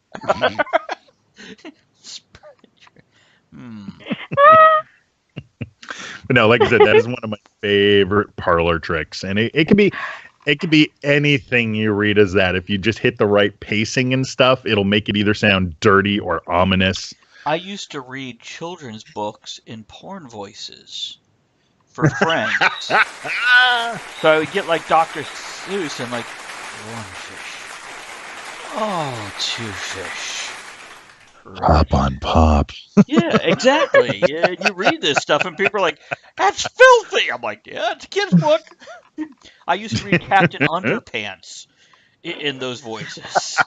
But no, like I said, that is one of my favorite parlor tricks, and it could be anything you read as that. If you just hit the right pacing and stuff, it'll make it either sound dirty or ominous. I used to read children's books in porn voices for friends. So I would get like Dr. Seuss and like, one fish. Oh, two fish. Pop on pop. Yeah, exactly. Yeah, you read this stuff and people are like, "That's filthy." I'm like, "Yeah, it's a kid's book." I used to read Captain Underpants in those voices.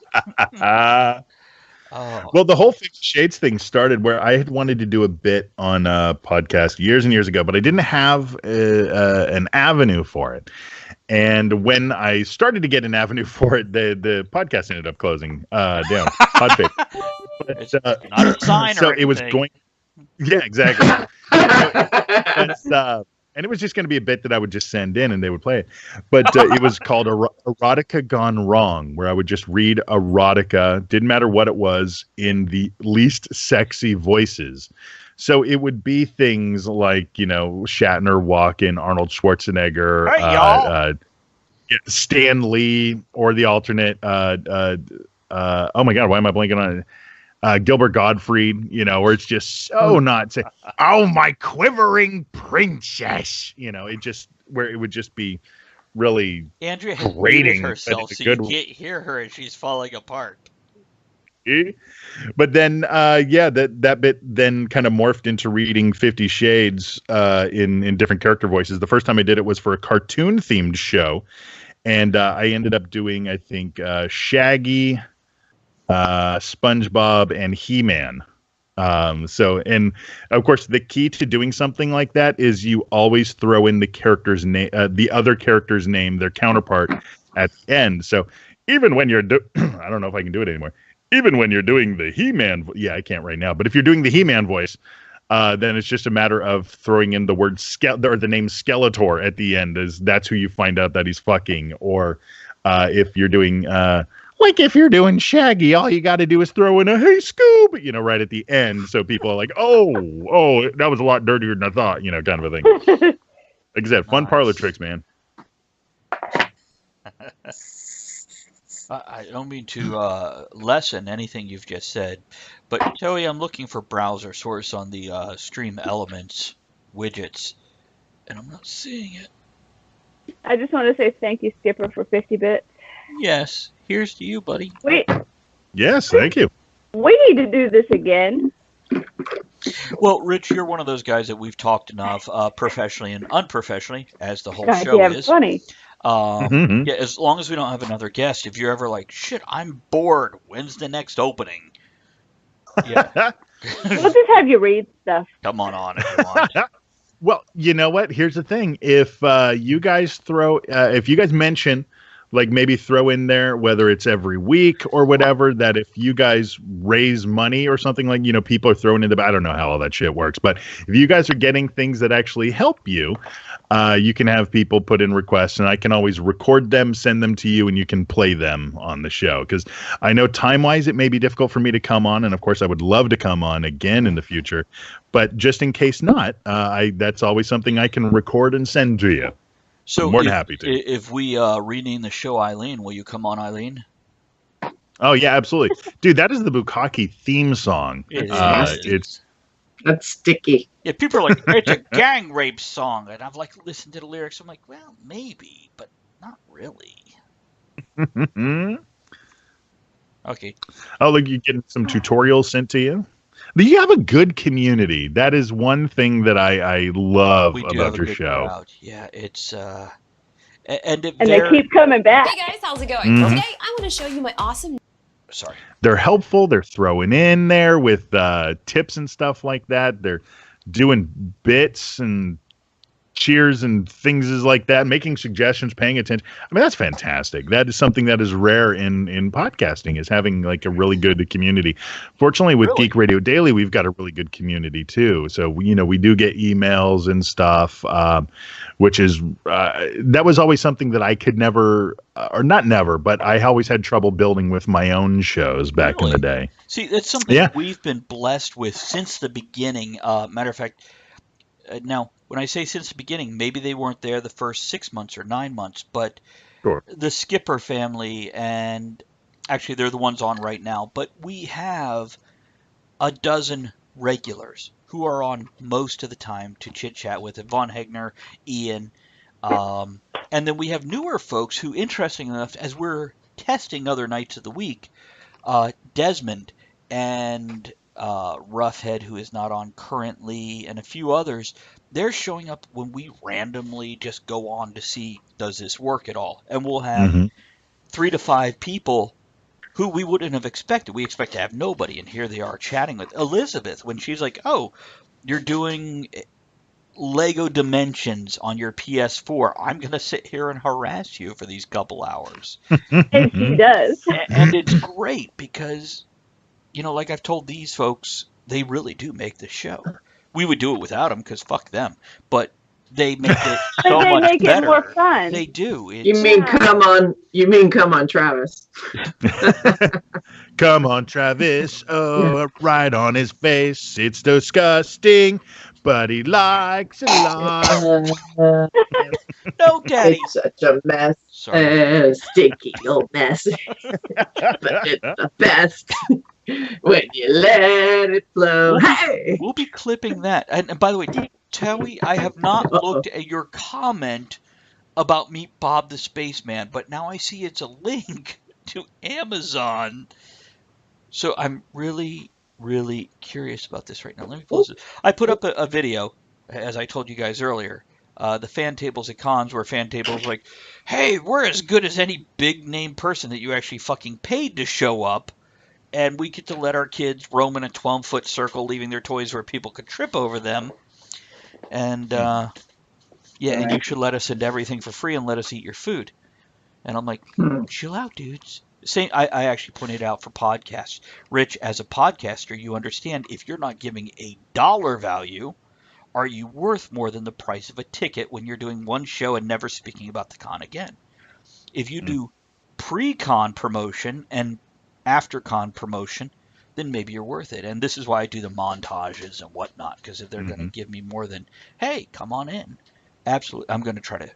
Oh. Well, the whole 50 Shades thing started where I had wanted to do a bit on a podcast years and years ago, but I didn't have an avenue for it. And when I started to get an avenue for it, the podcast ended up closing down. Podpage. It's not a sign so or anything. it was going. Yeah, exactly. And it was just going to be a bit that I would just send in and they would play it. But it was called Erotica Gone Wrong, where I would just read erotica, didn't matter what it was, in the least sexy voices. So it would be things like, Shatner walking, Arnold Schwarzenegger, Stan Lee, or the alternate, oh my God, why am I blanking on it? Gilbert Gottfried, where it's just so not say, "Oh, my quivering princess," where it would just be really Andrea has grating muted herself, so you can't hear her and she's falling apart. But then, that bit then kind of morphed into reading 50 Shades in different character voices. The first time I did it was for a cartoon-themed show, and I ended up doing, I think, Shaggy, SpongeBob, and He-Man. And of course, the key to doing something like that is you always throw in the character's name, the other character's name, their counterpart, at the end. So even when you're, I don't know if I can do it anymore. Even when you're doing the He-Man, I can't right now. But if you're doing the He-Man voice, then it's just a matter of throwing in the word or the name Skeletor at the end. That's who you find out that he's fucking. Or if you're doing. If you're doing Shaggy, all you got to do is throw in a "Hey Scoob," right at the end, so people are like, "Oh, that was a lot dirtier than I thought," kind of a thing. Like I said, fun parlor tricks, man. I don't mean to lessen anything you've just said, but Joey, I'm looking for browser source on the Stream Elements widgets, and I'm not seeing it. I just want to say thank you, Skipper, for 50 bits. Yes. Here's to you, buddy. Wait. Yes, thank you. We need to do this again. Well, Rich, you're one of those guys that we've talked enough professionally and unprofessionally, as the whole show is. Funny. Yeah, as long as we don't have another guest, if you're ever like, "Shit, I'm bored. When's the next opening?" Yeah. We'll just have you read stuff. Come on if you want. Well, you know what? Here's the thing. If you guys mention like maybe throw in there, whether it's every week or whatever, that if you guys raise money or something, like, people are throwing in I don't know how all that shit works, but if you guys are getting things that actually help you, you can have people put in requests, and I can always record them, send them to you, and you can play them on the show. Because I know time-wise it may be difficult for me to come on, and of course I would love to come on again in the future. But just in case not, that's always something I can record and send to you. So I'm more than happy to. If we rename the show Eileen, will you come on, Eileen? Oh, yeah, absolutely. Dude, that is the Bukkake theme song. That's sticky. Yeah, people are like, it's a gang rape song. And I've listened to the lyrics. I'm like, well, maybe, but not really. Okay. Oh, look, you're getting some tutorials sent to you. You have a good community. That is one thing that I love about your show. Crowd. Yeah, it's and they keep coming back. Hey guys, how's it going? Today I'm going to show you my awesome. Sorry. They're helpful. They're throwing in there with tips and stuff like that. They're doing bits and cheers and things like that, making suggestions, paying attention. I mean, that's fantastic. That is something that is rare in podcasting, is having a really good community. Fortunately, with Geek Radio Daily, we've got a really good community too. So we do get emails and stuff, which is that was always something that I could never, or not never, but I always had trouble building with my own shows back in the day. See, that's something we've been blessed with since the beginning. Matter of fact, now, when I say since the beginning, maybe they weren't there the first 6 months or 9 months, but the Skipper family, and actually they're the ones on right now, but we have a dozen regulars who are on most of the time to chit-chat with Von Hegner, Ian, and then we have newer folks who, interesting enough, as we're testing other nights of the week, Desmond and Roughhead, who is not on currently, and a few others, they're showing up when we randomly just go on to see, does this work at all? And we'll have 3 to 5 people who we wouldn't have expected. We expect to have nobody, and here they are chatting with Elizabeth when she's like, oh, you're doing Lego Dimensions on your PS4. I'm going to sit here and harass you for these couple hours. And she does. And it's great because, like I've told these folks, they really do make the show. We would do it without them because fuck them. But they make it so much make better. It more fun. They do. You mean come on, Travis? Come on, Travis. Oh, right on his face. It's disgusting, but he likes it a lot. No, Daddy. It's such a mess. Stinky old mess. But it's the best. When you let it flow. We'll be clipping that. And by the way, Towie, I have not looked at your comment about Meet Bob the Spaceman, but now I see it's a link to Amazon. So I'm really, really curious about this right now. Let me pause it. I put up a video, as I told you guys earlier, the fan tables at cons, where fan tables were like, hey, we're as good as any big name person that you actually fucking paid to show up. And we get to let our kids roam in a 12-foot circle, leaving their toys where people could trip over them. And, and you should let us send everything for free and let us eat your food. And I'm like, chill out, dudes. I actually pointed out for podcasts. Rich, as a podcaster, you understand if you're not giving a dollar value, are you worth more than the price of a ticket when you're doing one show and never speaking about the con again? If you do pre-con promotion and after-con promotion, then maybe you're worth it. And this is why I do the montages and whatnot, because if they're going to give me more than, hey, come on in, absolutely, I'm going to try to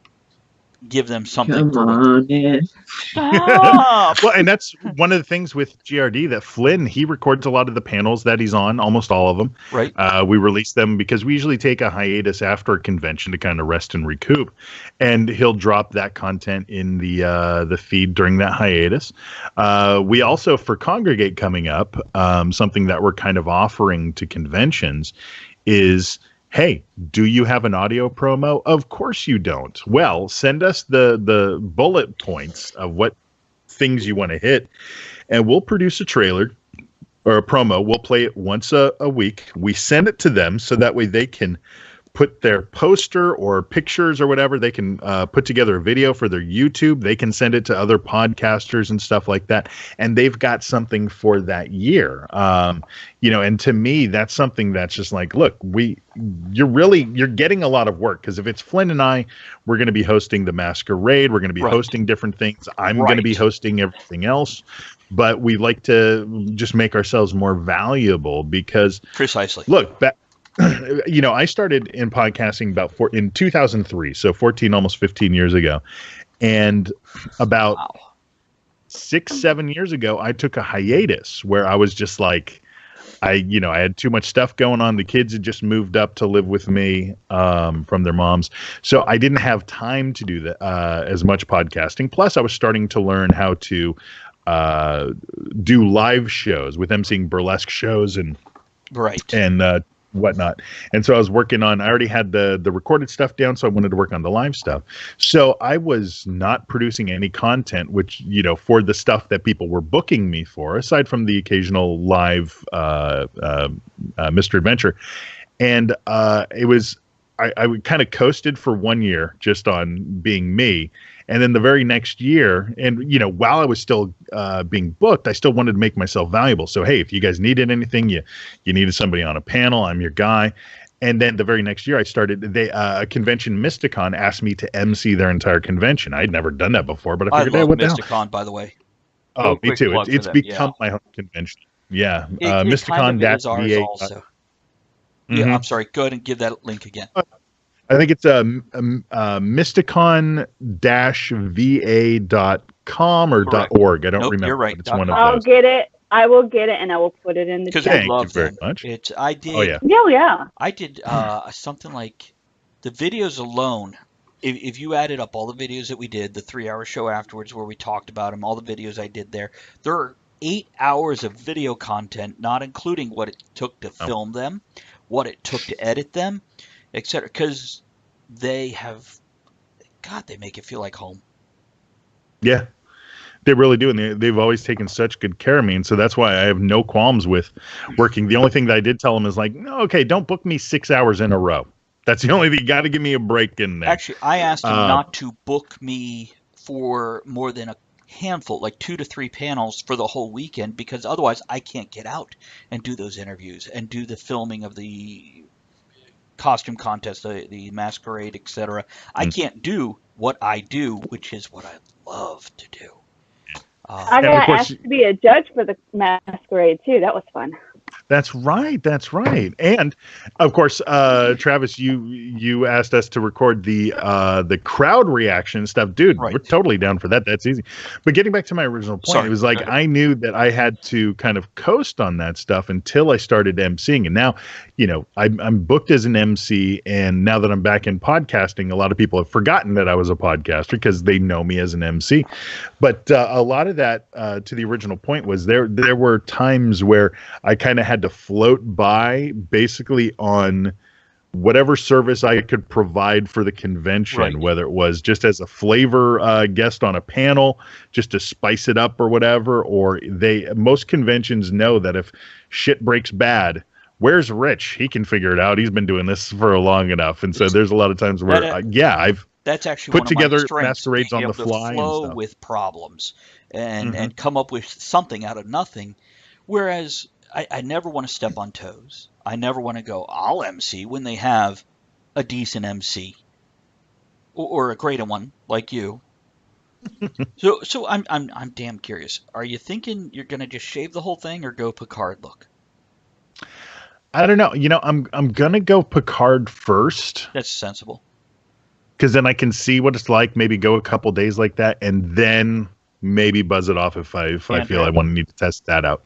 give them something. Come on in. Stop! Well, and that's one of the things with GRD, that Flynn, he records a lot of the panels that he's on, almost all of them. Right. We release them because we usually take a hiatus after a convention to kind of rest and recoup, and he'll drop that content in the feed during that hiatus. We also, for Congregate coming up, something that we're kind of offering to conventions is, hey, do you have an audio promo? Of course you don't. Well, send us the bullet points of what things you want to hit, and we'll produce a trailer or a promo. We'll play it once a week. We send it to them so that way they can put their poster or pictures or whatever. They can put together a video for their YouTube. They can send it to other podcasters and stuff like that. And they've got something for that year. And to me, that's something that's just like, look, you're getting a lot of work, because if it's Flynn and I, we're going to be hosting the masquerade. We're going to be hosting different things. I'm going to be hosting everything else. But we like to just make ourselves more valuable, because precisely. Look, I started in podcasting in 2003, so 14, almost 15 years ago. And about 6-7 years ago, I took a hiatus where I was just like, I had too much stuff going on. The kids had just moved up to live with me from their moms. So I didn't have time to do that as much podcasting. Plus, I was starting to learn how to do live shows with emceeing burlesque shows and whatnot. And so I was working on, I already had the recorded stuff down, so I wanted to work on the live stuff. So I was not producing any content, which, for the stuff that people were booking me for, aside from the occasional live Mr. Adventure. And it was, I kind of coasted for 1 year just on being me. And then the very next year, and while I was still being booked, I still wanted to make myself valuable. So hey, if you guys needed anything, you needed somebody on a panel, I'm your guy. And then the very next year, I started a convention, Mysticon, asked me to MC their entire convention. I'd never done that before, but I figured, I love Mysticon, by the way. Oh, me too. It's become my home convention. Yeah, Mysticon-VA. Also. Yeah, I'm sorry. Go ahead and give that link again. I think it's mysticon-va.com or .org. I don't remember. You're right. It's one of those. I'll get it. I will get it, and I will put it in the chat. Thank you very much. I did. Oh, yeah. Yeah. I did something like the videos alone. If you added up all the videos that we did, the 3-hour show afterwards where we talked about them, all the videos I did there are 8 hours of video content, not including what it took to film them, what it took to edit them, etc. Because they make it feel like home. Yeah, they really do. And they've always taken such good care of me. And so that's why I have no qualms with working. The only thing that I did tell them is like, no, okay, don't book me 6 hours in a row. That's the only thing. You got to give me a break in there. Actually, I asked them not to book me for more than a handful, like 2 to 3 panels for the whole weekend, because otherwise I can't get out and do those interviews and do the filming of the costume contest, the masquerade, etc. I can't do what I do, which is what I love to do. I got asked to be a judge for the masquerade too. That was fun. That's right. And of course, Travis, you asked us to record the crowd reaction stuff. Dude, we're totally down for that. That's easy. But getting back to my original point, it was like I knew that I had to kind of coast on that stuff until I started emceeing. And now, I'm booked as an MC, and now that I'm back in podcasting, a lot of people have forgotten that I was a podcaster because they know me as an MC. But a lot of that, to the original point, was there were times where I kind of had to float by basically on whatever service I could provide for the convention, whether it was just as a flavor guest on a panel, just to spice it up or whatever, or most conventions know that if shit breaks bad, where's Rich? He can figure it out. He's been doing this for long enough. And so there's a lot of times where, I've that's actually put one together of my masquerades on the fly, flow and stuff. with problems and come up with something out of nothing. Whereas I never want to step on toes. I never want to go, I'll MC when they have a decent MC or a great one like you. So I'm damn curious. Are you thinking you're going to just shave the whole thing or go Picard look? I don't know. I'm going to go Picard first. That's sensible. Because then I can see what it's like, maybe go a couple days like that, and then maybe buzz it off if I feel I need to test that out.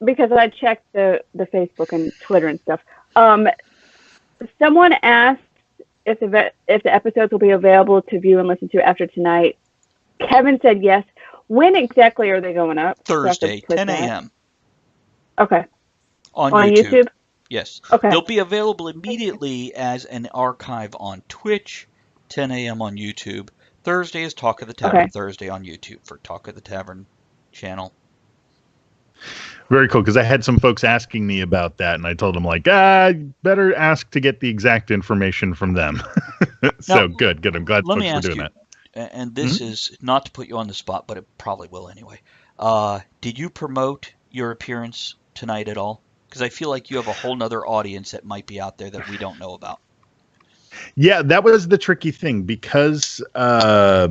Because I checked the Facebook and Twitter and stuff. Someone asked if the episodes will be available to view and listen to after tonight. Kevin said yes. When exactly are they going up? Thursday, 10 a.m. Okay. On YouTube? Yes. Okay. They'll be available immediately as an archive on Twitch, 10 a.m. on YouTube. Thursday is Talk of the Tavern Thursday on YouTube for Talk of the Tavern channel. Very cool, because I had some folks asking me about that, and I told them, like, better ask to get the exact information from them. So, good. I'm glad Let me folks were ask doing you, that. and this is not to put you on the spot, but it probably will anyway. Did you promote your appearance tonight at all? Because I feel like you have a whole nother audience that might be out there that we don't know about. Yeah, that was the tricky thing, because I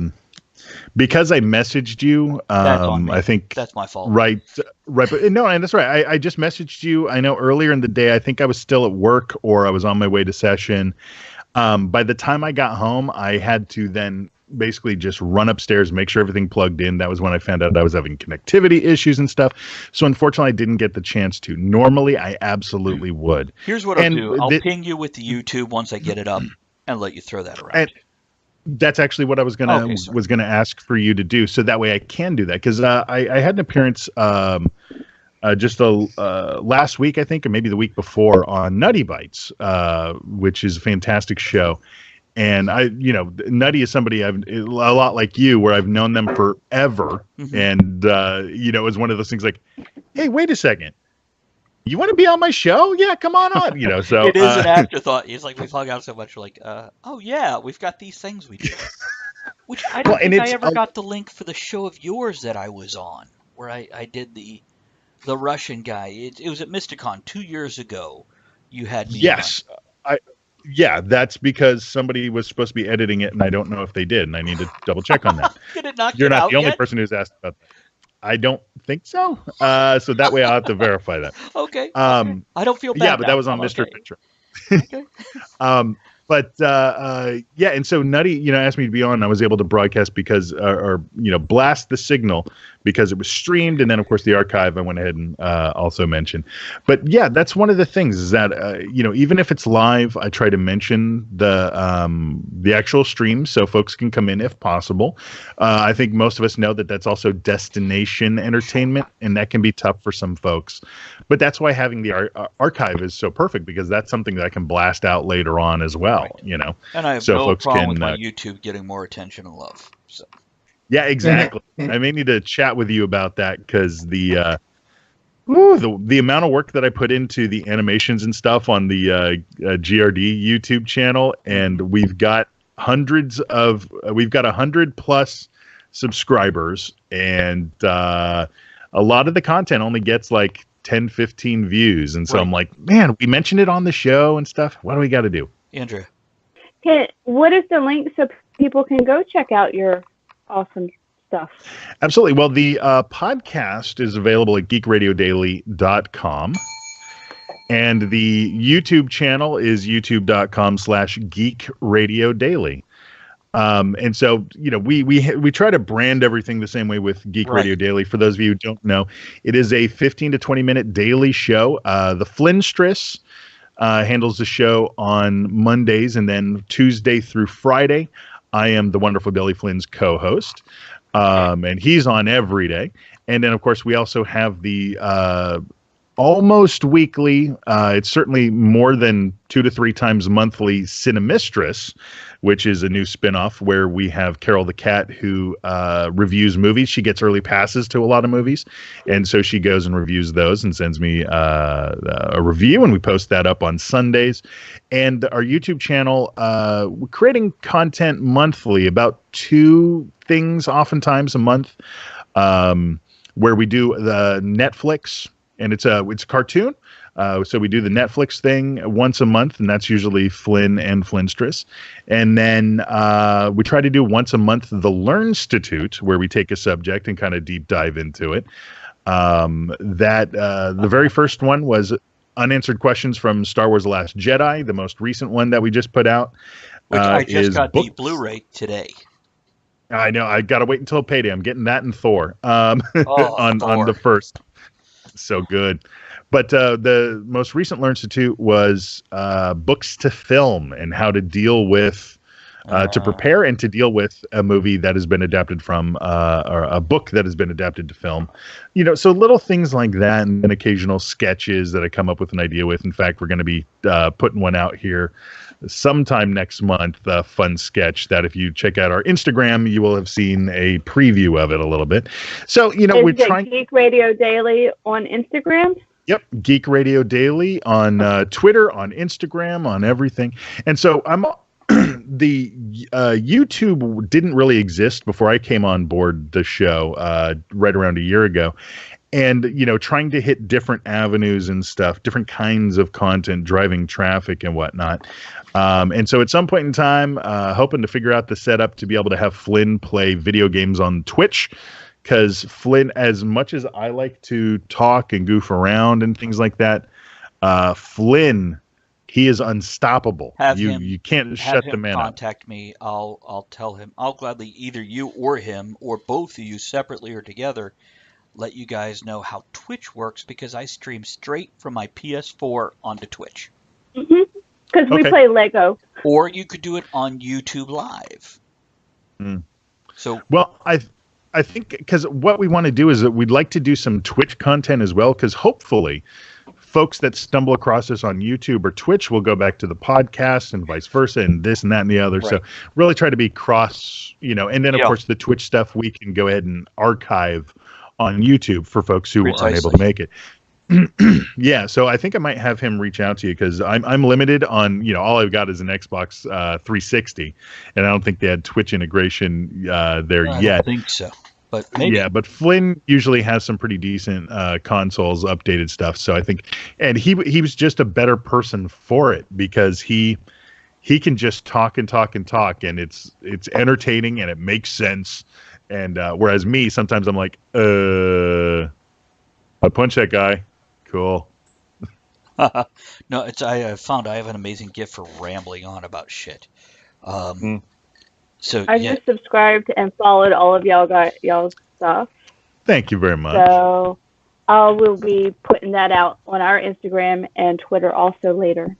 messaged you. That's on me. I think that's my fault. Right. But no, and that's right. I just messaged you. I know earlier in the day, I think I was still at work or I was on my way to session. By the time I got home, I had to then basically just run upstairs, make sure everything plugged in. That was when I found out I was having connectivity issues and stuff. So unfortunately, I didn't get the chance to. Normally, I absolutely would. Here's what I'll do. I'll ping you with the YouTube once I get it up and let you throw that around. And that's actually what I was gonna ask for you to do, so that way I can do that, because I had an appearance just last week, I think, or maybe the week before, on Nutty Bites, which is a fantastic show. And Nutty is somebody a lot like you, where I've known them forever. Mm-hmm. And, it was one of those things like, hey, wait a second. You want to be on my show? Yeah, come on. So it is an afterthought. It's like we've hung out so much. We're like, oh yeah, we've got these things we do. Which I don't think I ever got the link for the show of yours that I was on, where I did the Russian guy. It was at Mysticon 2 years ago. You had me. Yes. Yeah, that's because somebody was supposed to be editing it, and I don't know if they did, and I need to double check on that. Did it not You're get not out the only yet? person who's asked about that. I don't think so. So that way I'll have to verify that. Okay. I don't feel bad. Yeah, but now. that was on I'm Mr. okay. Picture. Okay. Yeah, and so Nutty, asked me to be on, and I was able to broadcast because, blast the signal because it was streamed, and then of course the archive I went ahead and also mentioned. But yeah, that's one of the things is that even if it's live, I try to mention the actual stream so folks can come in if possible. I think most of us know that that's also destination entertainment, and that can be tough for some folks. But that's why having the archive is so perfect, because that's something that I can blast out later on as well. Right. And I have so no folks problem can, with my YouTube getting more attention and love. So. Yeah, exactly. I may need to chat with you about that, because the amount of work that I put into the animations and stuff on the GRD YouTube channel, and we've got 100 plus subscribers, and a lot of the content only gets like 10, 15 views. And so I'm like, man, we mentioned it on the show and stuff. What do we got to do? Andrea. What is the link so people can go check out your awesome stuff? Absolutely. Well, the podcast is available at geekradiodaily.com. And the YouTube channel is youtube.com/geekradiodaily. And so, we try to brand everything the same way with Geek Radio Daily. For those of you who don't know, it is a 15 to 20 minute daily show. The Flinstress handles the show on Mondays, and then Tuesday through Friday, I am the wonderful Billy Flynn's co-host, and he's on every day. And then, of course, we also have the almost weekly, it's certainly more than 2 to 3 times monthly, Cinemistress, which is a new spinoff where we have Carol the Cat, who reviews movies. She gets early passes to a lot of movies, and so she goes and reviews those and sends me a review, and we post that up on Sundays. And our YouTube channel, we're creating content monthly, about 2 things oftentimes a month, where we do the Netflix, and it's a cartoon. So we do the Netflix thing once a month, and that's usually Flynn and Flinstress. And then we try to do once a month the Learnstitute, where we take a subject and kind of deep dive into it. The very first one was unanswered questions from Star Wars: The Last Jedi. The most recent one that we just put out, which I just got books. the Blu-ray today. I know. I got to wait until payday. I'm getting that and Thor on the first. So good. But the most recent Learnstitute was books to film and how to deal with to prepare and to deal with a movie that has been adapted from, or a book that has been adapted to film. So little things like that, and then occasional sketches that I come up with an idea with. In fact, we're going to be putting one out here sometime next month, a fun sketch that if you check out our Instagram, you will have seen a preview of it a little bit. So, we're trying. Geek Radio Daily on Instagram? Yep, Geek Radio Daily on Twitter, on Instagram, on everything. And so the YouTube didn't really exist before I came on board the show right around a year ago. And, trying to hit different avenues and stuff, different kinds of content, driving traffic and whatnot. And so at some point in time, hoping to figure out the setup to be able to have Flynn play video games on Twitch. Because Flynn, as much as I like to talk and goof around and things like that, Flynn, he is unstoppable. You can't shut the man up. Contact me. I'll tell him. I'll gladly, either you or him or both of you separately or together, let you guys know how Twitch works, because I stream straight from my PS4 onto Twitch. Because we play Lego. Or you could do it on YouTube Live. So I think because what we want to do is that we'd like to do some Twitch content as well, because hopefully folks that stumble across us on YouTube or Twitch will go back to the podcast and vice versa, and this and that and the other. Right. So really try to be cross, and then of course the Twitch stuff we can go ahead and archive on YouTube for folks who aren't able to make it. Yeah, so I think I might have him reach out to you, because I'm limited on, all I've got is an Xbox 360, and I don't think they had Twitch integration there yet. I don't think so. But maybe. Yeah, but Flynn usually has some pretty decent consoles, updated stuff. So I think, and he was just a better person for it, because he can just talk and talk and talk, and it's entertaining and it makes sense. And whereas me, sometimes I'm like, I punch that guy. Cool. No, I found I have an amazing gift for rambling on about shit. So I just subscribed and followed all of y'all's stuff. Thank you very much. So I will be putting that out on our Instagram and Twitter also later.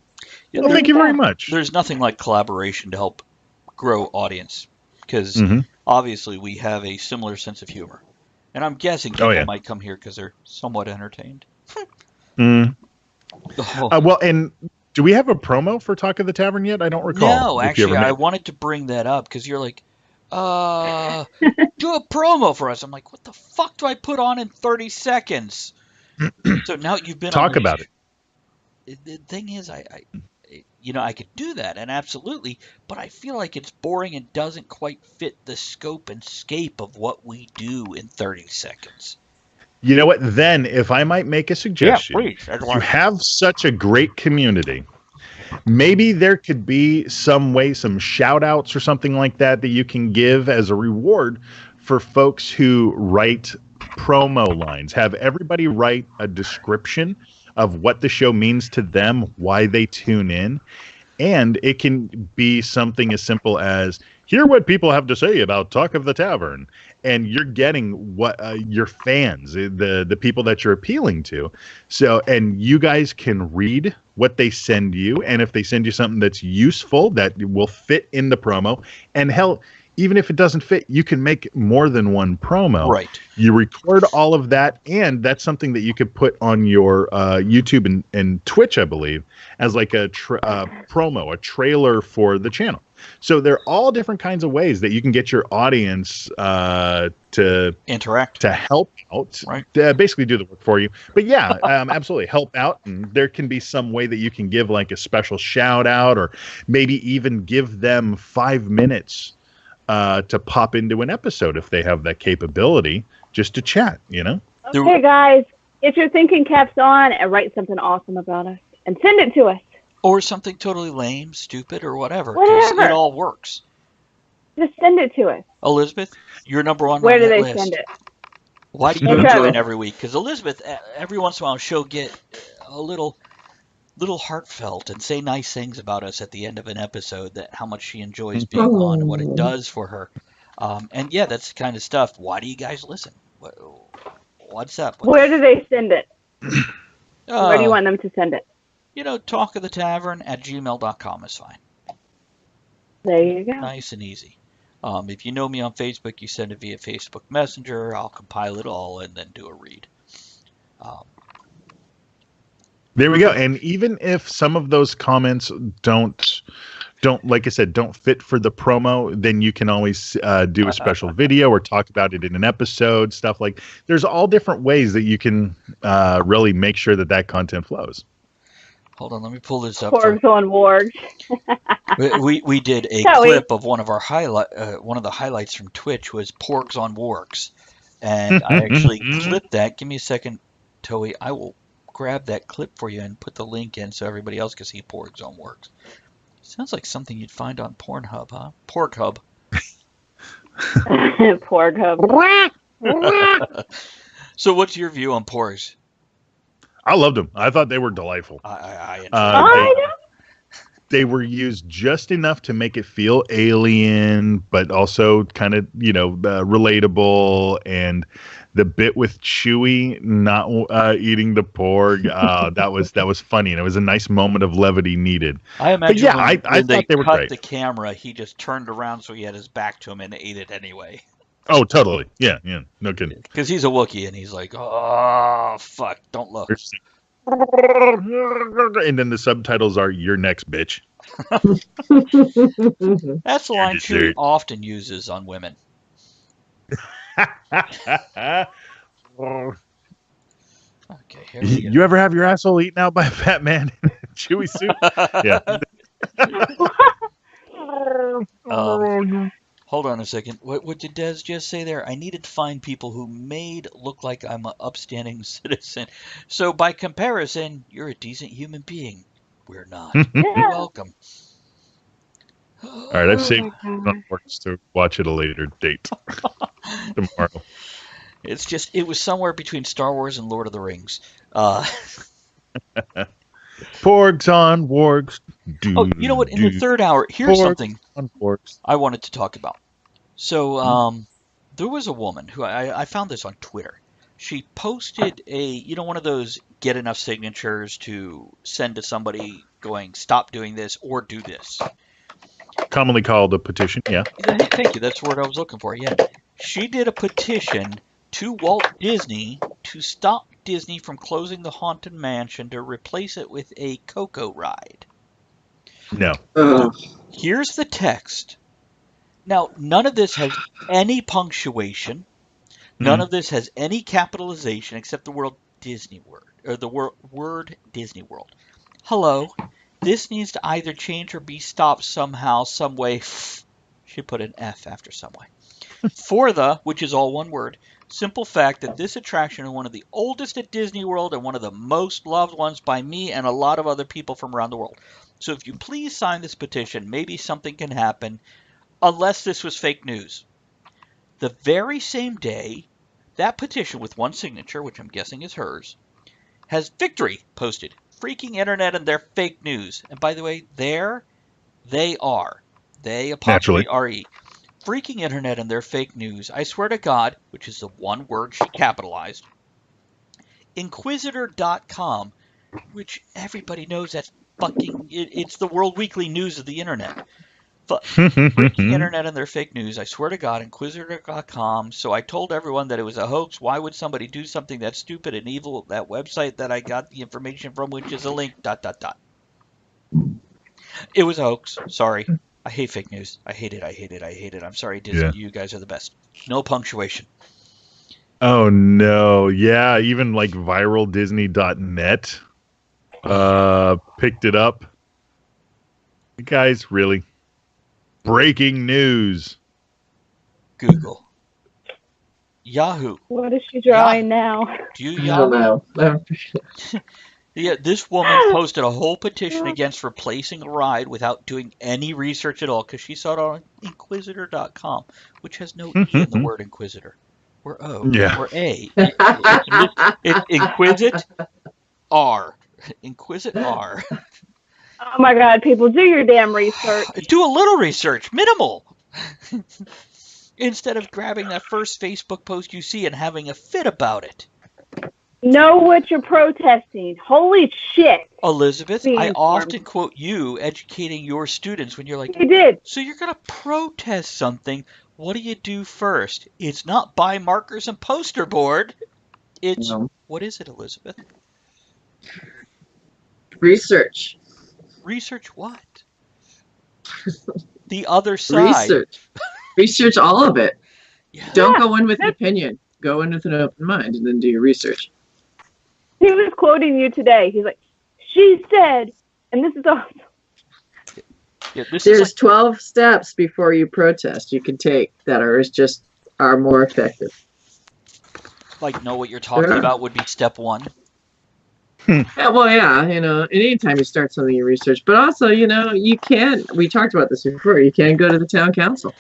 Yeah, well, thank you very much. There's nothing like collaboration to help grow audience, because obviously we have a similar sense of humor. And I'm guessing people might come here because they're somewhat entertained. Well, and do we have a promo for Talk of the Tavern yet? I don't recall. No, actually, I wanted to bring that up because you're like, do a promo for us. I'm like, what the fuck do I put on in 30 seconds? So now you've been talk about it. The thing is, I could do that, and absolutely, but I feel like it's boring and doesn't quite fit the scope and scape of what we do in 30 seconds. You know what? Then, if I might make a suggestion, please. You have such a great community. Maybe there could be some way, some shout outs or something like that you can give as a reward for folks who write promo lines. Have everybody write a description of what the show means to them, why they tune in. And it can be something as simple as, hear what people have to say about Talk of the Tavern. And you're getting what your fans, the people that you're appealing to. So, and you guys can read what they send you. And if they send you something that's useful, that will fit in the promo, and hell, even if it doesn't fit, you can make more than one promo. Right. You record all of that, and that's something that you could put on your YouTube and Twitch, I believe, as like a promo, a trailer for the channel. So there are all different kinds of ways that you can get your audience to interact, to help out, right? To basically do the work for you. But yeah, absolutely help out. And there can be some way that you can give like a special shout out, or maybe even give them 5 minutes to pop into an episode if they have that capability, just to chat, Okay, guys, get your thinking caps on and write something awesome about us and send it to us. Or something totally lame, stupid, or whatever. It all works. Just send it to us. Elizabeth, you're number one. Where do they send it? Why do you join every week? Because Elizabeth, every once in a while, she'll get a little heartfelt and say nice things about us at the end of an episode, that how much she enjoys being on and what it does for her. And yeah, that's the kind of stuff. Why do you guys listen? What's up? Where do they send it? Where do you want them to send it? Talkofthetavern@gmail.com is fine. There you go. Nice and easy. If you know me on Facebook, you send it via Facebook Messenger. I'll compile it all and then do a read. There we go. And even if some of those comments don't like I said, don't fit for the promo, then you can always do a special video or talk about it in an episode, stuff like. There's all different ways that you can really make sure that content flows. Hold on, let me pull this up. Porgs on wargs. We did a clip of one of our one of the highlights from Twitch was Porgs on Wargs, and I actually clipped that. Give me a second, Toei. I will grab that clip for you and put the link in so everybody else can see Porgs on Wargs. Sounds like something you'd find on Pornhub, huh? Porghub. Porghub. So what's your view on porgs? I loved them. I thought they were delightful. They were used just enough to make it feel alien, but also kind of, relatable. And the bit with Chewie not eating the porg, that was funny, and it was a nice moment of levity needed. I imagine I thought they were great. The camera, he just turned around so he had his back to him and ate it anyway. Oh, totally. Yeah, no kidding. Because he's a Wookiee, and he's like, oh, fuck, don't look. And then the subtitles are, "You're next, bitch." That's the line Chewie often uses on women. Okay, here we go. You ever have your asshole eaten out by a fat man in a Chewie suit? Yeah. Hold on a second. What did Des just say there? I needed to find people who made look like I'm an upstanding citizen. So by comparison, you're a decent human being. We're not. You're welcome. All right, I've saved works to watch at a later date tomorrow. It was somewhere between Star Wars and Lord of the Rings. Porgs on wargs. You know what? In the third hour, here's something on wargs I wanted to talk about. So there was a woman who I found this on Twitter. She posted one of those get enough signatures to send to somebody going, stop doing this or do this. Commonly called a petition, yeah. Thank you. That's the word I was looking for, yeah. She did a petition to Walt Disney to stop Disney from closing the Haunted Mansion to replace it with a Coco ride. No. Here's the text. Now, none of this has any punctuation. None of this has any capitalization except the word Disney word, or the word Disney World. Hello. This needs to either change or be stopped somehow, some way. She put an F after some way. For the, which is all one word, simple fact that this attraction is one of the oldest at Disney World and one of the most loved ones by me and a lot of other people from around the world. So if you please sign this petition, maybe something can happen, unless this was fake news. The very same day, that petition with one signature, which I'm guessing is hers, has Victory posted. Freaking internet and their fake news. And by the way, they are. They apostrophe R-E. Freaking internet and their fake news. I swear to God, which is the one word she capitalized. Inquisitor.com, which everybody knows that's it's the World Weekly News of the internet. Freaking internet and their fake news. I swear to God, Inquisitor.com. So I told everyone that it was a hoax. Why would somebody do something that stupid and evil? That website that I got the information from, which is a link, ... It was a hoax. Sorry. I hate fake news. I hate it. I'm sorry, Disney. Yeah. You guys are the best. No punctuation. Oh, no. Yeah, even like viraldisney.net picked it up. You guys, really? Breaking news. Google. Yahoo. What is she drawing now? Do you Yahoo? I don't know. Yeah, this woman posted a whole petition against replacing a ride without doing any research at all because she saw it on Inquisitor.com, which has no E in the word Inquisitor. Or O. Yeah. Or A. It's Inquisit R. Inquisit R. Oh my God, people, do your damn research. Do a little research. Minimal. Instead of grabbing that first Facebook post you see and having a fit about it. know what you're protesting. Holy shit. Elizabeth, Being I informed. often quote you educating your students when you're like, You did. so you're going to protest something. What do you do first? It's not buy markers and poster board. It's, No. what is it, Elizabeth? Research. Research what? The other side. Research all of it. Yeah. Don't go in with an opinion. Go in with an open mind and then do your research. He was quoting you today. He's like, she said, and this is awesome. Yeah, this There's is like, 12 steps before you protest you can take that are more effective. like know what you're talking Yeah. about would be step one. Yeah, well, yeah, anytime you start something you research, but also, you can't, we talked about this before, you can't go to the town council.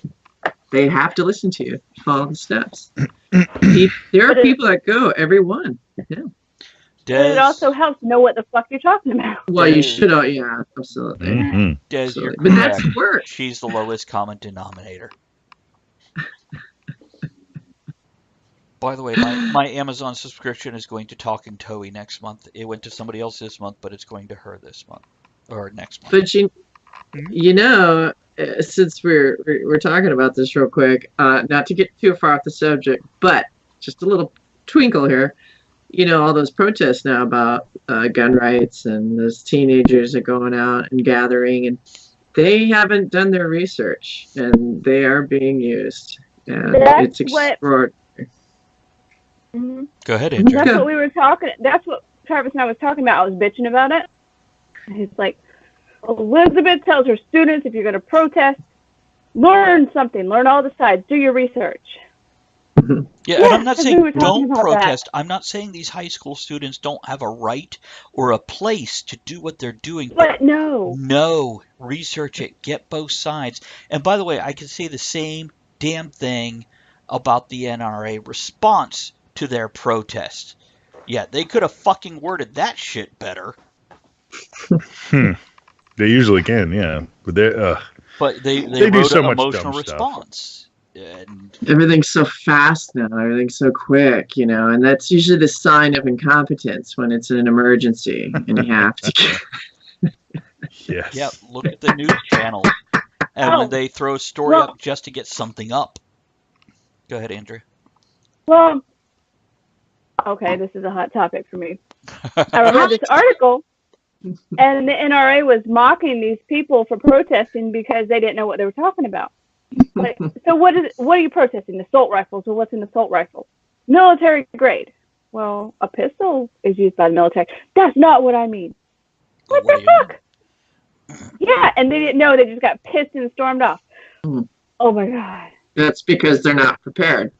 They have to listen to you, follow the steps. There are people that go, every one. Yeah. But it also helps know what the fuck you're talking about. Well, you should, yeah, absolutely. Mm-hmm. Des, Absolutely. you're But that's correct. work. She's the lowest common denominator. By the way, my Amazon subscription is going to Talking Toei next month. It went to somebody else this month, but it's going to her this month or next month. But since we're talking about this real quick, not to get too far off the subject, but just a little twinkle here. All those protests now about gun rights and those teenagers are going out and gathering, and they haven't done their research, and they are being used, and That's it's extraordinary. Mm-hmm. Go ahead, Andrew. That's what we were talking. That's what Travis and I was talking about. I was bitching about it. And he's like, Elizabeth tells her students, if you're going to protest, learn something. Learn all the sides. Do your research. Yeah, and I'm not we saying were talking don't about protest. I'm not saying these high school students don't have a right or a place to do what they're doing. But no. No, research it. Get both sides. And by the way, I can say the same damn thing about the NRA response to their protest. Yeah, they could have fucking worded that shit better. They usually can, yeah. But they do wrote so an much emotional dumb stuff. response. And Everything's so fast now. Everything's so quick, and that's usually the sign of incompetence when it's an emergency and you have to. yes. yeah, look at the news channels. And when they throw a story up just to get something up. Go ahead, Andrew. Well, okay, this is a hot topic for me. I read this article, and the NRA was mocking these people for protesting because they didn't know what they were talking about. Like, so what are you protesting? Assault rifles? Or what's an assault rifle? Military grade. Well, a pistol is used by the military. That's not what I mean. What the fuck? Yeah, and they didn't know. They just got pissed and stormed off. Oh my god. That's because they're not prepared.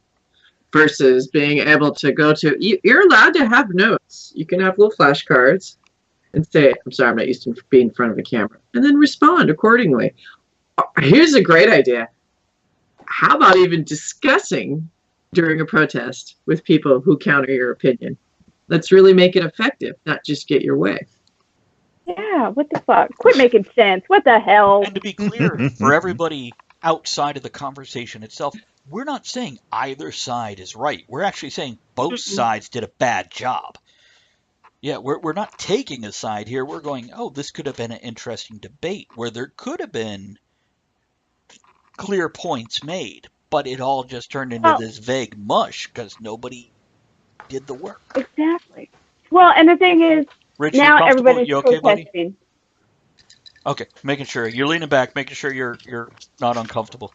Versus being able to go to, you're allowed to have notes. You can have little flashcards and say, I'm sorry, I'm not used to being in front of a camera. And then respond accordingly. Here's a great idea. How about even discussing during a protest with people who counter your opinion? Let's really make it effective, not just get your way. Yeah, what the fuck? Quit making sense. What the hell? And to be clear, for everybody outside of the conversation itself, we're not saying either side is right. We're actually saying both sides did a bad job. Yeah, we're not taking a side here. We're going, oh, this could have been an interesting debate where there could have been clear points made, but it all just turned into this vague mush because nobody did the work. Exactly. Well, and the thing is, Rich, now you everybody's you okay, buddy? protesting. Okay, making sure. You're leaning back, making sure you're not uncomfortable.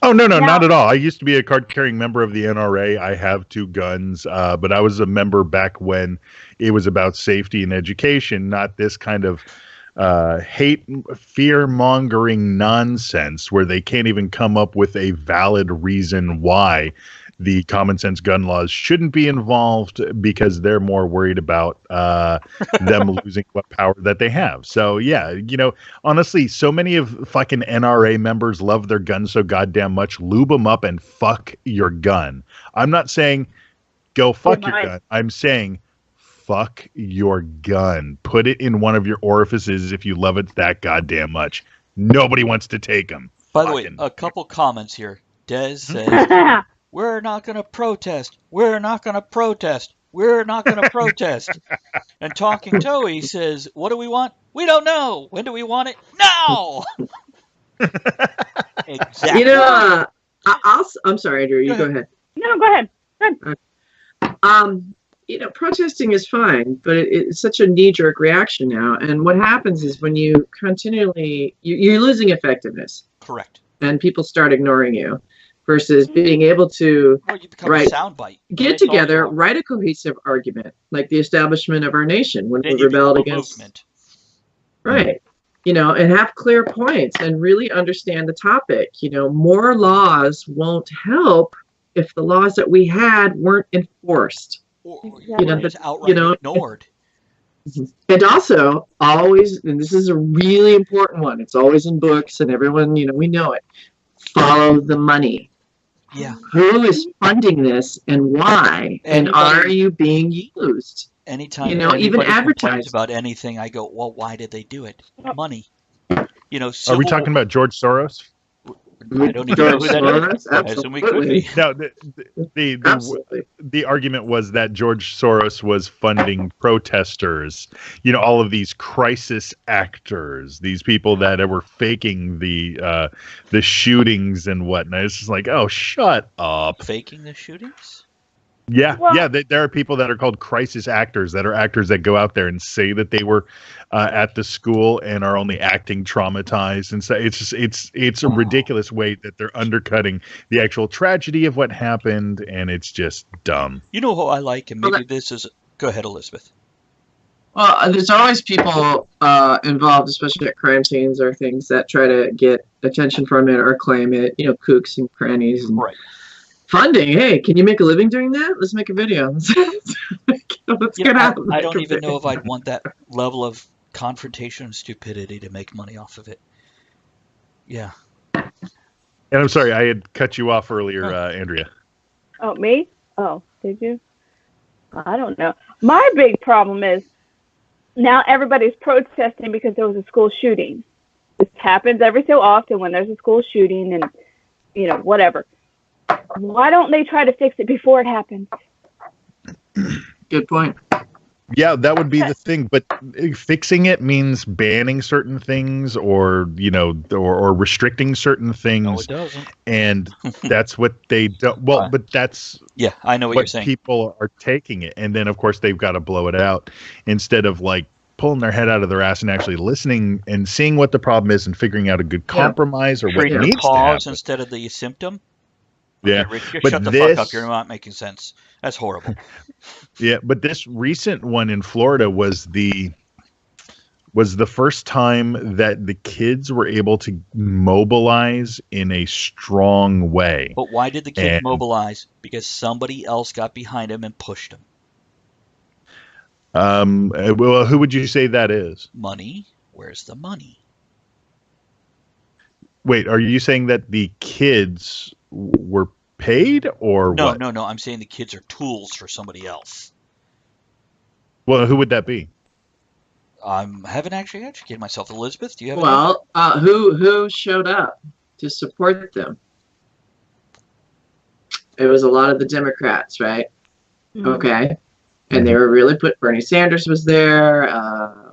Oh, no, not at all. I used to be a card-carrying member of the NRA. I have 2 guns, but I was a member back when it was about safety and education, not this kind of hate, fear-mongering nonsense where they can't even come up with a valid reason why the common sense gun laws shouldn't be involved because they're more worried about them losing what power that they have. So, yeah, honestly, so many of fucking NRA members love their guns so goddamn much. Lube them up and fuck your gun. I'm not saying go fuck your gun. I'm saying fuck your gun. Put it in one of your orifices if you love it that goddamn much. Nobody wants to take them. By the way, a couple comments here. Des says, we're not going to protest. We're not going to protest. We're not going to protest. And Talking Toey says, what do we want? We don't know. When do we want it? Now! Exactly. You know, I'm sorry, Andrew. You go ahead. No, go ahead. You know, protesting is fine, but it's such a knee-jerk reaction now. And what happens is when you continually, you're losing effectiveness. Correct. And people start ignoring you versus being able to you become a soundbite. Get together, write a cohesive argument, like the establishment of our nation when we rebelled against. Movement. Right. You know, and have clear points and really understand the topic. You know, more laws won't help if the laws that we had weren't enforced. Or outright ignored. And also, always, and this is a really important one, it's always in books and everyone, you know, we know it, follow the money. Yeah. Who is funding this and why? And are you being used? Anytime, you know, even advertise about anything, I go, well, why did they do it? Money. You know, are we talking about George Soros? I don't even know who that is. I assume we could be. No, the argument was that George Soros was funding protesters. You know, all of these crisis actors, these people that were faking the shootings and whatnot. It's just like, oh, shut up. Faking the shootings? Yeah, there are people that are called crisis actors, that are actors that go out there and say that they were at the school and are only acting traumatized, and so it's a ridiculous way that they're undercutting the actual tragedy of what happened, and it's just dumb. You know who I like, and maybe this is. Go ahead, Elizabeth. Well, there's always people involved, especially at crime scenes or things that try to get attention from it or claim it. You know, kooks and crannies and. Right. Funding. Hey, can you make a living doing that? Let's make a video. Let's get out. I don't even know if I'd want that level of confrontation and stupidity to make money off of it. Yeah. And I'm sorry, I had cut you off earlier, Andrea. Oh, me? Oh, did you? I don't know. My big problem is now everybody's protesting because there was a school shooting. This happens every so often when there's a school shooting and, you know, whatever. Why don't they try to fix it before it happens? Good point. Yeah, that would be the thing. But fixing it means banning certain things or, you know, or restricting certain things. No, it doesn't. And that's what they don't. Well, but that's I know what you're saying. People are taking it. And then, of course, they've got to blow it out instead of like pulling their head out of their ass and actually listening and seeing what the problem is and figuring out a good compromise or what needs to happen. Instead of the symptom. Yeah, okay, Rich, but shut the fuck up. You're not making sense. That's horrible. Yeah, but this recent one in Florida was the first time that the kids were able to mobilize in a strong way. But why did the kids mobilize? Because somebody else got behind them and pushed them. Well, who would you say that is? Money. Where's the money? Wait, are you saying that the kids were paid or what? No. I'm saying the kids are tools for somebody else. Well, who would that be? I haven't actually educated myself. Elizabeth, do you have? Well, who showed up to support them? It was a lot of the Democrats, right? Mm-hmm. Okay, and they were really Bernie Sanders was there.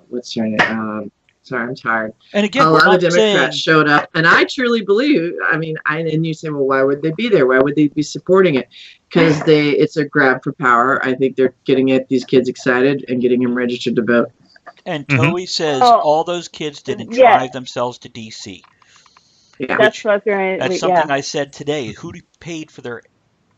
What's her name? Sorry, I'm tired. And again, a lot of Democrats showed up, and I truly believe. I mean, and you say, well, why would they be there? Why would they be supporting it? Because it's a grab for power. I think they're getting these kids excited and getting them registered to vote. And Toey says all those kids didn't drive themselves to D.C. Yeah, that's something I said today. Who paid for their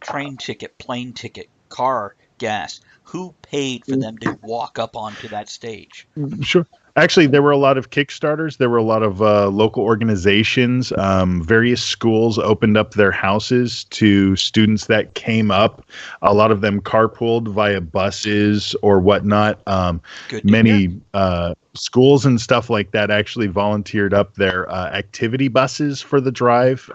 train ticket, plane ticket, car gas? Who paid for them to walk up onto that stage? Sure. Actually, there were a lot of Kickstarters. There were a lot of local organizations. Various schools opened up their houses to students that came up. A lot of them carpooled via buses or whatnot. Many schools and stuff like that actually volunteered up their activity buses for the drive.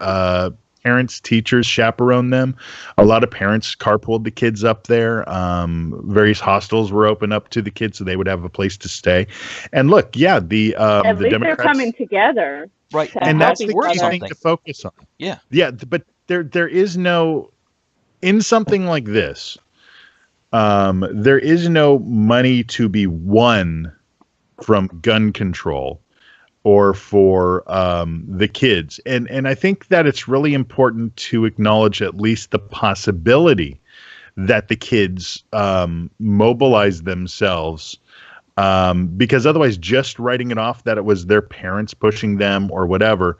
Parents, teachers chaperoned them. A lot of parents carpooled the kids up there. Various hostels were open up to the kids so they would have a place to stay. And look, at least Democrats, they're coming together, right? And that's the key thing to focus on. Yeah. But there is no, in something like this, there is no money to be won from gun control or for the kids. And I think that it's really important to acknowledge at least the possibility that the kids mobilize themselves, because otherwise just writing it off that it was their parents pushing them or whatever,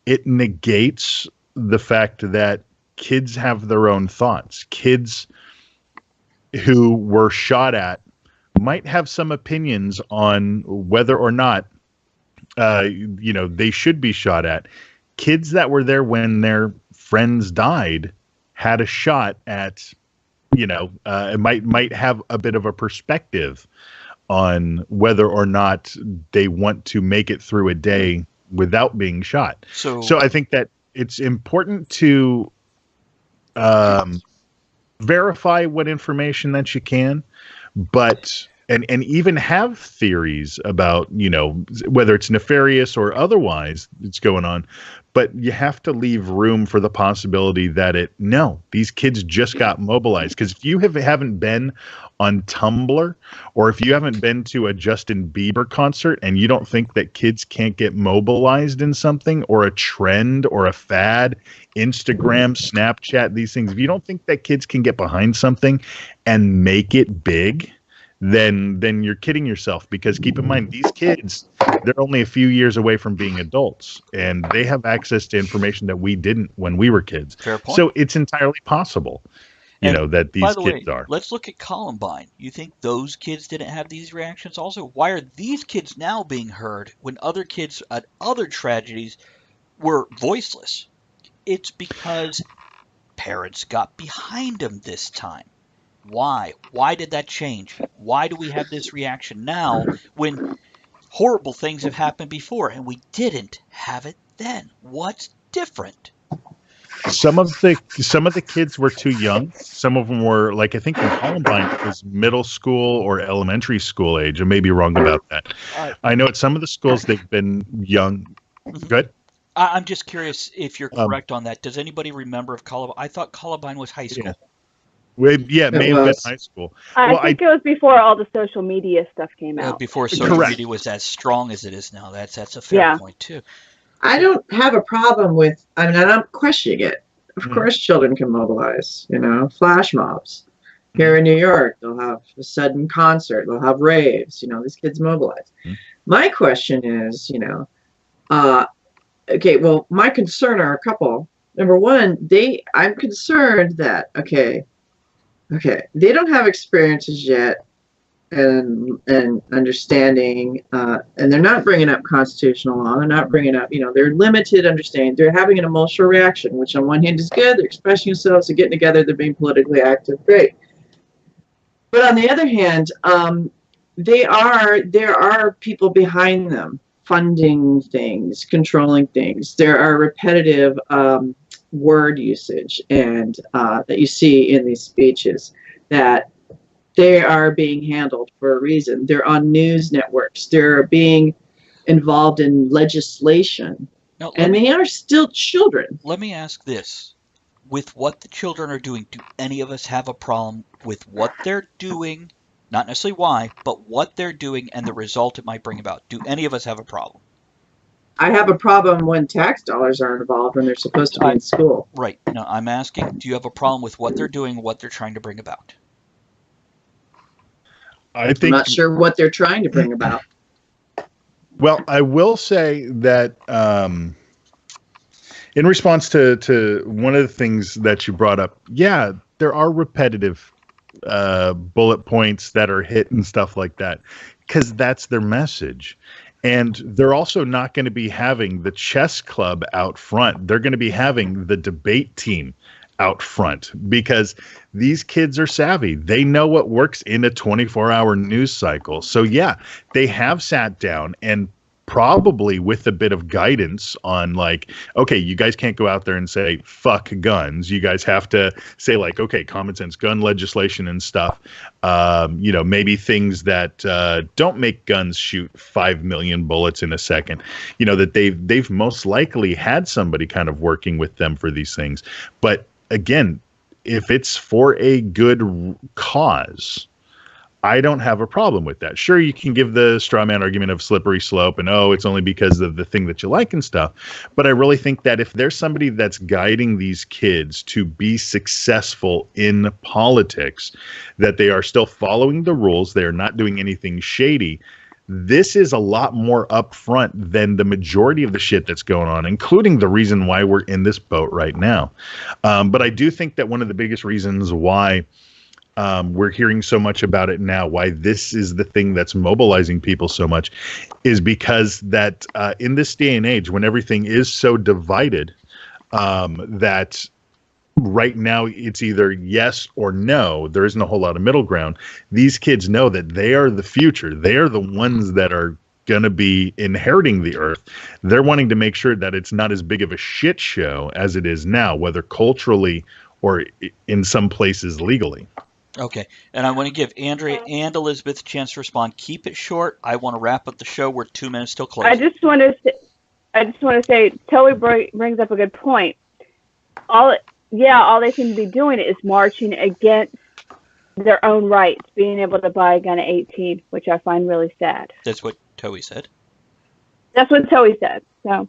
it negates the fact that kids have their own thoughts. Kids who were shot at might have some opinions on whether or not they should be shot at. Kids that were there when their friends died had a shot at, it might have a bit of a perspective on whether or not they want to make it through a day without being shot. So I think that it's important to verify what information that you can, but and even have theories about, whether it's nefarious or otherwise it's going on, but you have to leave room for the possibility that these kids just got mobilized. Because if you haven't been on Tumblr, or if you haven't been to a Justin Bieber concert and you don't think that kids can't get mobilized in something, or a trend or a fad, Instagram, Snapchat, these things, if you don't think that kids can get behind something and make it big, then you're kidding yourself. Because keep in mind, these kids, they're only a few years away from being adults, and they have access to information that we didn't when we were kids. Fair point. So it's entirely possible, that these kids are. Let's look at Columbine. You think those kids didn't have these reactions also? Why are these kids now being heard when other kids at other tragedies were voiceless? It's because parents got behind them this time. Why? Why did that change? Why do we have this reaction now when horrible things have happened before and we didn't have it then? What's different? Some of the kids were too young. Some of them were, like, I think in Columbine it was middle school or elementary school age. I may be wrong about that. I know at some of the schools they've been young. Good. I'm just curious if you're correct on that. Does anybody remember if Columbine? I thought Columbine was high school. Yeah. It may have been high school. I think it was before all the social media stuff came out. Before social media was as strong as it is now. That's a fair point, too. I don't have a problem with, I'm not questioning it. Of course children can mobilize, flash mobs. Here in New York, they'll have a sudden concert. They'll have raves. These kids mobilize. My question is, okay, well, my concern are a couple. Number one, I'm concerned that, okay, they don't have experiences yet and understanding, and they're not bringing up constitutional law. They're not bringing up, they're limited understanding. They're having an emotional reaction, which on one hand is good. They're expressing themselves, they're getting together, they're being politically active. Great. But on the other hand, there are people behind them funding things, controlling things. There are repetitive word usage and that you see in these speeches that they are being handled for a reason. They're on news networks. They're being involved in legislation. Now, they are still children. Let me ask this. With what the children are doing, do any of us have a problem with what they're doing? Not necessarily why, but what they're doing and the result it might bring about. Do any of us have a problem? I have a problem when tax dollars are involved when they're supposed to be in school. Right. No, I'm asking, do you have a problem with what they're doing, what they're trying to bring about? I'm not sure what they're trying to bring about. Well, I will say that in response to one of the things that you brought up, there are repetitive bullet points that are hit and stuff like that, because that's their message. And they're also not going to be having the chess club out front. They're going to be having the debate team out front, because these kids are savvy. They know what works in a 24-hour news cycle. So they have sat down and probably with a bit of guidance on, like, okay, you guys can't go out there and say fuck guns. You guys have to say, like, okay, common sense gun legislation and stuff. Maybe things that don't make guns shoot 5 million bullets in a second. That they've most likely had somebody kind of working with them for these things. But again, if it's for a good cause, I don't have a problem with that. Sure, you can give the straw man argument of slippery slope and, oh, it's only because of the thing that you like and stuff. But I really think that if there's somebody that's guiding these kids to be successful in politics, that they are still following the rules, they are not doing anything shady, this is a lot more upfront than the majority of the shit that's going on, including the reason why we're in this boat right now. But I do think that one of the biggest reasons why we're hearing so much about it now, why this is the thing that's mobilizing people so much, is because that in this day and age, when everything is so divided, that right now it's either yes or no. There isn't a whole lot of middle ground. These kids know that they are the future. They are the ones that are going to be inheriting the earth. They're wanting to make sure that it's not as big of a shit show as it is now, whether culturally or in some places legally. Okay, and I want to give Andrea and Elizabeth a chance to respond. Keep it short. I want to wrap up the show. We're 2 minutes till closing. I just want to say, Toby brings up a good point. All they seem to be doing is marching against their own rights, being able to buy a gun at 18, which I find really sad. That's what Toby said. That's what Toby said. So,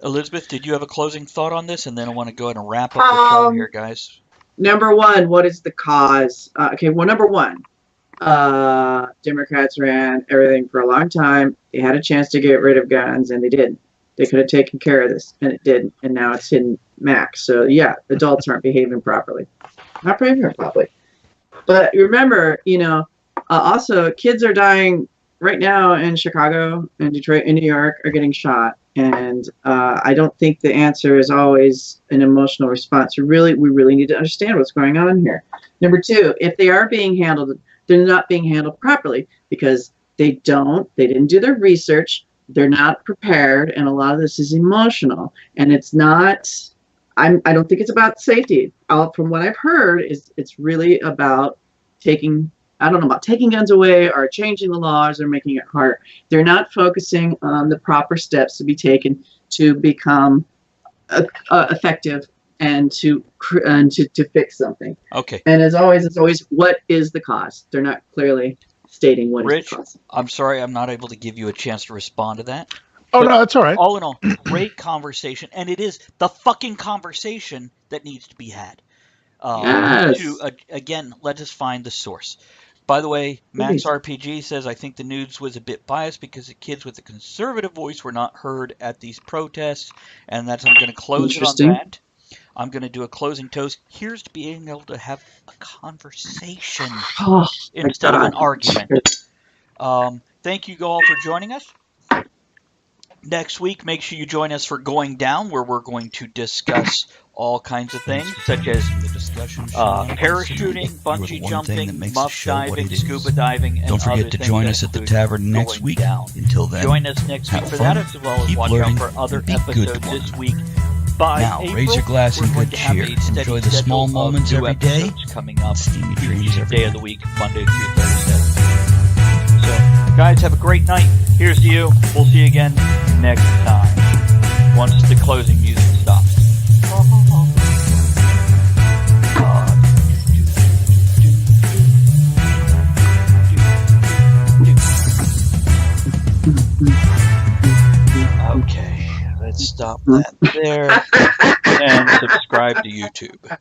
Elizabeth, did you have a closing thought on this? And then I want to go ahead and wrap up the show here, guys. Number one, what is the cause? Number one, Democrats ran everything for a long time. They had a chance to get rid of guns, and they didn't. They could have taken care of this, and it didn't. And now it's hidden max. So, yeah, adults aren't behaving properly. Not behaving properly. But remember, also kids are dying right now in Chicago and Detroit and New York are getting shot. And I don't think the answer is always an emotional response. We really need to understand what's going on here. Number two, if they are being handled, they're not being handled properly because they didn't do their research. They're not prepared. And a lot of this is emotional. And it's not, I don't think it's about safety. From what I've heard, it's really about taking guns away or changing the laws or making it harder. They're not focusing on the proper steps to be taken to become effective and to fix something. Okay. And as always, what is the cause? They're not clearly stating what is the cause. I'm sorry I'm not able to give you a chance to respond to that. Oh, no, that's all right. All in all, great conversation. And it is the fucking conversation that needs to be had. Yes. Again, let us find the source. By the way, Max RPG says, I think the news was a bit biased because the kids with a conservative voice were not heard at these protests. And I'm going to close it on that. I'm going to do a closing toast. Here's to being able to have a conversation instead of an argument. Thank you all for joining us. Next week, make sure you join us for Going Down, where we're going to discuss all kinds of things, such as parachuting, bungee jumping, muff diving, scuba diving, and don't forget to join us at the Tavern next week. Until then, join us next week for that, as well as watch out for other episodes this week. By now, April, raise your glass and good cheer. Enjoy the small moments every day. Coming up, steamy dreams every day of the week, Monday through Thursday. So, guys, have a great night. Here's to you. We'll see you again next time, once the closing music stops. Okay, let's stop that there and subscribe to YouTube.